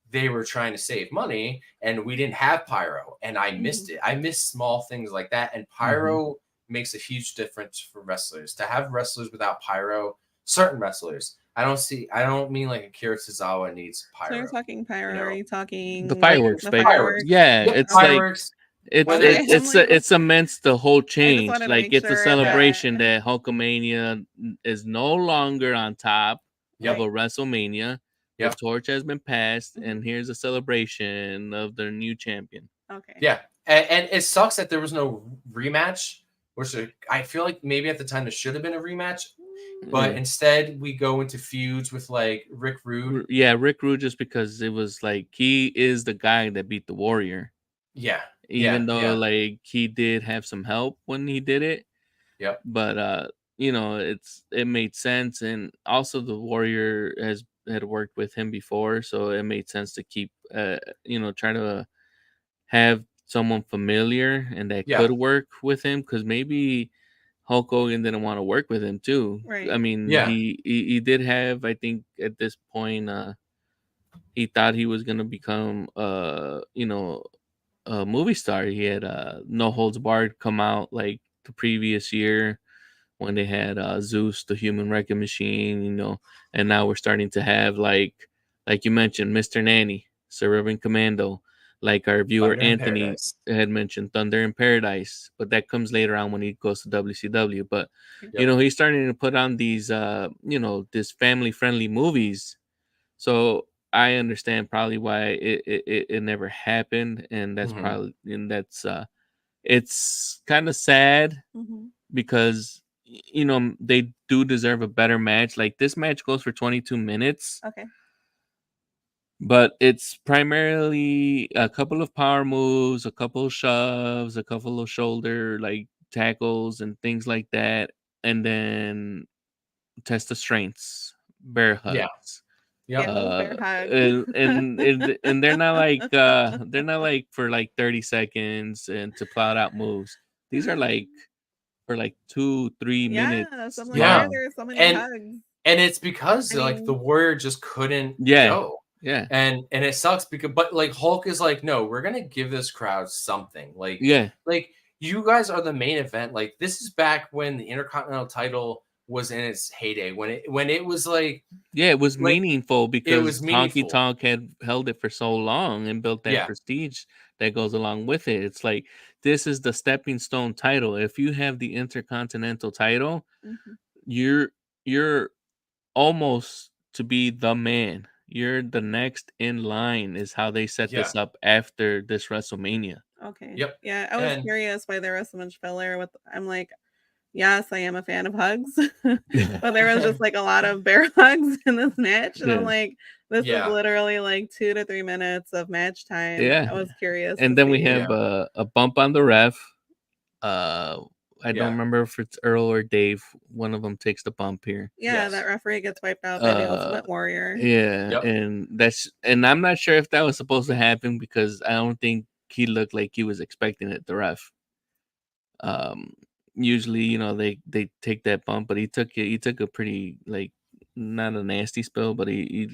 they were trying to save money, and we didn't have pyro, and I missed it. I missed small things like that, and pyro makes a huge difference for wrestlers. To have wrestlers without pyro, certain wrestlers, I don't mean like Akira Tozawa needs pyro. So you're talking pyro? Are you talking the fireworks? The fireworks? Yeah, it's fireworks. It cements the whole change. Like it's a celebration that Hulkamania is no longer on top of a WrestleMania. The torch has been passed, and here's a celebration of their new champion. Okay. Yeah, and it sucks that there was no rematch, which I feel like maybe at the time there should have been a rematch, but instead we go into feuds with like Rick Rude. Yeah, Rick Rude, just because it was like he is the guy that beat the Warrior. Yeah. Even though like he did have some help when he did it. Yep. But it made sense, and also the Warrior had worked with him before, so it made sense to keep trying to have someone familiar and that could work with him, because maybe Hulk Hogan didn't want to work with him too. Right. I mean, he did have, I think at this point, he thought he was gonna become a movie star. He had No Holds Barred come out like the previous year, when they had Zeus, the Human Wrecking Machine, and now we're starting to have like you mentioned, Mr. Nanny, Suburban Commando, like our viewer Thunder Anthony had mentioned, Thunder in Paradise, but that comes later on when he goes to WCW. But he's starting to put on these this family friendly movies, so I understand probably why it never happened, and that's it's kind of sad because they do deserve a better match. Like this match goes for 22 minutes. Okay. But it's primarily a couple of power moves, a couple of shoves, a couple of shoulder like tackles and things like that, and then test of strengths, bear hugs. Bear hug. And they're not like for like 30 seconds and to plot out moves. These are like for like 2-3 minutes. So there's so many hugs. And it's because like the Warrior just couldn't go. Yeah. And it sucks because, but like Hulk is like, no, we're gonna give this crowd something. Like you guys are the main event. Like, this is back when the Intercontinental title was in its heyday, when it was like, Yeah, it was like, meaningful it was because Honky meaningful. Tonk had held it for so long and built that Yeah. prestige that goes along with it. It's like, this is the stepping stone title. If you have the Intercontinental title, you're almost to be the man. You're the next in line, is how they set this up after this WrestleMania. Okay. Yep. Yeah, I was curious why there was so much filler with. I'm like, yes, I am a fan of hugs, but there was just like a lot of bear hugs in this match, and I'm like, this is literally like 2 to 3 minutes of match time. Yeah. I was curious. And then we have a bump on the ref. I don't remember if it's Earl or Dave. One of them takes the bump here. Yeah, that referee gets wiped out by the Ultimate Warrior. Yeah, and I'm not sure if that was supposed to happen because I don't think he looked like he was expecting it, the ref. Usually, you know, they take that bump, but he took a pretty, like, not a nasty spill, but he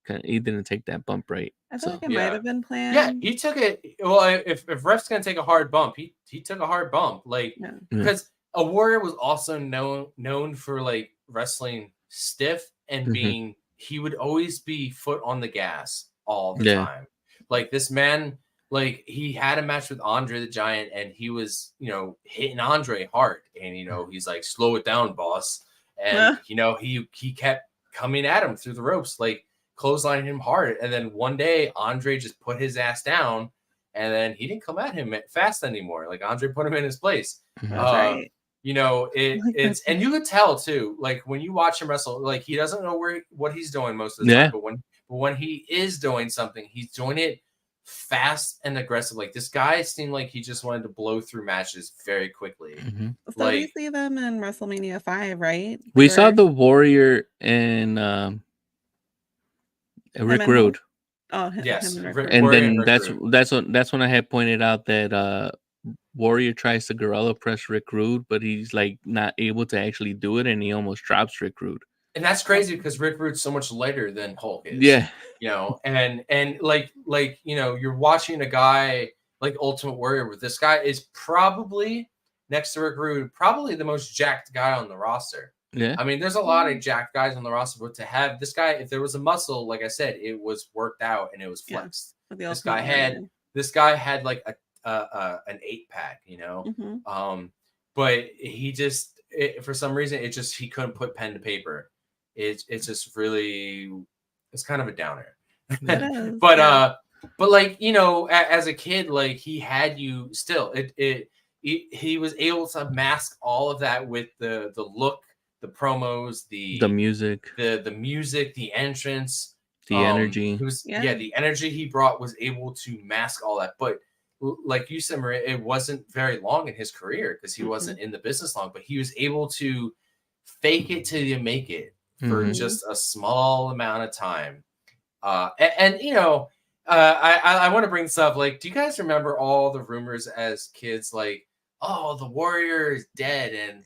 didn't take that bump right. I feel like it might have been planned. Yeah, he took it. Well, if ref's gonna take a hard bump, he took a hard bump, like, because a Warrior was also known for like wrestling stiff and being, he would always be foot on the gas all the time. Like, this man, like, he had a match with Andre the Giant, and he was, you know, hitting Andre hard, and, you know, he's like, slow it down, boss, and you know, he kept coming at him through the ropes, like, clotheslining him hard, and then one day Andre just put his ass down, and then he didn't come at him fast anymore. Like, Andre put him in his place. That's right. You know, it's, and you could tell too, like, when you watch him wrestle, like, he doesn't know what he's doing most of the time, but when he is doing something, he's doing it fast and aggressive. Like, this guy seemed like he just wanted to blow through matches very quickly. So like, we see them in WrestleMania 5, right? We saw the Warrior and Rick Rude. Oh, yes. And then that's when I had pointed out that Warrior tries to gorilla press Rick Rude, but he's like not able to actually do it, and he almost drops Rick Rude. And that's crazy because Rick Rude's so much lighter than Hulk is. Yeah. You know, and like, you know, you're watching a guy like Ultimate Warrior, with this guy is probably, next to Rick Rude, probably the most jacked guy on the roster. Yeah. I mean, there's a lot of jacked guys on the roster, but to have this guy, if there was a muscle, like I said, it was worked out and it was flexed. This guy had like an 8-pack, you know. But he just, for some reason, he couldn't put pen to paper. It's just really, it's kind of a downer. But like, you know, as a kid, like, he had you still, he was able to mask all of that with the look, the promos, the music, the music, the entrance, the energy. The energy he brought was able to mask all that. But like you said, Maria, it wasn't very long in his career because he wasn't in the business long, but he was able to fake it till you make it for just a small amount of time. And you know, I want to bring this up. Like, do you guys remember all the rumors as kids? Like, oh, the Warrior is dead, and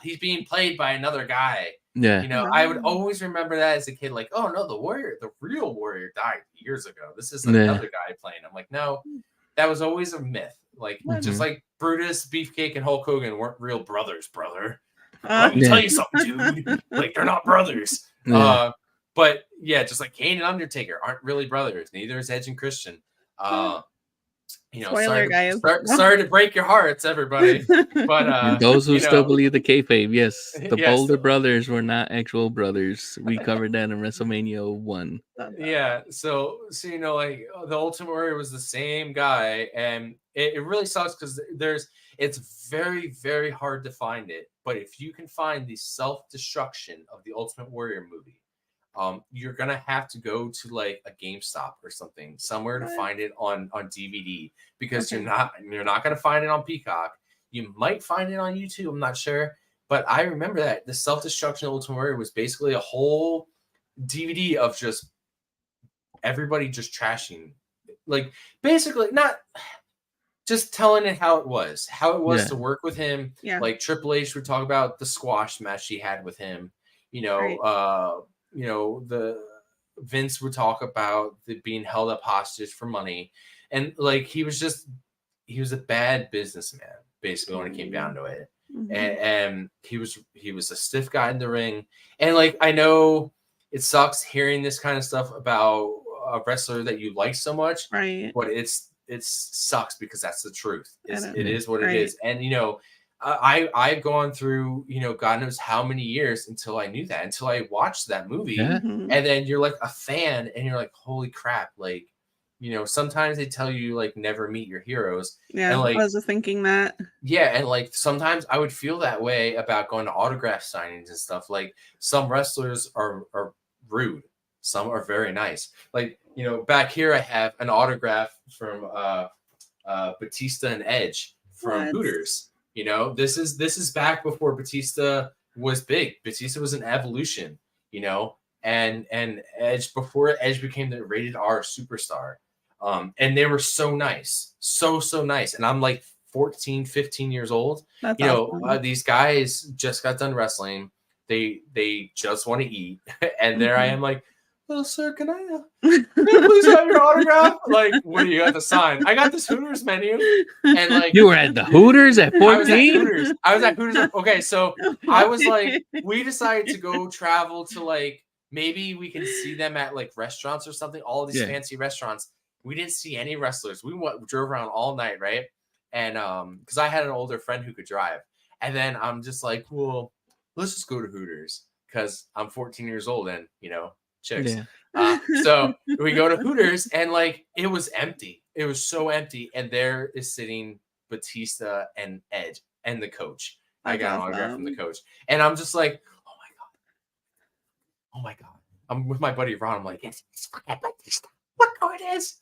he's being played by another guy. Yeah, you know, I would always remember that as a kid. Like, oh no, the real Warrior died years ago. This is another guy playing. I'm like, no, that was always a myth. Like, just like Brutus, Beefcake, and Hulk Hogan weren't real brothers, brother. Let me tell you something, dude. Like, they're not brothers. But yeah, just like Kane and Undertaker aren't really brothers. Neither is Edge and Christian. You know, sorry to break your hearts, everybody. But those who still believe the kayfabe, yes, the Boulder brothers were not actual brothers. We covered that in WrestleMania 1. Yeah, so you know, like, the Ultimate Warrior was the same guy, and it really sucks because it's very, very hard to find it. But if you can find the self-destruction of the Ultimate Warrior movie, you're gonna have to go to like a GameStop or somewhere to find it on DVD, because you're not gonna find it on Peacock. You might find it on YouTube, I'm not sure, but I remember that the self-destruction of Ultimate Warrior was basically a whole DVD of just everybody just trashing, like, basically not just telling it how it was to work with him. Like, Triple H would talk about the squash match he had with him, you know. You know, the Vince would talk about being held up hostage for money, and like, he was just he was a bad businessman, basically, when it came down to it. And he was a stiff guy in the ring. And like, I know it sucks hearing this kind of stuff about a wrestler that you like so much, Right. but it sucks because that's the truth. It is what Right. it is. And, you know, I've gone through, you know, God knows how many years until I knew that, until I watched that movie. Yeah. And then you're like a fan and you're like, holy crap. Like, you know, sometimes they tell you like never meet your heroes. Yeah. And like, I was just thinking that. yeah. And like, sometimes I would feel that way about going to autograph signings and stuff. Like, some wrestlers are rude. Some are very nice. Like, you know, back here I have an autograph from Batista and Edge from Hooters. You know, this is back before Batista was big. Batista was an Evolution, you know, and Edge, before Edge became the rated R superstar. And they were so nice. So nice. And I'm like 14, 15 years old. That's you awesome. know, these guys just got done wrestling. They just want to eat. And there I am like, oh, sir, can I please have your autograph? Like, what do you have to sign? I got this Hooters menu. And like, You were at the Hooters at 14? I was at Hooters. Okay, so I was like, we decided to go travel to like, maybe we can see them at like restaurants or something, all these fancy restaurants. We didn't see any wrestlers. We drove around all night, right? And because I had an older friend who could drive. And then I'm just like, well, let's just go to Hooters because I'm 14 years old and, you know, chicks. Yeah. So we go to Hooters and like, it was empty. It was so empty. And there is sitting Batista and Edge and the coach. I got an autograph from the coach. And I'm just like, oh my God. I'm with my buddy Ron. I'm like, it's fucking Batista. Look who it is.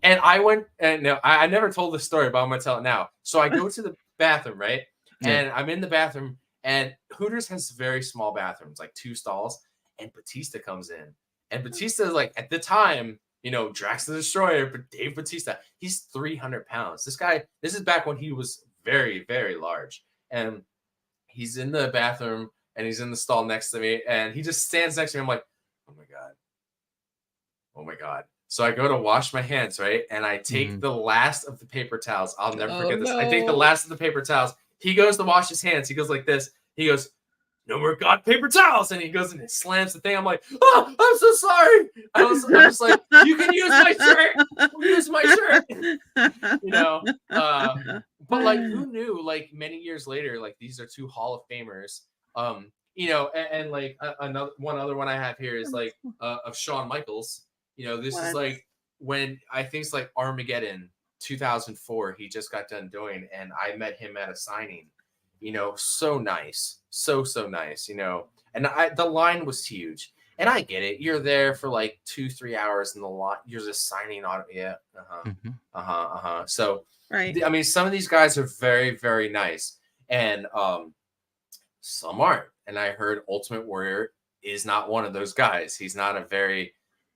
And I went, and no, I never told this story, but I'm going to tell it now. So I go to the bathroom, right? And I'm in the bathroom, and Hooters has very small bathrooms, like 2 stalls. And Batista comes in. And Batista is like, at the time, you know, Drax the Destroyer, but Dave Batista, he's 300 pounds. This guy, this is back when he was very, very large. And he's in the bathroom, and he's in the stall next to me, and he just stands next to me. I'm like, oh my God. Oh my God. So I go to wash my hands, right? And I take the last of the paper towels. I'll never forget this. I take the last of the paper towels. He goes to wash his hands. He goes like this. He goes, no more God paper towels. And he goes and slams the thing. I'm like, oh, I'm so sorry. I'm just like, you can use my shirt. Use my shirt. You know? But like, who knew, like many years later, like these are 2 Hall of Famers. You know, and like one other one I have here is like of Shawn Michaels. You know, this is like when I think it's like Armageddon 2004. He just got done doing, and I met him at a signing. You know, so nice, so nice. You know, and the line was huge, and I get it. You're there for like 2-3 hours in the line. You're just signing on. Yeah, So, right. I mean, some of these guys are very, very nice, and some aren't. And I heard Ultimate Warrior is not one of those guys. He's not a very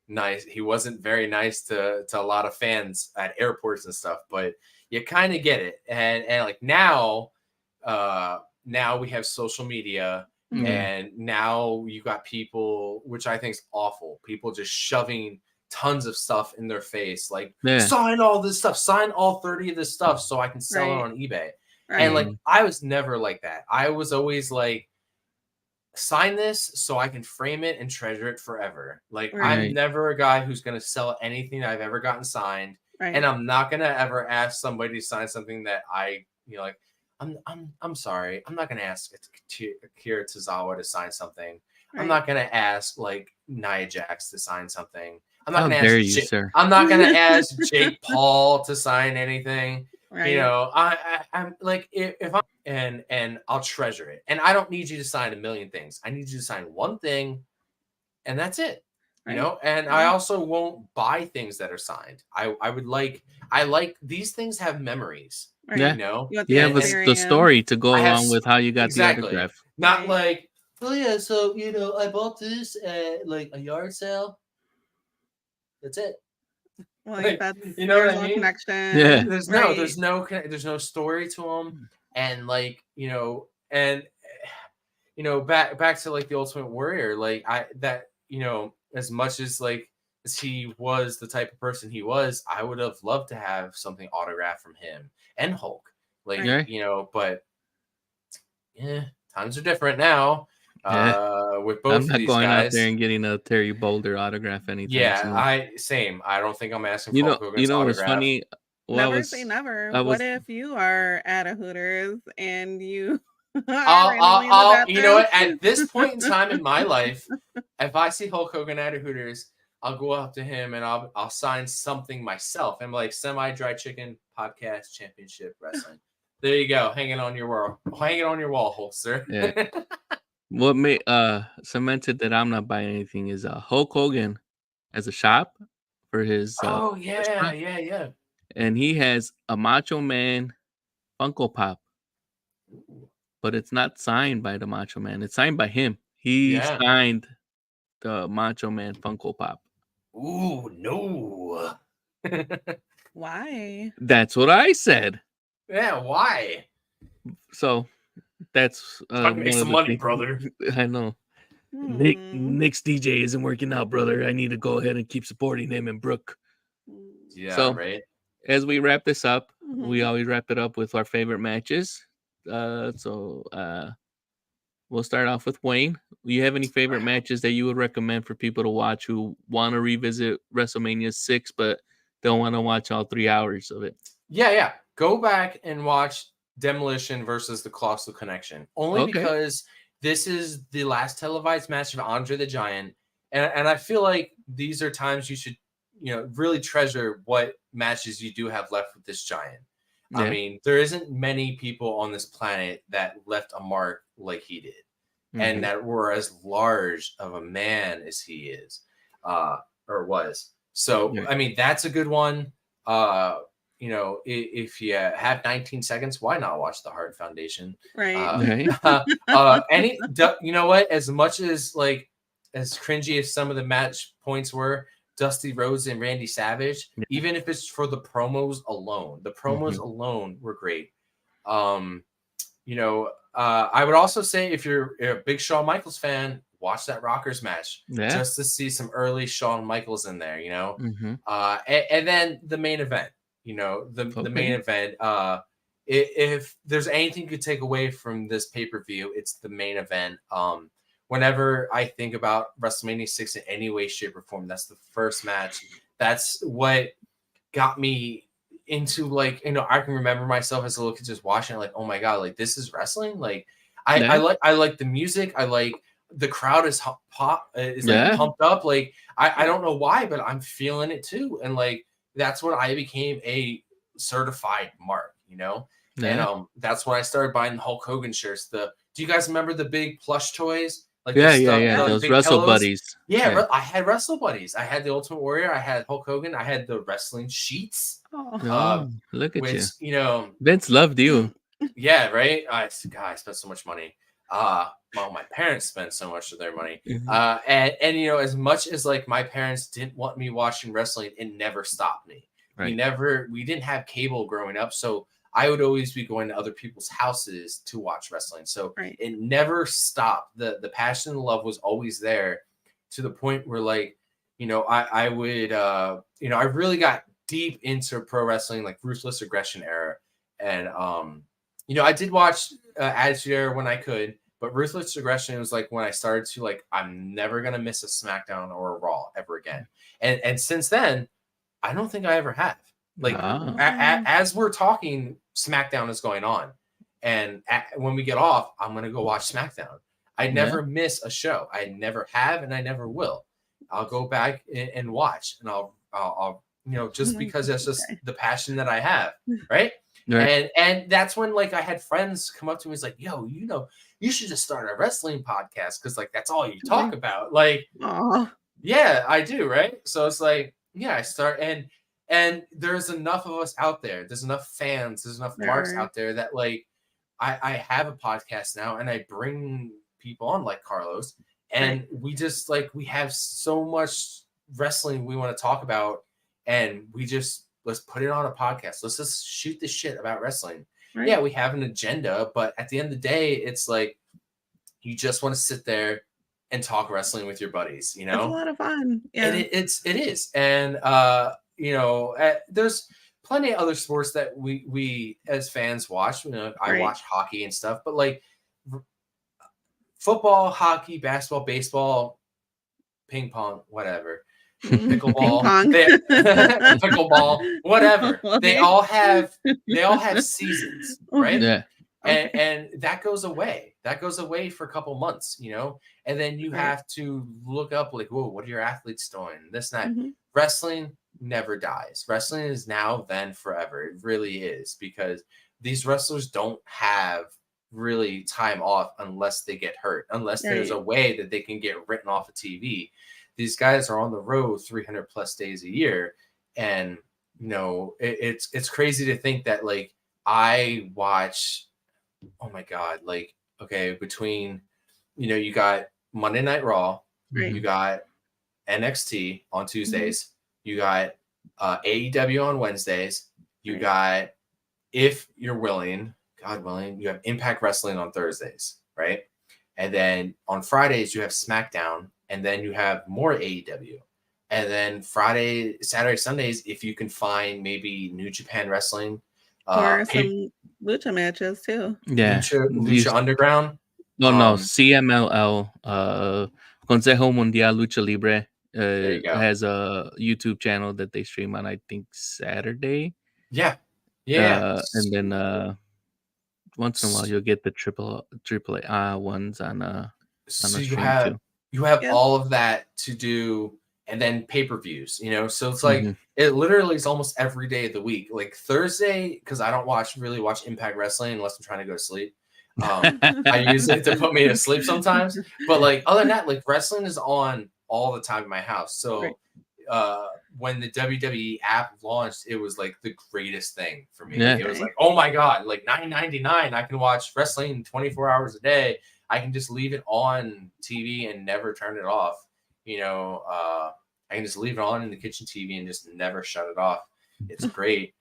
nice. He wasn't very nice to a lot of fans at airports and stuff, but you kind of get it. And like now we have social media, and now you got people, which I think is awful. People just shoving tons of stuff in their face, like sign all this stuff, sign all 30 of this stuff so I can sell it on eBay. Right. And like, I was never like that. I was always like, sign this so I can frame it and treasure it forever. Like, I'm never a guy who's going to sell anything I've ever gotten signed. Right. And I'm not going to ever ask somebody to sign something that I, you know, like, I'm sorry. I'm not going to ask Akira Tozawa to sign something. Right. I'm not going to ask like Nia Jax to sign something. I'm not going to ask I'm not going to ask Jake Paul to sign anything. Right. You know, I'm like, if I'm and I'll treasure it. And I don't need you to sign a million things. I need you to sign one thing, and that's it. Right. You know, and I also won't buy things that are signed. I like these things have memories. Right. Yeah. You know, you have the story to go along with how you got the autograph. Not like, oh yeah, so you know, I bought this at like a yard sale. That's it. Well, like, that's, you know what I mean? Connection. Yeah. There's no story to them, and like, you know, and you know, back to like the Ultimate Warrior, like you know, as much as he was the type of person he was, I would have loved to have something autographed from him and Hulk. Like, Right. you know, but yeah, times are different now. With both I'm of not these going out guys. there and getting a Terry Boulder autograph anytime soon. Same. I don't think I'm asking You for know, Hulk Hogan's what's autograph. funny? Well, Never say never. I What was, if you are at a Hooters and you are randomly in the I'll you know bathroom? what? At this point in time in my life, if I see Hulk Hogan at a Hooters, I'll go up to him and I'll sign something myself. I'm like Semi-Dry Chicken Podcast Championship Wrestling. There you go, hanging on your wall, holster. Yeah. What made cemented that I'm not buying anything is Hulk Hogan as a shop for his Oh yeah, restaurant, and he has a Macho Man Funko Pop, but it's not signed by the Macho Man. It's signed by him. He Yeah. signed the Macho Man Funko Pop. Ooh, no. Why? That's what I said. Yeah, why? So that's Trying to make one some of the money, things- brother. I know. Hmm. Nick's DJ isn't working out, brother. I need to go ahead and keep supporting him and Brooke. Yeah, So, right. as we wrap this up, we Mhm. always wrap it up with our favorite matches. We'll start off with Wayne. Do you have any favorite matches that you would recommend for people to watch who want to revisit WrestleMania 6 but don't want to watch all 3 hours of it? Yeah. Go back and watch Demolition versus the Colossal Connection. Only Okay. because this is the last televised match of Andre the Giant. And I feel like these are times you should, really treasure what matches you do have left with this giant. Yeah. I mean, there isn't many people on this planet that left a mark like he did. And that were as large of a man as he is, or was. So, Yeah. I mean, that's a good one. If you have 19 seconds, why not watch the Hart Foundation? Right. You know what? As much as as cringy as some of the match points were, Dusty Rhodes and Randy Savage, even if it's for the promos alone, the promos alone were great. I would also say if you're a big Shawn Michaels fan, watch that Rockers match just to see some early Shawn Michaels in there, and then the main event, the main event. If there's anything you could take away from this pay-per-view, it's the main event. Whenever I think about WrestleMania 6 in any way, shape, or form, that's the first match. That's what got me into I can remember myself as a little kid just watching it, oh my god, this is wrestling. I like the music. I like the crowd is pumped up. I don't know why, but I'm feeling it too. And that's when I became a certified mark, and that's when I started buying the Hulk Hogan shirts. Do you guys remember the big plush toys? Those Wrestle Buddies. Yeah, I had Wrestle Buddies. I had the Ultimate Warrior. I had Hulk Hogan. I had the wrestling sheets. Look at which, you. Vince loved you. Yeah, right. I spent so much money. My parents spent so much of their money. And as much as my parents didn't want me watching wrestling, it never stopped me. Right. We didn't have cable growing up, so I would always be going to other people's houses to watch wrestling. So it never stopped. The passion and love was always there, to the point where I would I really got deep into pro wrestling, Ruthless Aggression era. And I did watch Attitude Era when I could, but Ruthless Aggression was when I started to I'm never gonna miss a SmackDown or a Raw ever again. And since then, I don't think I ever have. As we're talking, SmackDown is going on, and when we get off, I'm gonna go watch SmackDown. I never miss a show. I never have, and I never will. I'll go back and watch, and I'll just because that's just the passion that I have, right? And that's when I had friends come up to me, and yo, you should just start a wrestling podcast because that's all you talk about. Yeah, I do, right? So it's I start and there's enough of us out there. There's enough fans. There's enough marks out there that I have a podcast now, and I bring people on like Carlos, and we just we have so much wrestling we want to talk about, and let's put it on a podcast. Let's just shoot the shit about wrestling. Right. Yeah, we have an agenda, but at the end of the day, it's you just want to sit there and talk wrestling with your buddies, you It's a know? lot of fun. Yeah. And it is. And you know, there's plenty of other sports that we as fans watch. You know, I Right. watch hockey and stuff, but like football, hockey, basketball, baseball, ping pong, whatever. Pickleball, pickleball, whatever. They all have seasons, right? Yeah. And that goes away. That goes away for a couple months, you know. And then you Right. have to look up like, whoa, what are your athletes doing? This and that. Mhm. Wrestling never dies. Wrestling is now, then, forever. It really is, because these wrestlers don't have really time off unless they get hurt, unless there's Right. a way that they can get written off of TV. These guys are on the road 300 plus days a year. And, you know, it's crazy to think that, like, I watch, oh my God, like, okay, between, you know, you got Monday Night Raw, Right. you got NXT on Tuesdays, you got AEW on Wednesdays, you Right. got, if you're willing, God willing, you have Impact Wrestling on Thursdays, right? And then on Fridays, you have SmackDown, and then you have more AEW. And then Friday, Saturday, Sundays, if you can find maybe New Japan Wrestling, Or some lucha matches too. Yeah. Lucha Underground. No, CMLL, Consejo Mundial Lucha Libre, There you go. has a YouTube channel that they stream on, I think, Saturday. Yeah. And then once in a while you'll get the triple A ones on So the you stream have too. Yeah. all of that to do, and then pay-per-views, you know. So it's like Mhm. it literally is almost every day of the week. Like Thursday, because I don't really watch Impact Wrestling unless I'm trying to go to sleep. I use it to put me to sleep sometimes. But like other than that, like wrestling is on all the time in my house. So Right. when the WWE app launched, it was like the greatest thing for me. Yeah. It was like, oh my God, like $9.99, I can watch wrestling 24 hours a day. I can just leave it on TV and never turn it off. You know, I can just leave it on in the kitchen TV and just never shut it off. It's great.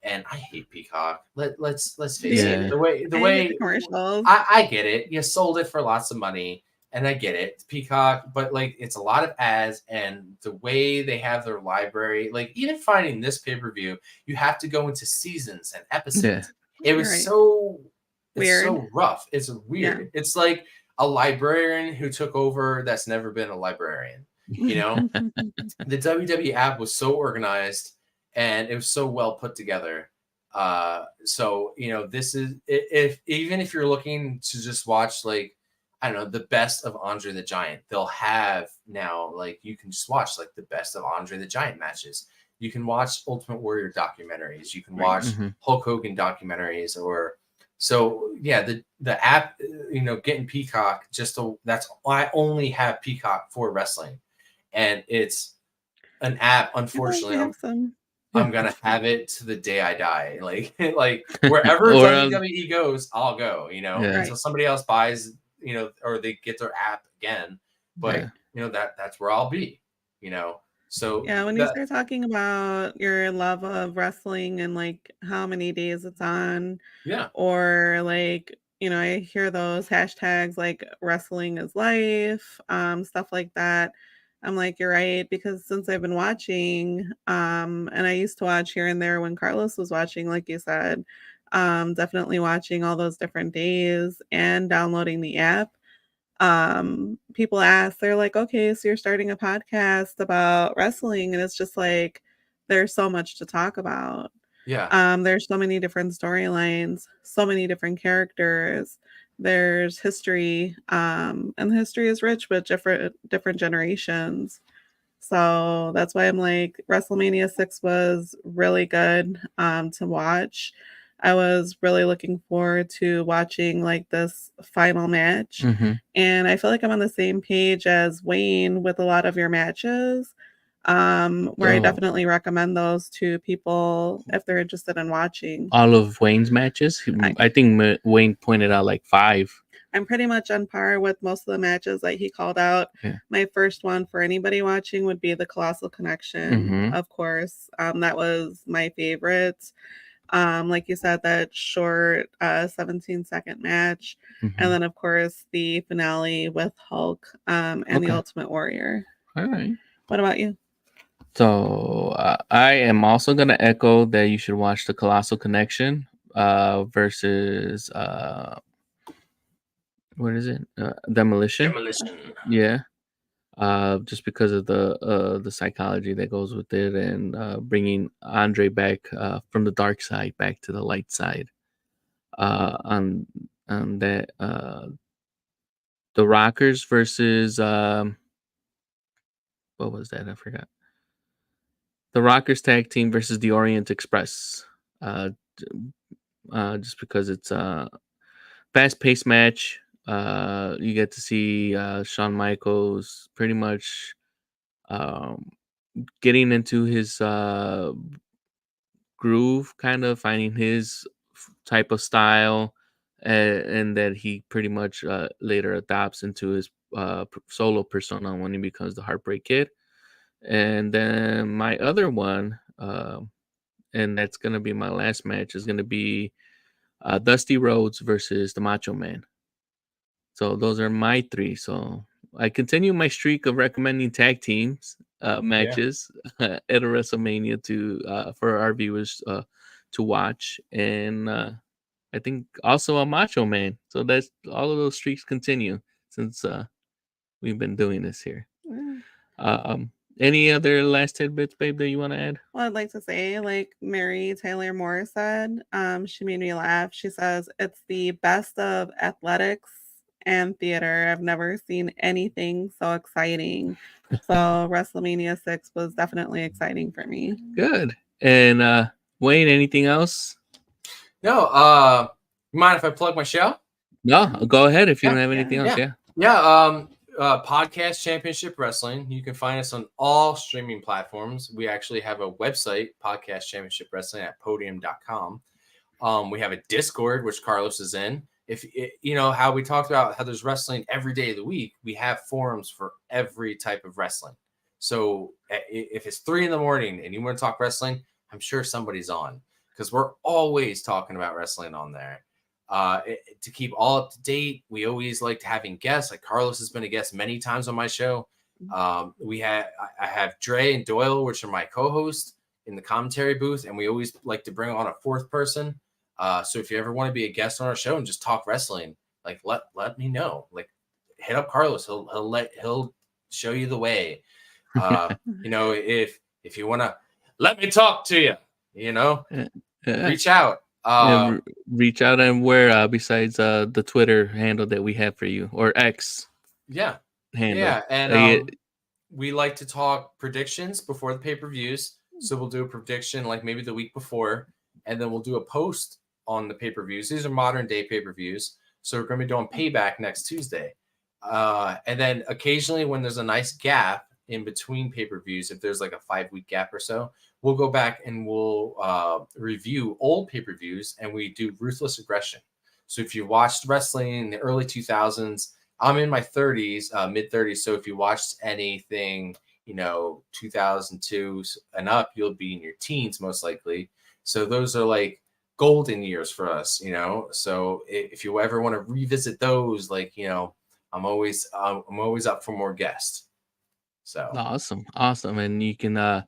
And I hate Peacock. Let's face Yeah. it. The way I hate the commercials. I get it. You sold it for lots of money, and I get it. It's Peacock, but like it's a lot of ads, and the way they have their library, like even finding this pay-per-view, you have to go into seasons and episodes. Yeah. It was Right. so Weird. so rough. It's weird. Yeah. It's like a librarian who took over that's never been a librarian. You know, the WWE app was so organized and it was so well put together. So you know, this is even if you're looking to just watch, like, I don't know, the best of Andre the Giant, they'll have now, like, you can just watch like the best of Andre the Giant matches. You can watch Ultimate Warrior documentaries. You can watch Mhm. Hulk Hogan documentaries, or so yeah. The app, you know, getting Peacock that's I only have Peacock for wrestling, and it's an app. Unfortunately, I'm gonna have it to the day I die. Like wherever Or, WWE goes, I'll go. You know, Yeah. until somebody else buys, you know, or they get their app again. But Yeah. you know that's where I'll be. You know, so Yeah, when you start talking about your love of wrestling and like how many days it's on, yeah, or like, you know, I hear those hashtags like wrestling is life, stuff like that. I'm like, you're right, because since I've been watching, and I used to watch here and there when Carlos was watching, like you said, definitely watching all those different days and downloading the app. People ask, they're like, okay, so you're starting a podcast about wrestling, and it's just like there's so much to talk about. yeah. There's so many different storylines, so many different characters. There's history, and the history is rich with different generations. So that's why I'm like, WrestleMania 6 was really good to watch. I was really looking forward to watching like this final match. Mhm. And I feel like I'm on the same page as Wayne with a lot of your matches. Where I So- definitely recommend those to people if they're interested in watching. All of Wayne's matches. I think Wayne pointed out like 5. I'm pretty much on par with most of the matches that he called out. Yeah. My first one for anybody watching would be the Colossal Connection, Mhm. of course. That was my favorite. Like you said, that short 17-second match. Mhm. And then, of course, the finale with Hulk and the Okay. Ultimate Warrior. All right. What about you? So I am also going to echo that you should watch the Colossal Connection versus what is it? Demolition. Demolition. Yeah. Just because of the psychology that goes with it, and bringing Andre back from the dark side back to the light side. On that, the Rockers versus what was that? I forgot. The Rockers tag team versus the Orient Express. Just because it's a fast-paced match. You get to see Shawn Michaels pretty much getting into his groove, kind of finding his type of style, and that he pretty much later adopts into his solo persona when he becomes the Heartbreak Kid. And then my other one, and that's gonna be my last match, is gonna be Dusty Rhodes versus the Macho Man. So those are my three. So I continue my streak of recommending tag teams matches at a WrestleMania for our viewers to watch, and I think also a Macho Man. So that's all of those streaks continue since we've been doing this here. Any other last tidbits, babe, that you want to add? Well, I'd like to say, like Mary Taylor Moore said, she made me laugh. She says, it's the best of athletics and theater. I've never seen anything so exciting. So WrestleMania 6 was definitely exciting for me. Good. And Wayne, anything else? No, you mind if I plug my show? No, go ahead if you don't have anything else. Yeah. Podcast Championship Wrestling. You can find us on all streaming platforms. We actually have a website, Podcast Championship Wrestling at podium.com. We have a Discord, which Carlos is in. If you know how we talked about how there's wrestling every day of the week, we have forums for every type of wrestling. So if it's 3 a.m. and you want to talk wrestling, I'm sure somebody's on, because we're always talking about wrestling on there. To keep all up to date, we always like having guests. Like Carlos has been a guest many times on my show. I have Dre and Doyle, which are my co-hosts in the commentary booth, and we always like to bring on a fourth person. So if you ever want to be a guest on our show and just talk wrestling, like let me know. Like hit up Carlos. He'll show you the way. If you want to let me talk to you, reach out. Reach out, and where besides the Twitter handle that we have for you, or X handle. And we like to talk predictions before the pay-per-views. So we'll do a prediction like maybe the week before, and then we'll do a post on the pay-per-views. These are modern day pay-per-views, so we're going to be doing Payback next Tuesday. And then occasionally when there's a nice gap in between pay-per-views, if there's like a 5-week gap or so, we'll go back and we'll review old pay-per-views, and we do Ruthless Aggression. So if you watched wrestling in the early 2000s, I'm in my 30s, mid 30s. So if you watched anything, 2002 and up, you'll be in your teens most likely. So those are like golden years for us, So if you ever want to revisit those, I'm always up for more guests. So awesome, and you can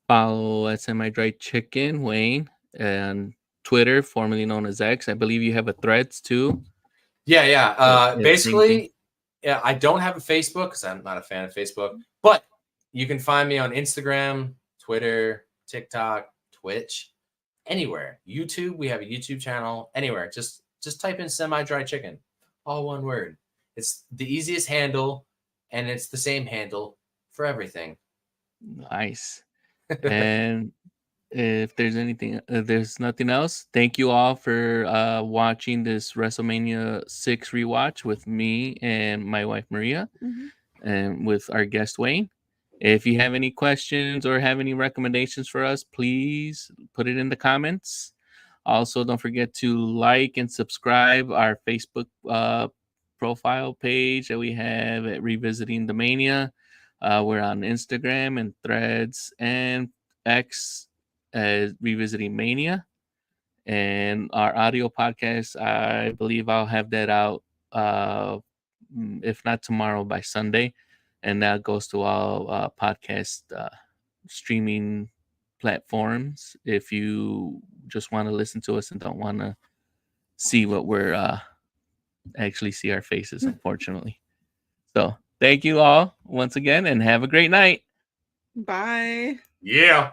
follow at Semi-Dry Chicken Wayne and Twitter, formerly known as X. I believe you have a Threads too. Yeah. Basically, I don't have a Facebook because I'm not a fan of Facebook, but you can find me on Instagram, Twitter, TikTok, Twitch, anywhere. YouTube, we have a YouTube channel. Anywhere, just type in Semi-Dry Chicken, all one word. It's the easiest handle, and it's the same handle for everything. Nice. And if there's nothing else, thank you all for watching this WrestleMania 6 rewatch with me and my wife Maria, and with our guest Wayne. If you have any questions or have any recommendations for us, please put it in the comments. Also, don't forget to like and subscribe our Facebook profile page that we have at Revisiting the Mania. We're on Instagram and Threads and X as Revisiting Mania. And our audio podcast, I believe I'll have that out, if not tomorrow, by Sunday. And that goes to all podcast streaming platforms. If you just want to listen to us and don't want to see what we're actually see our faces, unfortunately. So thank you all once again and have a great night. Bye. Yeah.